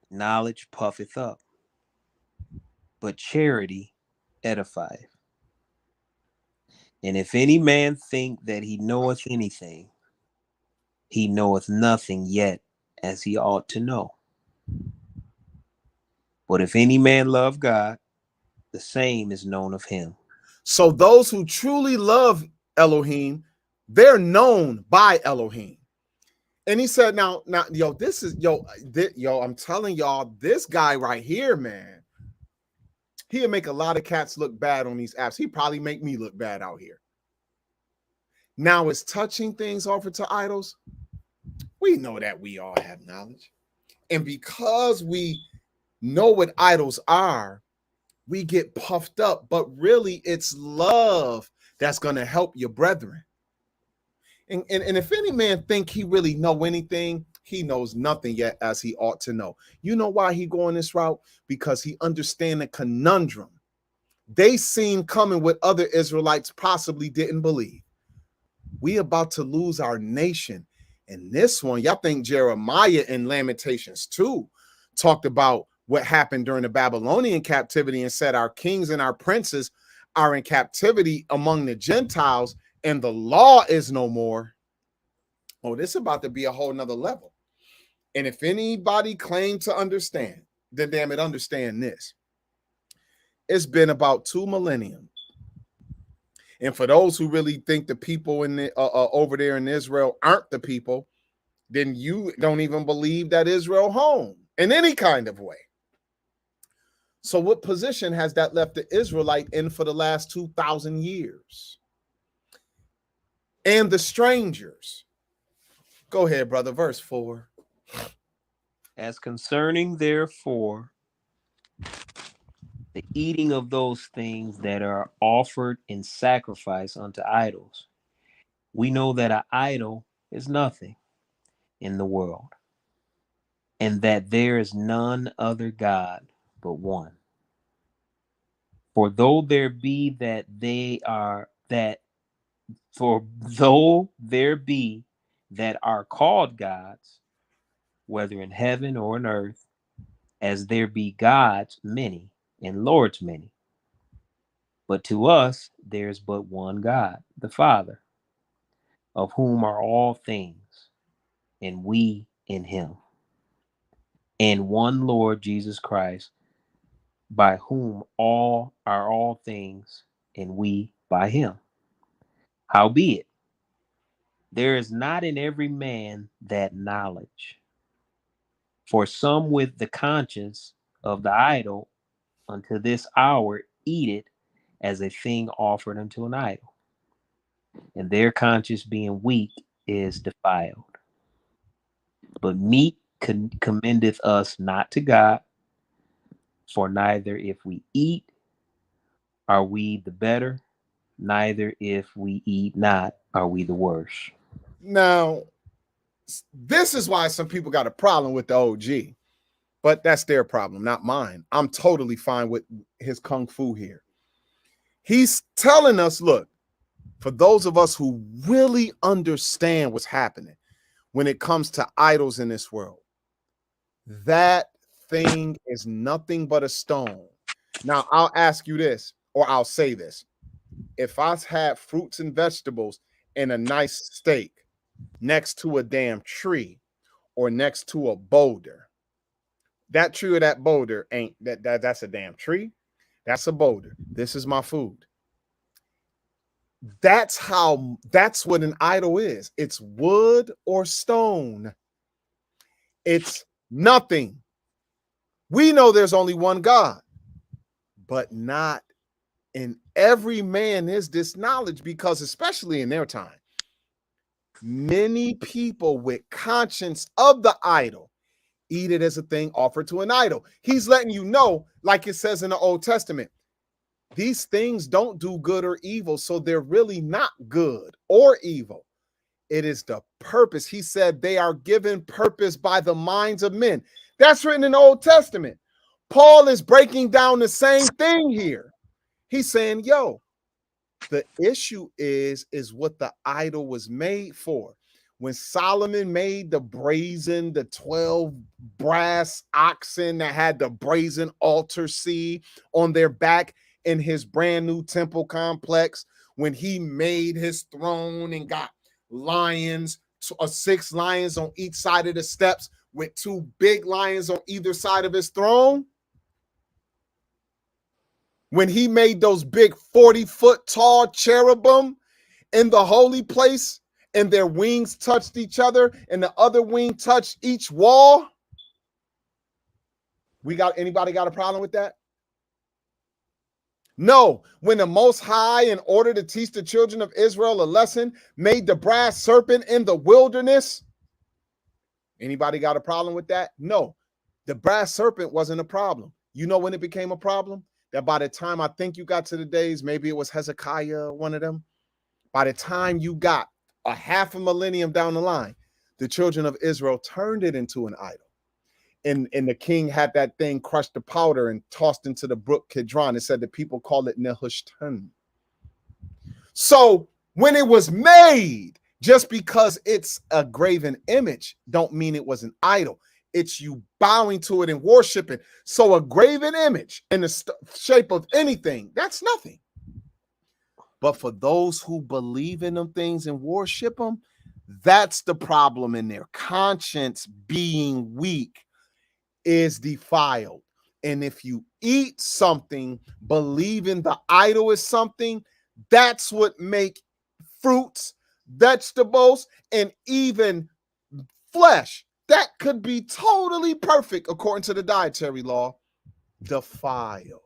Knowledge puffeth up, but charity edifieth. And if any man think that he knoweth anything, he knoweth nothing yet as he ought to know. But if any man love God, the same is known of him. So those who truly love Elohim, they're known by Elohim. And he said, now, this is, I'm telling y'all, this guy right here, man, he'll make a lot of cats look bad on these apps. He probably make me look bad out here. Now, it's touching things offered to idols. We know that we all have knowledge. And because we know what idols are, we get puffed up. But really, it's love that's going to help your brethren. And if any man think he really know anything, he knows nothing yet as he ought to know. You know why he going this route? Because he understand the conundrum they seen coming what other Israelites possibly didn't believe. We about to lose our nation. And this one, y'all think Jeremiah in Lamentations 2 talked about what happened during the Babylonian captivity and said our kings and our princes are in captivity among the Gentiles and the law is no more. Oh, this is about to be a whole nother level. And if anybody claimed to understand, then damn it, understand this. It's been about 2 millennium. And for those who really think the people in the over there in Israel aren't the people, then you don't even believe that Israel home in any kind of way. So what position has that left the Israelite in for the last 2,000 years? And the strangers. Go ahead, brother. Verse 4. As concerning, therefore, the eating of those things that are offered in sacrifice unto idols, we know that an idol is nothing in the world, and that there is none other God but one. For though there be that they are that, for though there be that are called gods, whether in heaven or in earth, as there be gods many and lords many, but to us there is but one God, the Father, of whom are all things, and we in him, and one Lord Jesus Christ, by whom all are all things, and we by him. Howbeit, there is not in every man that knowledge. For some with the conscience of the idol unto this hour eat it as a thing offered unto an idol, and their conscience being weak is defiled. But meat commendeth us not to God, for neither if we eat are we the better, neither if we eat not are we the worse. Now, this is why some people got a problem with the OG, but that's their problem, not mine. I'm totally fine with his kung fu here. He's telling us, look, for those of us who really understand what's happening when it comes to idols in this world, that thing is nothing but a stone. Now, I'll ask you this, or I'll say this. If I had fruits and vegetables and a nice steak next to a damn tree or next to a boulder, that tree or that boulder ain't that's a damn tree. That's a boulder. This is my food. That's what an idol is. It's wood or stone. It's nothing. We know there's only one God, but not in every man is this knowledge, because especially in their time, many people with conscience of the idol eat it as a thing offered to an idol. He's letting you know, like it says in the Old Testament, these things don't do good or evil, so they're really not good or evil. It is the purpose. He said they are given purpose by the minds of men. That's written in the Old Testament. Paul is breaking down the same thing here. He's saying, yo, the issue is what the idol was made for. When Solomon made the 12 brass oxen that had the brazen altar seed on their back in his brand new temple complex, when he made his throne and got lions, 6 lions on each side of the steps with 2 big lions on either side of his throne, when he made those big 40-foot tall cherubim in the holy place and their wings touched each other and the other wing touched each wall, anybody got a problem with that? No. When the Most High, in order to teach the children of Israel a lesson, made the brass serpent in the wilderness, anybody got a problem with that? No. The brass serpent wasn't a problem. You know when it became a problem? That by the time I think you got to the days, maybe it was Hezekiah, one of them, by the time you got a half a millennium down the line, the children of Israel turned it into an idol. And the king had that thing crushed to powder and tossed into the brook Kidron. It said the people call it Nehushtan. So when it was made, just because it's a graven image, don't mean it was an idol. It's you bowing to it and worshiping. So a graven image in the shape of anything, that's nothing. But for those who believe in them things and worship them, that's the problem in their conscience being weak is defiled. And if you eat something, believing the idol is something, that's what make fruits, vegetables, and even flesh that could be totally perfect according to the dietary law, defiled.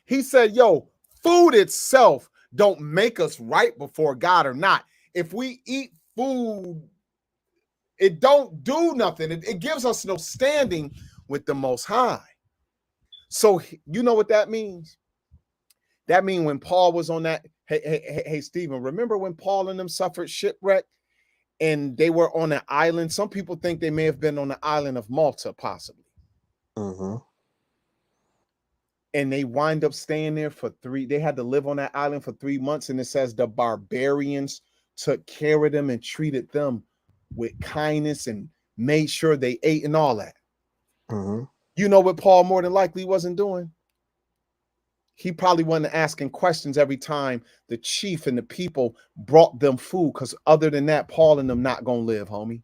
He said, yo, food itself don't make us right before God or not. If we eat food, it don't do nothing. It gives us no standing with the Most High. So you know what that means? That means when Paul was on that, hey, Stephen, remember when Paul and them suffered shipwreck and they were on an island? Some people think they may have been on the island of Malta, possibly. Mm-hmm. And they wind up staying there they had to live on that island for 3 months. And it says the barbarians took care of them and treated them with kindness and made sure they ate and all that. Mm-hmm. You know what Paul more than likely wasn't doing? He probably wasn't asking questions every time the chief and the people brought them food, because other than that, Paul and them not going to live, homie.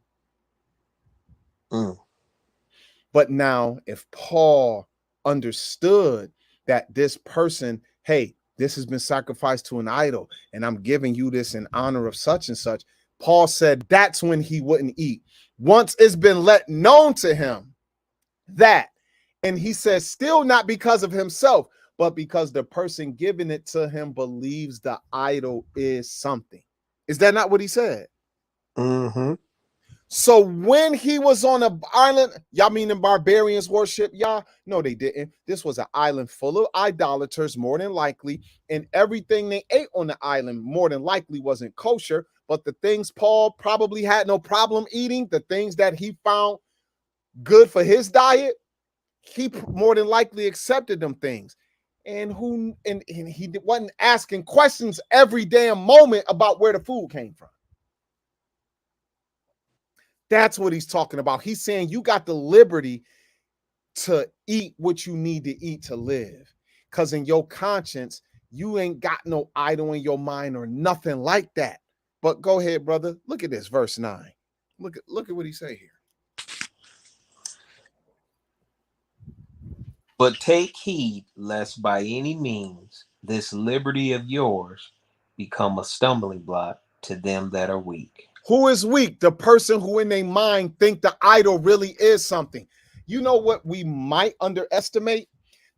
But now, if Paul understood that this person, hey, this has been sacrificed to an idol, and I'm giving you this in honor of such and such, Paul said that's when he wouldn't eat. Once it's been let known to him that, and he says still not because of himself, but because the person giving it to him believes the idol is something. Is that not what he said? Mm-hmm. So when he was on an island, y'all mean the barbarians worship y'all? No, they didn't. This was an island full of idolaters, more than likely, and everything they ate on the island more than likely wasn't kosher. But the things Paul probably had no problem eating, the things that he found good for his diet, he more than likely accepted them things. And he wasn't asking questions every damn moment about where the food came from. That's what he's talking about. He's saying you got the liberty to eat what you need to eat to live. Because in your conscience, you ain't got no idol in your mind or nothing like that. But go ahead, brother. Look at this, verse 9. Look at what he say here. But take heed lest by any means this liberty of yours become a stumbling block to them that are weak. Who is weak? The person who in their mind think the idol really is something. You know what we might underestimate?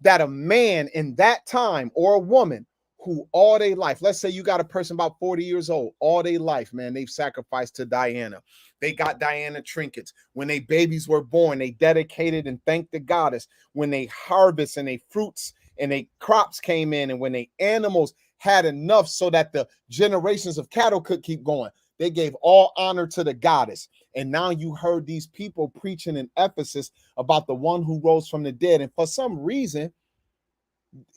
That a man in that time or a woman who all their life, let's say you got a person about 40 years old, all their life, man, they've sacrificed to Diana. They got Diana trinkets. When they babies were born, they dedicated and thanked the goddess. When they harvest and they fruits and they crops came in, and when they animals had enough so that the generations of cattle could keep going, they gave all honor to the goddess. And now you heard these people preaching in Ephesus about the one who rose from the dead. And for some reason,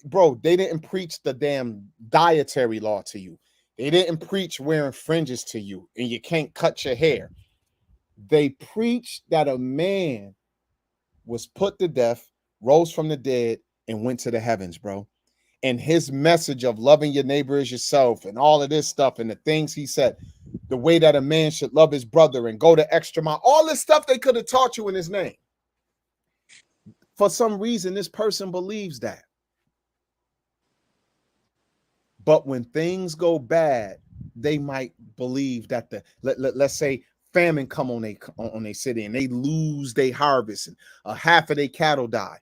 bro, they didn't preach the damn dietary law to you. They didn't preach wearing fringes to you and you can't cut your hair. They preached that a man was put to death, rose from the dead, and went to the heavens, bro. And his message of loving your neighbor as yourself and all of this stuff and the things he said, the way that a man should love his brother and go the extra mile, all this stuff they could have taught you in his name. For some reason, this person believes that. But when things go bad, they might believe that let's say famine come on a city and they lose their harvest and half of their cattle die.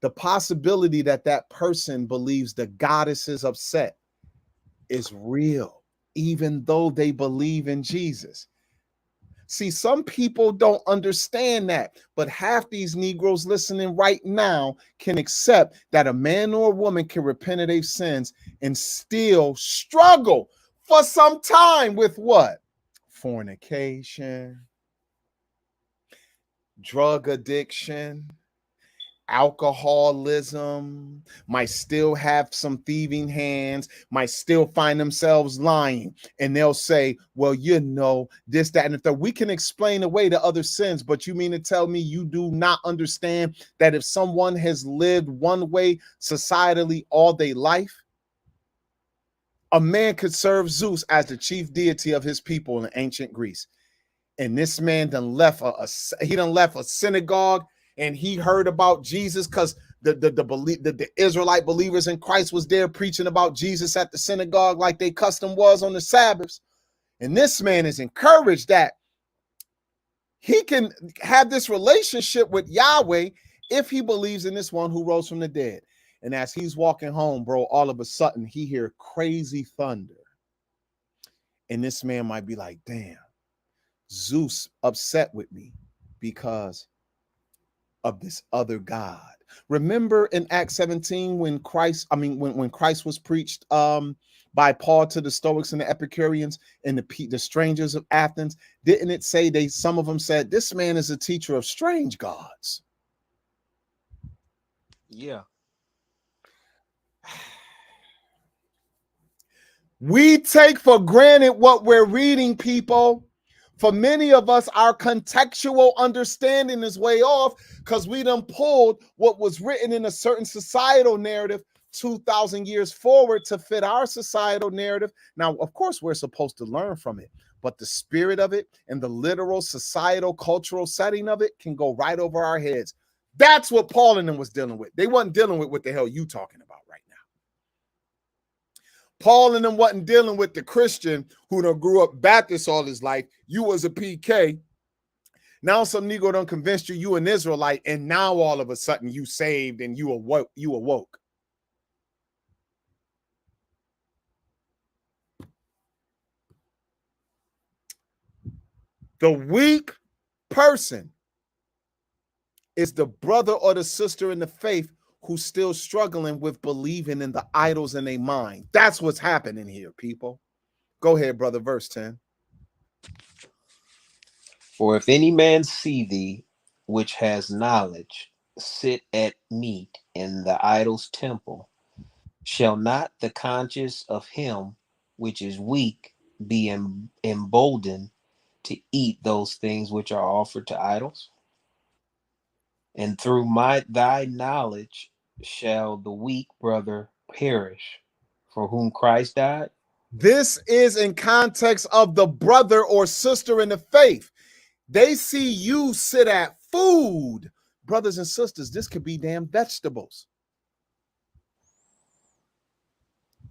The possibility that that person believes the goddess is upset is real, even though they believe in Jesus. See, some people don't understand that, but half these Negroes listening right now can accept that a man or a woman can repent of their sins and still struggle for some time with what? Fornication, drug addiction, alcoholism, might still have some thieving hands, might still find themselves lying. And they'll say, well, you know, this, that, and the third. We can explain away the other sins, but you mean to tell me you do not understand that if someone has lived one way societally all their life, a man could serve Zeus as the chief deity of his people in ancient Greece. And this man done left a synagogue, and he heard about Jesus because the Israelite believers in Christ was there preaching about Jesus at the synagogue like they custom was on the Sabbaths. And this man is encouraged that he can have this relationship with Yahweh if he believes in this one who rose from the dead. And as he's walking home, bro, all of a sudden he hear crazy thunder. And this man might be like, damn, Zeus upset with me because of this other God. Remember in Acts 17 when Christ was preached by Paul to the Stoics and the Epicureans and the strangers of Athens, didn't it say some of them said this man is a teacher of strange gods? Yeah. We take for granted what we're reading, people. For many of us, our contextual understanding is way off because we done pulled what was written in a certain societal narrative 2,000 years forward to fit our societal narrative. Now, of course, we're supposed to learn from it, but the spirit of it and the literal societal cultural setting of it can go right over our heads. That's what Paul and them was dealing with. They wasn't dealing with what the hell you talking about right now. Paul and them wasn't dealing with the Christian who done grew up Baptist all his life. You was a PK. Now some Negro done convinced you an Israelite, and now all of a sudden you saved and you awoke. The weak person is the brother or the sister in the faith who's still struggling with believing in the idols in their mind. That's what's happening here, people. Go ahead, brother, verse 10. For if any man see thee, which has knowledge, sit at meat in the idol's temple, shall not the conscience of him which is weak be emboldened to eat those things which are offered to idols? And through thy knowledge shall the weak brother perish, for whom Christ died? This is in context of the brother or sister in the faith. They see you sit at food. Brothers and sisters, this could be damn vegetables.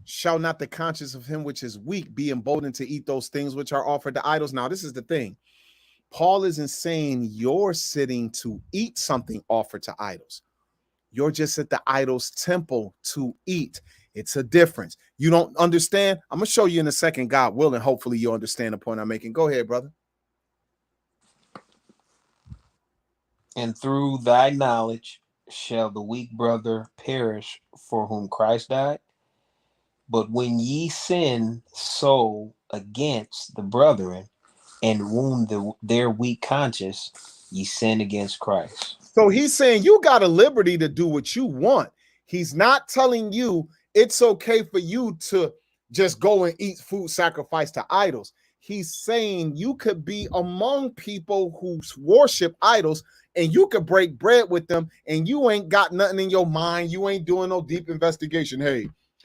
Shall not the conscience of him which is weak be emboldened to eat those things which are offered to idols? Now, this is the thing. Paul isn't saying you're sitting to eat something offered to idols. You're just at the idol's temple to eat. It's a difference. You don't understand? I'm going to show you in a second, God willing. Hopefully you understand the point I'm making. Go ahead, brother. And through thy knowledge shall the weak brother perish for whom Christ died. But when ye sin so against the brethren and wound their weak conscience, ye sin against Christ. So he's saying you got a liberty to do what you want. He's not telling you it's okay for you to just go and eat food sacrificed to idols. He's saying you could be among people who worship idols and you could break bread with them and you ain't got nothing in your mind. You ain't doing no deep investigation.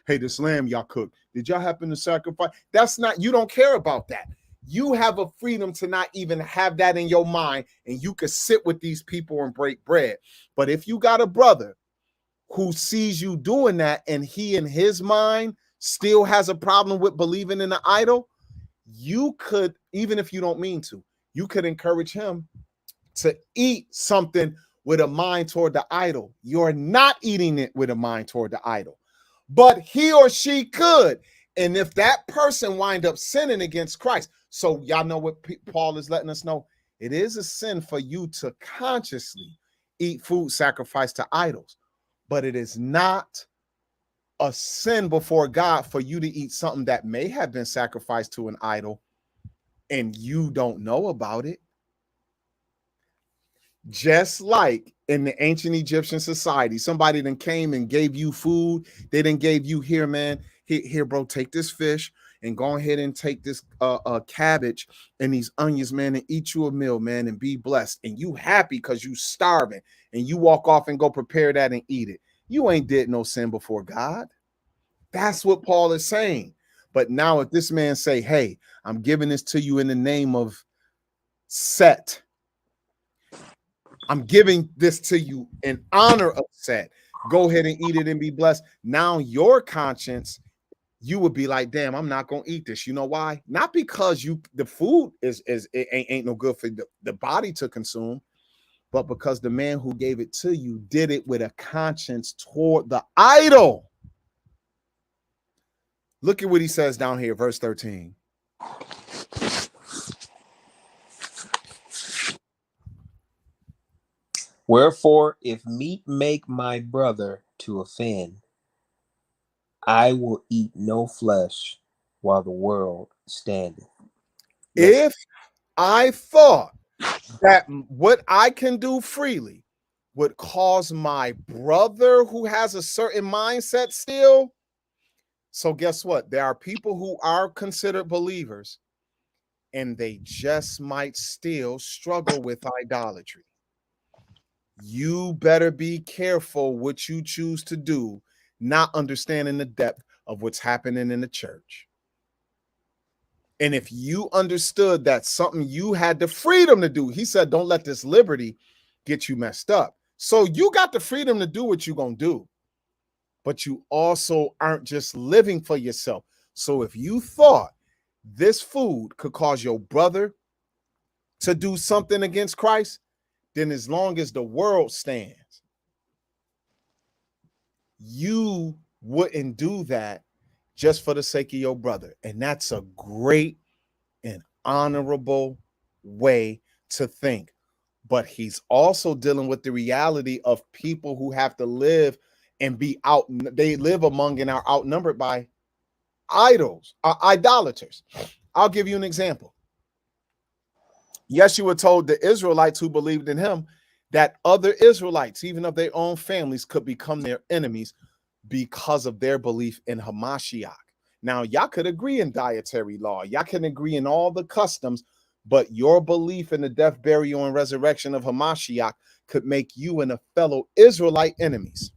Hey, this lamb y'all cooked, did y'all happen to sacrifice? That's not, you don't care about that. You have a freedom to not even have that in your mind, and you can sit with these people and break bread. But if you got a brother who sees you doing that and he in his mind still has a problem with believing in the idol, you could, even if you don't mean to, you could encourage him to eat something with a mind toward the idol. You're not eating it with a mind toward the idol, but he or she could. And if that person wind up sinning against Christ, so y'all know what Paul is letting us know, it is a sin for you to consciously eat food sacrificed to idols, but it is not a sin before God for you to eat something that may have been sacrificed to an idol and you don't know about it. Just like in the ancient Egyptian society, somebody then came and gave you food. They then gave you, here, man, here, bro, take this fish and go ahead and take this cabbage and these onions, man, and eat you a meal, man, and be blessed. And you happy because you starving and you walk off and go prepare that and eat it. You ain't did no sin before God. That's what Paul is saying. But now if this man say, hey, I'm giving this to you in the name of Set, I'm giving this to you in honor of Set. Go ahead and eat it and be blessed. Now your conscience, you would be like, damn, I'm not gonna eat this. You know why? Not because the food is it ain't no good for the body to consume, but because the man who gave it to you did it with a conscience toward the idol. Look at what he says down here, verse 13. Wherefore, if meat make my brother to offend, I will eat no flesh while the world standeth. If I thought that what I can do freely would cause my brother who has a certain mindset still. So guess what? There are people who are considered believers and they just might still struggle with idolatry. You better be careful what you choose to do, not understanding the depth of what's happening in the church. And if you understood that something you had the freedom to do, he said, don't let this liberty get you messed up. So you got the freedom to do what you're going to do, but you also aren't just living for yourself. So if you thought this food could cause your brother to do something against Christ, then as long as the world stands, you wouldn't do that just for the sake of your brother. And that's a great and honorable way to think. But he's also dealing with the reality of people who have to live and be out. They live among and are outnumbered by idolaters. I'll give you an example. Yes, you were told the Israelites who believed in him that other Israelites, even of their own families, could become their enemies because of their belief in Hamashiach. Now, y'all could agree in dietary law. Y'all can agree in all the customs, but your belief in the death, burial, and resurrection of Hamashiach could make you and a fellow Israelite enemies.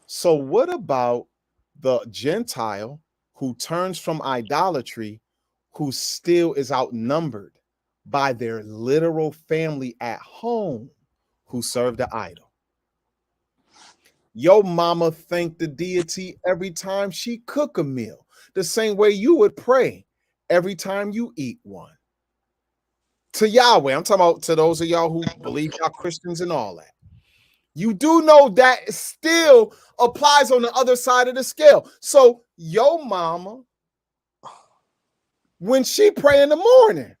So what about the Gentile who turns from idolatry, who still is outnumbered by their literal family at home who serve the idol? Your mama thank the deity every time she cook a meal, the same way you would pray every time you eat one. To Yahweh, I'm talking about to those of y'all who believe y'all Christians and all that. You do know that still applies on the other side of the scale. So your mama, when she pray in the morning,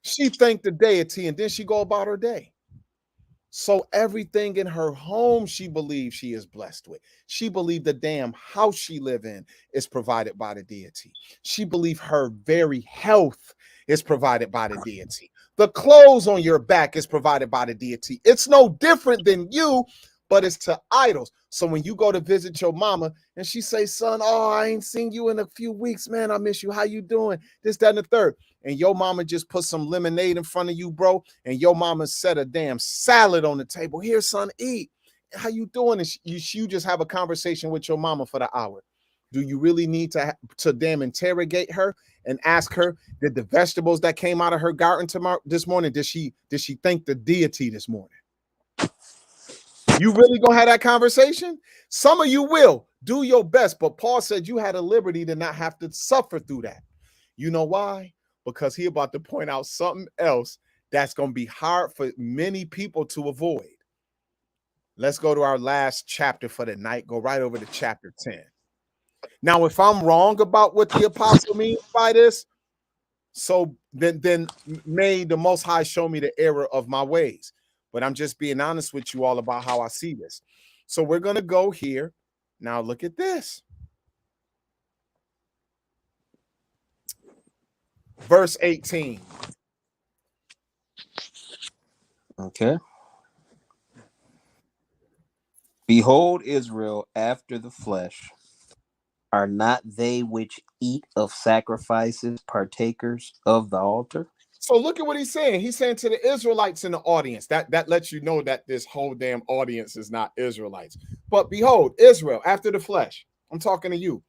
she thank the deity and then she go about her day. So everything in her home, she believes she is blessed with. She believed the damn house she live in is provided by the deity. She believed her very health is provided by the deity. The clothes on your back is provided by the deity. It's no different than you, but it's to idols. So when you go to visit your mama and she say, son, oh, I ain't seen you in a few weeks, man. I miss you. How you doing? This, that, and the third. And your mama just put some lemonade in front of you, bro, and your mama set a damn salad on the table. Here, son, eat. How you doing? And you just have a conversation with your mama for the hour. Do you really need to damn interrogate her and ask her, did the vegetables that came out of her garden this morning, did she thank the deity this morning? You really gonna have that conversation? Some of you will. Do your best, but Paul said you had a liberty to not have to suffer through that. You know why? Because he about to point out something else that's going to be hard for many people to avoid. Let's go to our last chapter for the night. Go right over to chapter 10. Now, if I'm wrong about what the apostle means by this, so then may the Most High show me the error of my ways. But I'm just being honest with you all about how I see this. So we're going to go here. Now, look at this. Verse 18. Okay. Behold, Israel after the flesh, are not they which eat of sacrifices partakers of the altar? So look at what he's saying. He's saying to the Israelites in the audience, that lets you know that this whole damn audience is not Israelites. But behold, Israel after the flesh, I'm talking to you.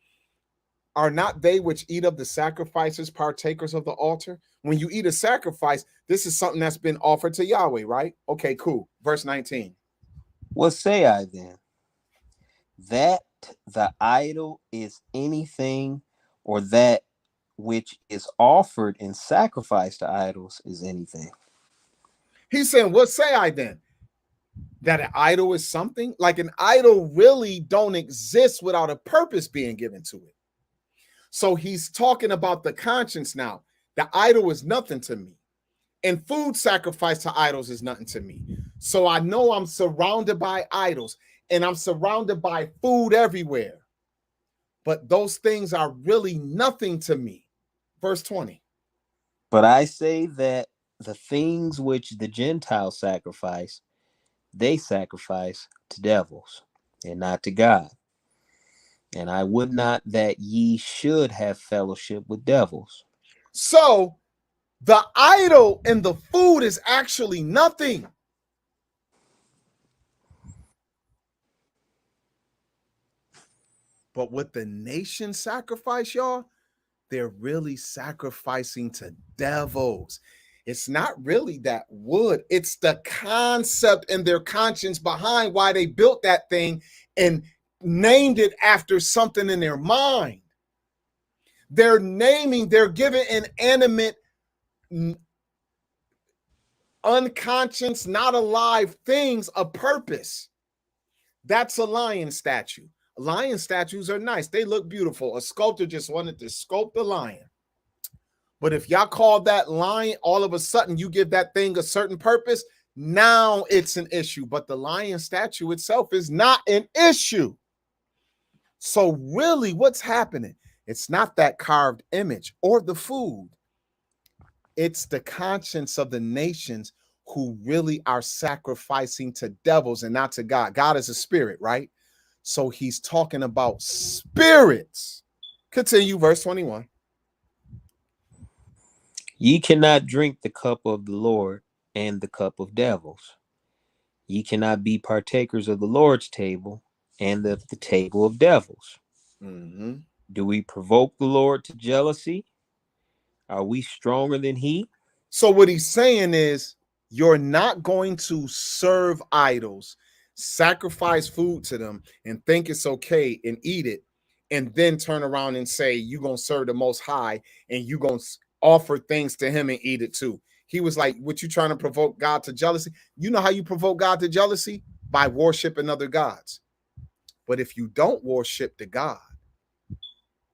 Are not they which eat of the sacrifices partakers of the altar? When you eat a sacrifice, this is something that's been offered to Yahweh, right? Okay, cool. Verse 19. What say I then? That the idol is anything, or that which is offered in sacrifice to idols is anything? He's saying, what say I then? That an idol is something? Like an idol really don't exist without a purpose being given to it. So he's talking about the conscience now. The idol is nothing to me. And food sacrifice to idols is nothing to me. So I know I'm surrounded by idols and I'm surrounded by food everywhere. But those things are really nothing to me. Verse 20. But I say that the things which the Gentiles sacrifice, they sacrifice to devils and not to God. And I would not that ye should have fellowship with devils. So the idol and the food is actually nothing. But what the nation sacrifice, y'all, they're really sacrificing to devils. It's not really that wood. It's the concept and their conscience behind why they built that thing and named it after something in their mind. They're giving inanimate, unconscious, not alive things a purpose. That's a lion statue. Lion statues are nice. They look beautiful. A sculptor just wanted to sculpt the lion. But if y'all call that lion, all of a sudden you give that thing a certain purpose, now it's an issue. But the lion statue itself is not an issue. So really what's happening? It's not that carved image or the food. It's the conscience of the nations who really are sacrificing to devils and not to God. God is a spirit, right? So he's talking about spirits. Continue, verse 21. Ye cannot drink the cup of the Lord and the cup of devils. Ye cannot be partakers of the Lord's table and of the table of devils. Mm-hmm. Do we provoke the Lord to jealousy? Are we stronger than he? So what he's saying is, you're not going to serve idols, sacrifice food to them and think it's okay and eat it, and then turn around and say you're gonna serve the Most High and you're gonna offer things to him and eat it too. He was like, what, you trying to provoke God to jealousy? You know how you provoke God to jealousy? By worshiping other gods. But if you don't worship the God,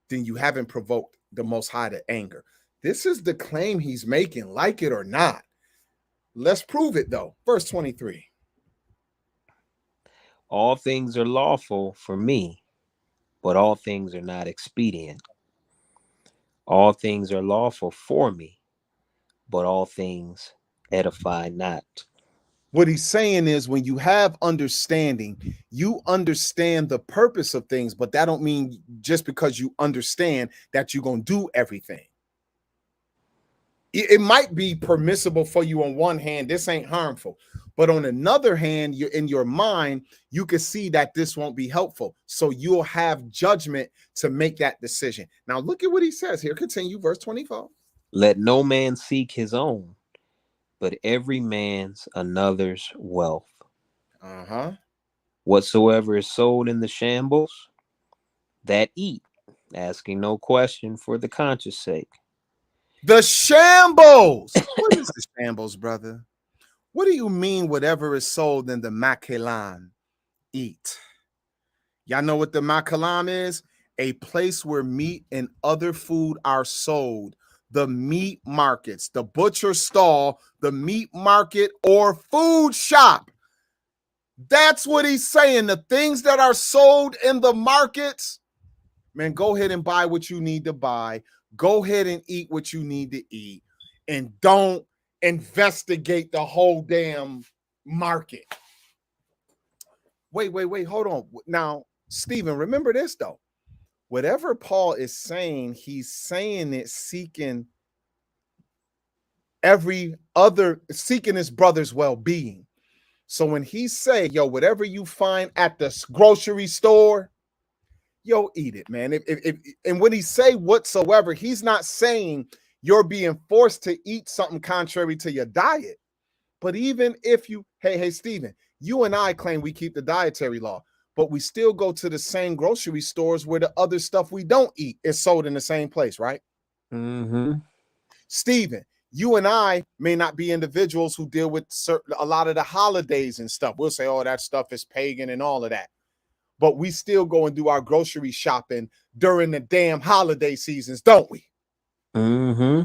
then you haven't provoked the Most High to anger. This is the claim he's making, like it or not. Let's prove it though. Verse 23. All things are lawful for me, but all things are not expedient. All things are lawful for me, but all things edify not. What he's saying is, when you have understanding, you understand the purpose of things, but that don't mean just because you understand that you're going to do everything. It might be permissible for you on one hand, this ain't harmful. But on another hand, you're in your mind, you can see that this won't be helpful. So you'll have judgment to make that decision. Now look at what he says here. Continue, verse 24. Let no man seek his own, but every man's another's wealth. Uh-huh. Whatsoever is sold in the shambles, that eat, asking no question for the conscience sake. The shambles. What is the shambles, brother? What do you mean whatever is sold in the Makelan, eat? Y'all know what the Makelam is? A place where meat and other food are sold. The meat markets, the butcher stall, the meat market, or food shop. That's what he's saying. The things that are sold in the markets, man, go ahead and buy what you need to buy. Go ahead and eat what you need to eat. And don't investigate the whole damn market. Wait, hold on. Now, Stephen, remember this though. Whatever Paul is saying, he's saying it seeking seeking his brother's well-being. So when he say, yo, whatever you find at the grocery store, yo, eat it, man. And when he say whatsoever, he's not saying you're being forced to eat something contrary to your diet. But even if you, hey, Stephen, you and I claim we keep the dietary law, but we still go to the same grocery stores where the other stuff we don't eat is sold in the same place, right? Mm-hmm. Stephen, you and I may not be individuals who deal with a lot of the holidays and stuff. We'll say, oh, that stuff is pagan and all of that. But we still go and do our grocery shopping during the damn holiday seasons, don't we? Mm-hmm.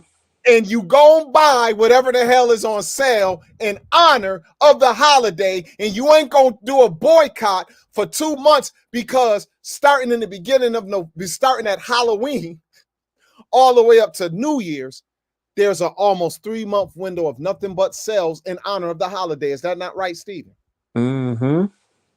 And you go and buy whatever the hell is on sale in honor of the holiday, and you ain't gonna do a boycott for 2 months because starting in the beginning of starting at Halloween all the way up to New Year's, there's an almost 3-month window of nothing but sales in honor of the holiday. Is that not right, Stephen? Mm-hmm.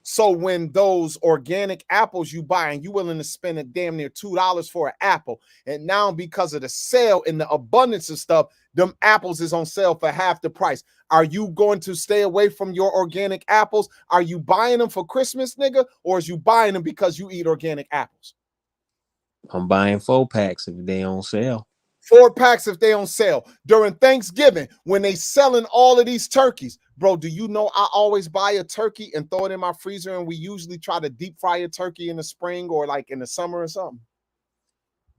So when those organic apples you buy and you're willing to spend a damn near $2 for an apple, and now because of the sale and the abundance of stuff, them apples is on sale for half the price. Are you going to stay away from your organic apples? Are you buying them for Christmas, nigga? Or is you buying them because you eat organic apples? I'm buying 4-packs if they on sale. 4 packs if they on sale. During Thanksgiving, when they selling all of these turkeys, bro, do you know I always buy a turkey and throw it in my freezer, and we usually try to deep fry a turkey in the spring or like in the summer or something?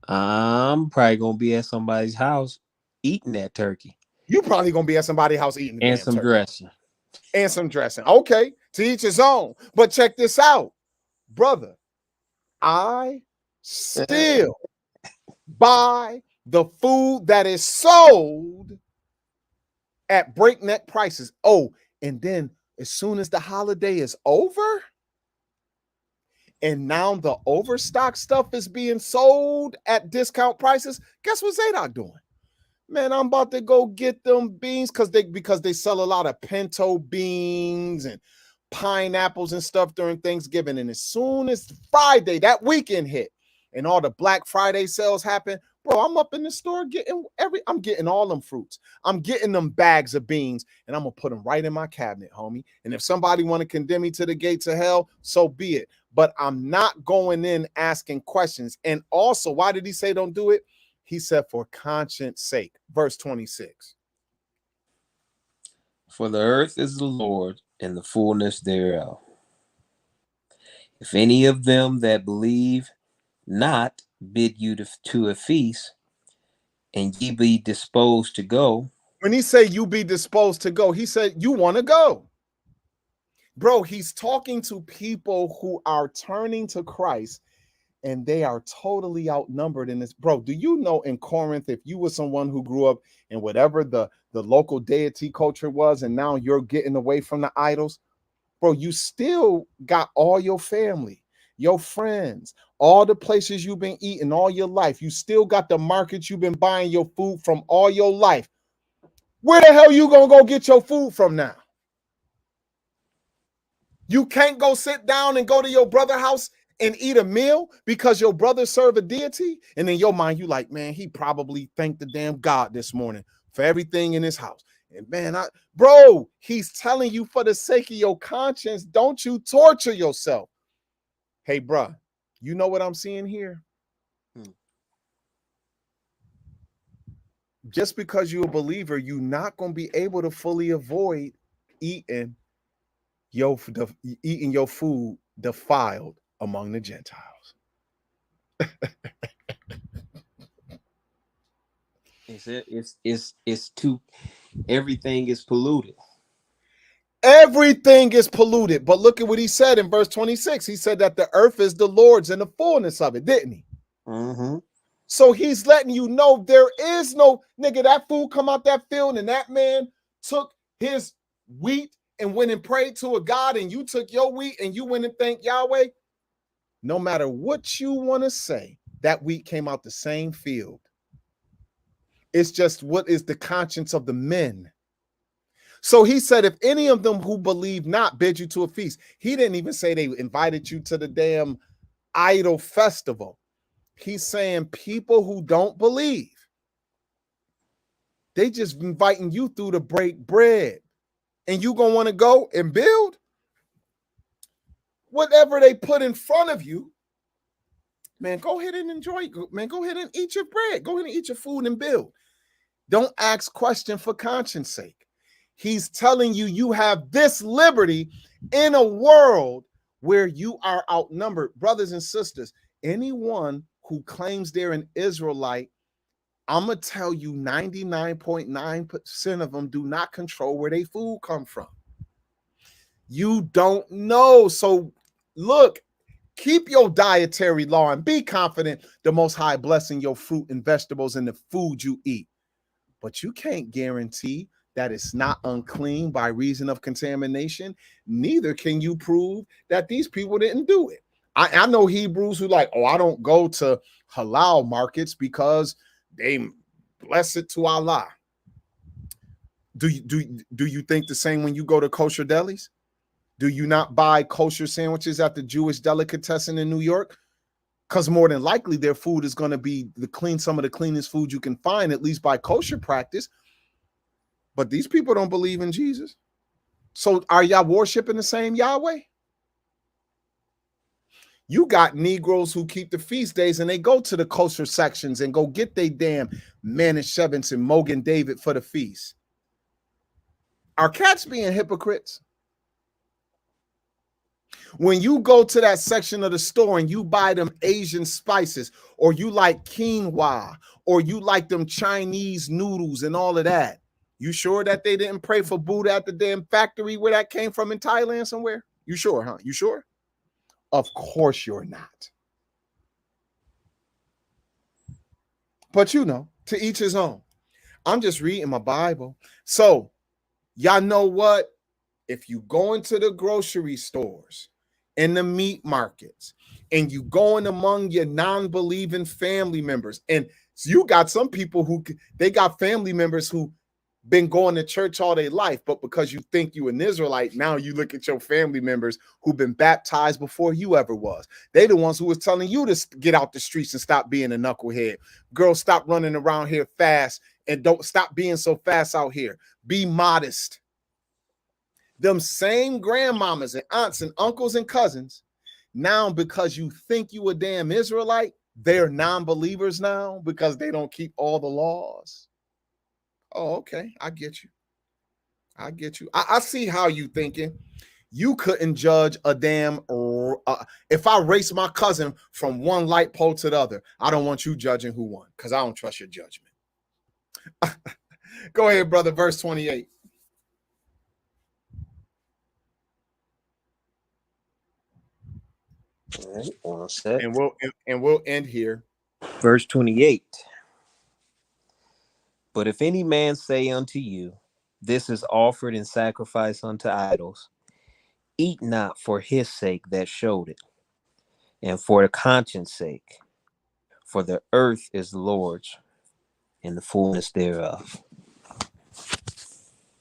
I'm probably gonna be at somebody's house eating that turkey. You probably gonna be at somebody's house eating the And damn some turkey. dressing. And some dressing. Okay, to each his own. But check this out, brother. I still buy the food that is sold at breakneck prices. Oh, and then as soon as the holiday is over, and now the overstock stuff is being sold at discount prices, guess what Zadok doing? Man, I'm about to go get them beans because they sell a lot of pinto beans and pineapples and stuff during Thanksgiving. And as soon as Friday, that weekend hit, and all the Black Friday sales happen, bro, I'm up in the store I'm getting all them fruits. I'm getting them bags of beans, and I'm gonna put them right in my cabinet, homie. And if somebody want to condemn me to the gates of hell, so be it. But I'm not going in asking questions. And also, why did he say don't do it? He said for conscience sake. Verse 26. For the earth is the Lord and the fullness thereof. If any of them that believe not bid you to a feast, and ye be disposed to go. When he say you be disposed to go, he said you want to go. Bro, he's talking to people who are turning to Christ and they are totally outnumbered in this. Bro, do you know in Corinth, if you were someone who grew up in whatever the local deity culture was, and now you're getting away from the idols, bro, you still got all your family, your friends, all the places you've been eating all your life. You still got the markets you've been buying your food from all your life. Where the hell you gonna go get your food from now? You can't go sit down and go to your brother's house and eat a meal because your brother served a deity. And in your mind, you like, man, he probably thanked the damn God this morning for everything in his house. And man, bro, he's telling you for the sake of your conscience, don't you torture yourself. Hey, bro, you know what I'm seeing here? Just because you're a believer, you're not going to be able to fully avoid eating your food defiled among the Gentiles. It's too, everything is polluted. Everything is polluted. But look at what he said in verse 26. He said that the earth is the Lord's and the fullness of it, didn't he? Mm-hmm. So he's letting you know there is no, nigga, that food come out that field and that man took his wheat and went and prayed to a God, and you took your wheat and you went and thanked Yahweh. No matter what you want to say, that wheat came out the same field. It's just what is the conscience of the men. So he said, if any of them who believe not bid you to a feast, he didn't even say they invited you to the damn idol festival. He's saying people who don't believe, they just inviting you through to break bread. And you gonna want to go and build whatever they put in front of you. Man, go ahead and enjoy. Man, go ahead and eat your bread. Go ahead and eat your food and build. Don't ask question for conscience sake. He's telling you you have this liberty in a world where you are outnumbered. Brothers and sisters, anyone who claims they're an Israelite, I'm going to tell you 99.9% of them do not control where their food come from. You don't know. So look, keep your dietary law and be confident the Most High blessing your fruit and vegetables and the food you eat. But you can't guarantee that it's not unclean by reason of contamination. Neither can you prove that these people didn't do it. I know Hebrews who like, oh, I don't go to halal markets because they bless it to Allah. Do you think the same when you go to kosher delis? Do you not buy kosher sandwiches at the Jewish delicatessen in New York? Because more than likely their food is going to be some of the cleanest food you can find, at least by kosher practice. But these people don't believe in Jesus. So are y'all worshiping the same Yahweh? You got Negroes who keep the feast days and they go to the kosher sections and go get their damn Manischewitz and Mogan David for the feast. Are cats being hypocrites? When you go to that section of the store and you buy them Asian spices, or you like quinoa, or you like them Chinese noodles and all of that, you sure that they didn't pray for Buddha at the damn factory where that came from in Thailand somewhere? You sure, huh? You sure? Of course you're not. But you know, to each his own. I'm just reading my Bible. So, y'all know what? If you go into the grocery stores and the meat markets and you going among your non-believing family members, and you got some people who they got family members who been going to church all their life, but because you think you an Israelite, now you look at your family members who've been baptized before you ever was. They the ones who was telling you to get out the streets and stop being a knucklehead. Girls, stop running around here fast and don't stop being so fast out here. Be modest. Them same grandmamas and aunts and uncles and cousins, now because you think you a damn Israelite, they're non-believers now because they don't keep all the laws. Oh, okay. I get you. I see how you thinking. You couldn't judge a damn if I race my cousin from one light pole to the other, I don't want you judging who won because I don't trust your judgment. Go ahead, brother. Verse 28. All right, one sec. And we'll end here. Verse 28. But if any man say unto you, this is offered in sacrifice unto idols, eat not for his sake that showed it, and for the conscience sake, for the earth is the Lord's, and the fullness thereof.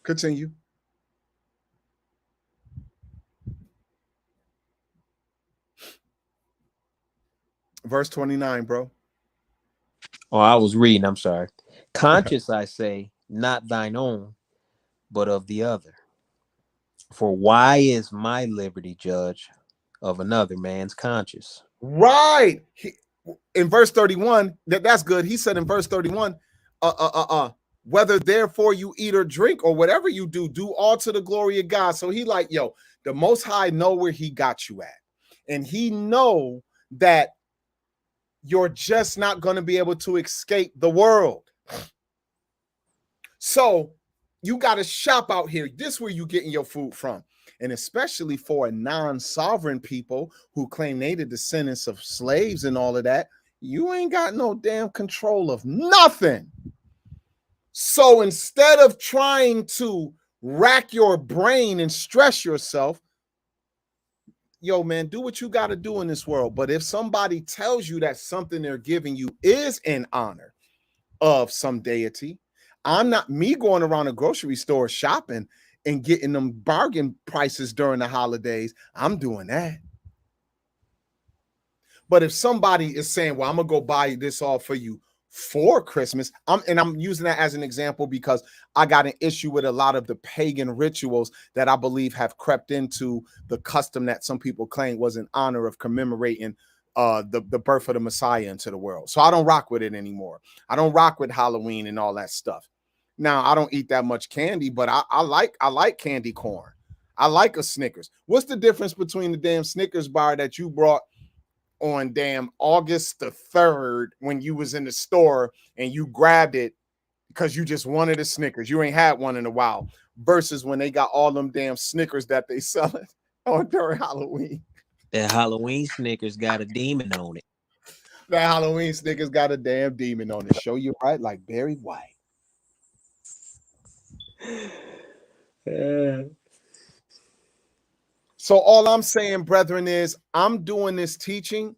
Continue. Verse 29, bro. Oh, I was reading, I'm sorry. Conscience, I say, not thine own, but of the other. For why is my liberty judged of another man's conscience? Right. In verse 31, that's good. He said in verse 31, whether therefore you eat or drink or whatever you do, do all to the glory of God. So he like, yo, the Most High know where he got you at. And he know that you're just not going to be able to escape the world. So you got to shop out here. This is where you getting your food from. And especially for a non-sovereign people who claim they the descendants of slaves and all of that, you ain't got no damn control of nothing. So instead of trying to rack your brain and stress yourself, yo, man, do what you got to do in this world. But if somebody tells you that something they're giving you is in honor of some deity, I'm not me going around a grocery store shopping and getting them bargain prices during the holidays. I'm doing that. But if somebody is saying, well, I'm going to go buy this all for you for Christmas, I'm using that as an example because I got an issue with a lot of the pagan rituals that I believe have crept into the custom that some people claim was in honor of commemorating the birth of the Messiah into the world. So I don't rock with it anymore. I don't rock with Halloween and all that stuff. Now, I don't eat that much candy, but I like candy corn. I like a Snickers. What's the difference between the damn Snickers bar that you brought on damn August the 3rd when you was in the store and you grabbed it because you just wanted a Snickers? You ain't had one in a while. Versus when they got all them damn Snickers that they selling on during Halloween. That Halloween Snickers got a demon on it. That Halloween Snickers got a damn demon on it. Show you right like Barry White. So all I'm saying, brethren, is I'm doing this teaching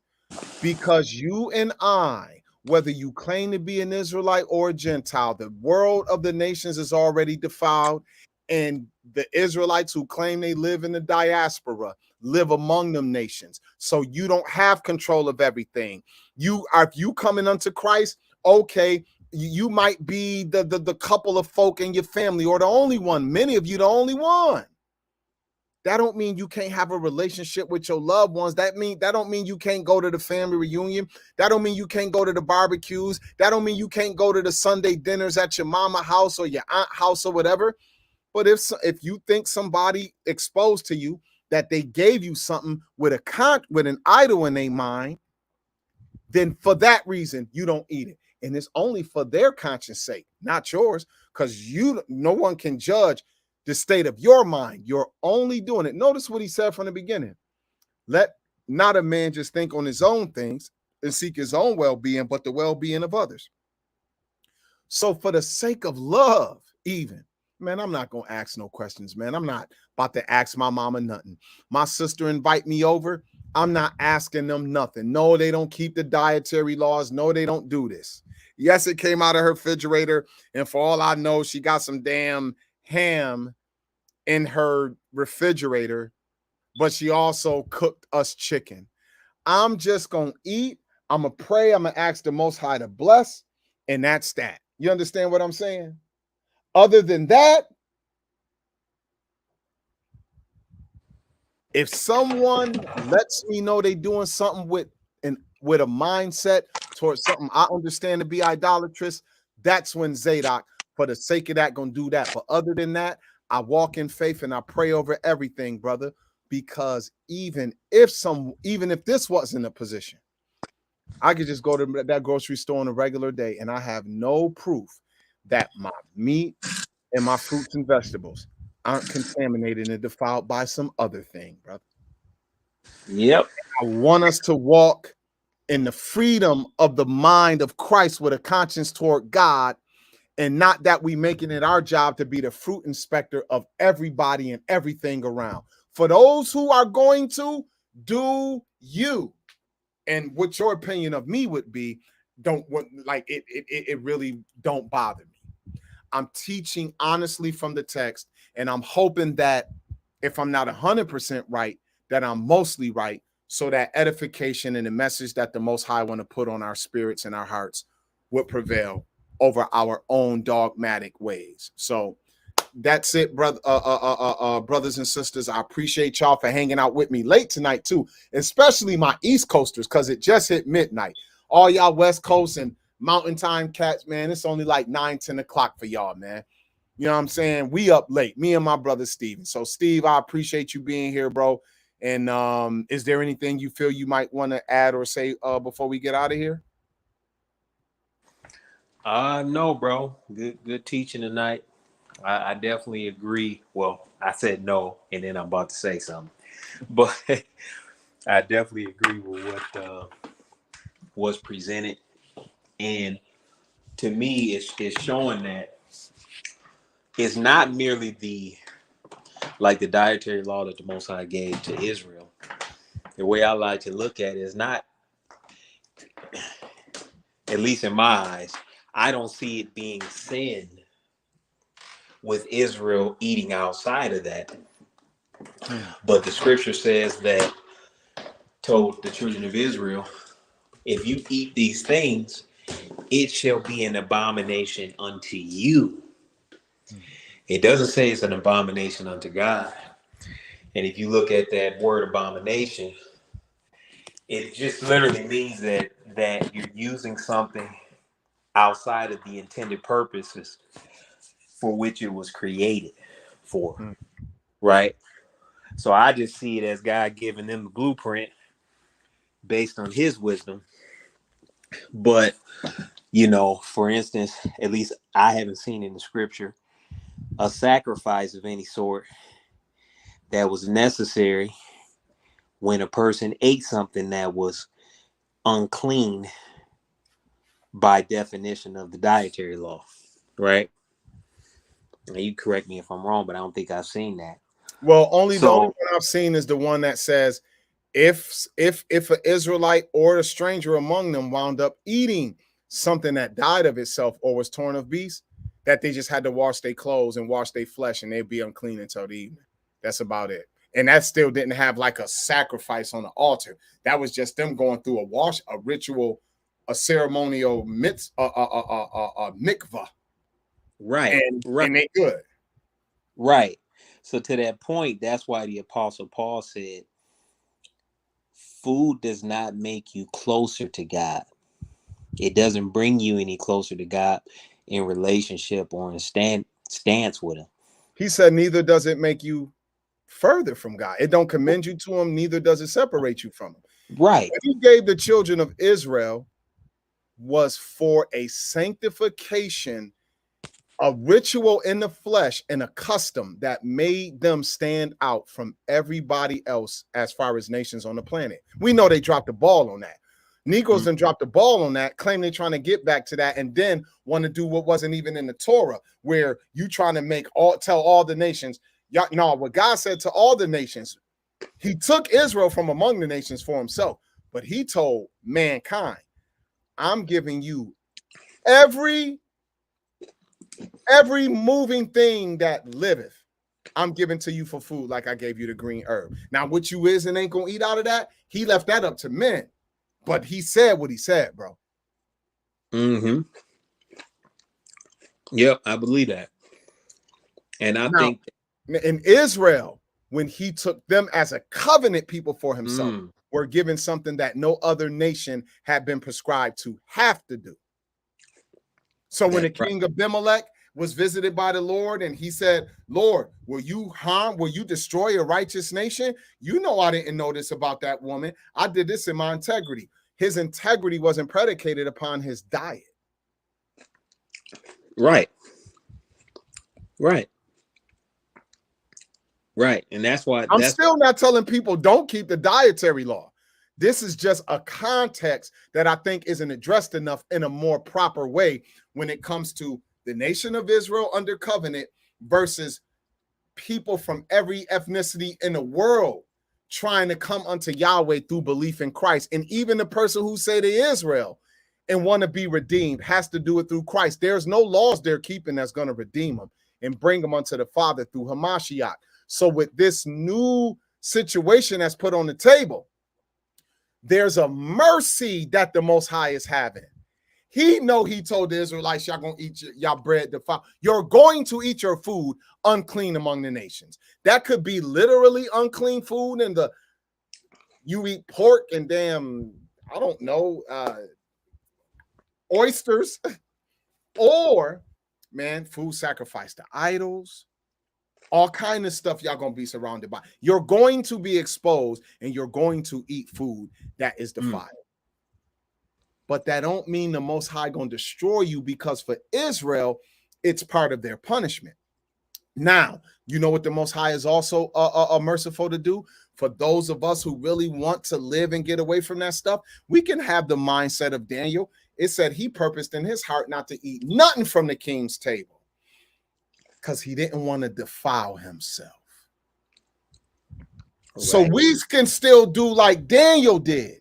because you and I, whether you claim to be an Israelite or a Gentile, the world of the nations is already defiled, and the Israelites who claim they live in the diaspora live among them nations. So you don't have control of everything. If you coming unto Christ, okay, you might be the couple of folk in your family or the only one. Many of you the only one. That don't mean you can't have a relationship with your loved ones. That don't mean you can't go to the family reunion. That don't mean you can't go to the barbecues. That don't mean you can't go to the Sunday dinners at your mama house or your aunt house or whatever. But if you think somebody exposed to you that they gave you something with an idol in their mind, then for that reason you don't eat it. And it's only for their conscience sake, not yours, because no one can judge the state of your mind. You're only doing it. Notice what he said from the beginning. Let not a man just think on his own things and seek his own well-being, but the well-being of others. So for the sake of love, even, man, I'm not going to ask no questions, man. I'm not about to ask my mama nothing. My sister invite me over. I'm not asking them nothing. No, they don't keep the dietary laws. No, they don't do this. Yes, it came out of her refrigerator. And for all I know, she got some damn ham in her refrigerator, but she also cooked us chicken. I'm just going to eat. I'm going to pray. I'm going to ask the Most High to bless. And that's that. You understand what I'm saying? Other than that, if someone lets me know they doing something with a mindset towards something I understand to be idolatrous, that's when Zadok, for the sake of that, gonna do that. But other than that, I walk in faith and I pray over everything, brother. because even if this wasn't a position, I could just go to that grocery store on a regular day and I have no proof that my meat and my fruits and vegetables aren't contaminated and defiled by some other thing, brother. Yep. I want us to walk in the freedom of the mind of Christ with a conscience toward God, and not that we making it our job to be the fruit inspector of everybody and everything around. For those who are going to do you, and what your opinion of me would be, it really don't bother me. I'm teaching honestly from the text, and I'm hoping that if I'm not 100% right, that I'm mostly right, so that edification and the message that the Most High want to put on our spirits and our hearts would prevail over our own dogmatic ways. So that's it, brother, brothers and sisters. I appreciate y'all for hanging out with me late tonight too, especially my East Coasters, because it just hit midnight. All y'all West Coast and Mountain Time cats, man, it's only like 9-10 o'clock for y'all, man. You know what I'm saying? We up late, me and my brother Steven. So Steve, I appreciate you being here, bro. And is there anything you feel you might want to add or say before we get out of here? No, bro. Good teaching tonight. I definitely agree. Well, I said no, and then I'm about to say something, but I definitely agree with what was presented. And to me, it's showing that it's not merely the dietary law that the Most High gave to Israel. The way I like to look at it is not, at least in my eyes, I don't see it being sin with Israel eating outside of that. But the scripture says that told the children of Israel, if you eat these things, it shall be an abomination unto you. It doesn't say it's an abomination unto God. And if you look at that word abomination, it just literally means that you're using something outside of the intended purposes for which it was created for, right? So I just see it as God giving them the blueprint based on his wisdom. But, for instance, at least I haven't seen in the scripture a sacrifice of any sort that was necessary when a person ate something that was unclean by definition of the dietary law, right? Now you correct me if I'm wrong, but I don't think I've seen that. Well, the only one I've seen is the one that says if an Israelite or a stranger among them wound up eating something that died of itself or was torn of beast, that they just had to wash their clothes and wash their flesh and they'd be unclean until the evening. That's about it. And that still didn't have like a sacrifice on the altar. That was just them going through a ritual, a ceremonial mikvah. Right. And they good. Right. So to that point, that's why the Apostle Paul said, food does not make you closer to God. It doesn't bring you any closer to God in relationship or in stance with him. He said, neither does it make you further from God. It don't commend you to him, neither does it separate you from him. Right. What he gave the children of Israel was for a sanctification, a ritual in the flesh, and a custom that made them stand out from everybody else as far as nations on the planet. We know they dropped the ball on that. Negroes done dropped the ball on that, claim they're trying to get back to that, and then want to do what wasn't even in the Torah, where you trying to tell all the nations. No, what God said to all the nations, he took Israel from among the nations for himself, but he told mankind, I'm giving you every moving thing that liveth, I'm giving to you for food, like I gave you the green herb. Now, what you is and ain't gonna eat out of that, he left that up to men. But he said what he said, bro. Mm-hmm. Yep, I believe that. And I think in Israel, when he took them as a covenant people for himself, were given something that no other nation had been prescribed to have to do. So when the king Abimelech was visited by the Lord and he said, Lord, will you destroy a righteous nation? You know, I didn't know this about that woman. I did this in my integrity. His integrity wasn't predicated upon his diet. Right. Right. Right. And that's why I'm still not telling people don't keep the dietary law. This is just a context that I think isn't addressed enough in a more proper way when it comes to the nation of Israel under covenant versus people from every ethnicity in the world trying to come unto Yahweh through belief in Christ. And even the person who say they Israel and want to be redeemed has to do it through Christ. There's no laws they're keeping that's going to redeem them and bring them unto the Father through Hamashiach. So with this new situation that's put on the table, there's a mercy that the Most High is having. He told the Israelites, y'all gonna eat y'all bread defiled. You're going to eat your food unclean among the nations. That could be literally unclean food, and you eat pork and damn, I don't know, oysters, or man, food sacrificed to idols. All kind of stuff y'all gonna be surrounded by. You're going to be exposed and you're going to eat food that is defiled. But that don't mean the Most High gonna destroy you, because for Israel, it's part of their punishment. Now, you know what the Most High is also merciful to do? For those of us who really want to live and get away from that stuff, we can have the mindset of Daniel. It said he purposed in his heart not to eat nothing from the king's table because he didn't want to defile himself. Right. So we can still do like Daniel did,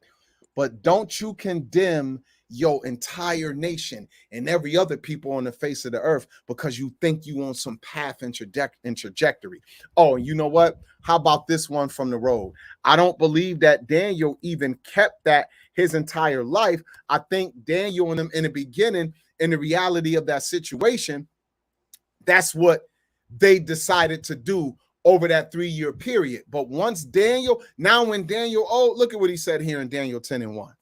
but don't you condemn your entire nation and every other people on the face of the earth because you think you on some path and trajectory. Oh, you know what? How about this one from the road? I don't believe that Daniel even kept that his entire life. I think Daniel and him in the beginning, in the reality of that situation, that's what they decided to do over that 3-year period. But once Daniel, look at what he said here in Daniel 10:1.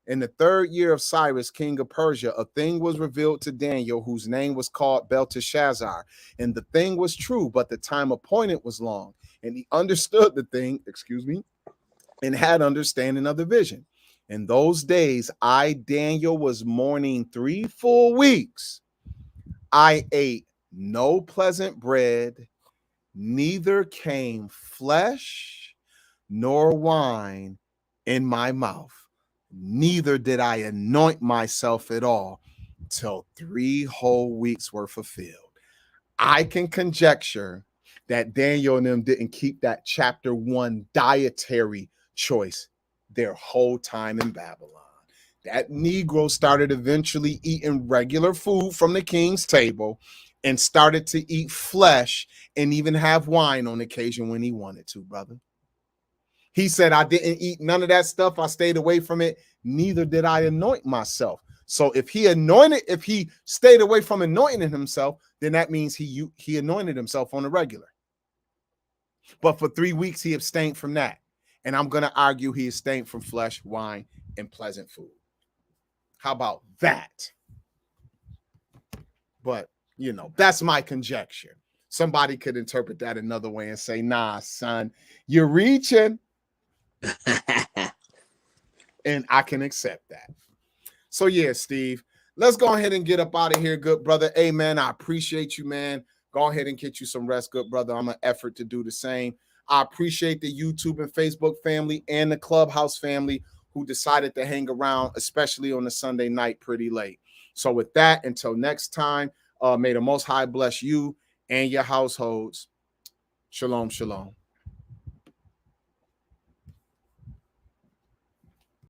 In the 3rd year of Cyrus, king of Persia, a thing was revealed to Daniel, whose name was called Belteshazzar. And the thing was true, but the time appointed was long. And he understood the thing, and had understanding of the vision. In those days, I, Daniel, was mourning 3 full weeks. I ate no pleasant bread, neither came flesh nor wine in my mouth. Neither did I anoint myself at all till 3 whole weeks were fulfilled. I can conjecture that Daniel and them didn't keep that chapter 1 dietary choice their whole time in Babylon. That Negro started eventually eating regular food from the king's table and started to eat flesh and even have wine on occasion when he wanted to, brother. He said, I didn't eat none of that stuff. I stayed away from it. Neither did I anoint myself. So if he stayed away from anointing himself, then that means he anointed himself on the regular. But for 3 weeks, he abstained from that. And I'm going to argue he abstained from flesh, wine, and pleasant food. How about that? But, that's my conjecture. Somebody could interpret that another way and say, nah, son, you're reaching. And I can accept that. So, yeah, Steve, let's go ahead and get up out of here, good brother. Hey, man, I appreciate you, man. Go ahead and get you some rest, good brother. I'm an effort to do the same. I appreciate the YouTube and Facebook family and the Clubhouse family who decided to hang around, especially on the Sunday night pretty late. So with that, until next time, may the Most High bless you and your households. Shalom, shalom.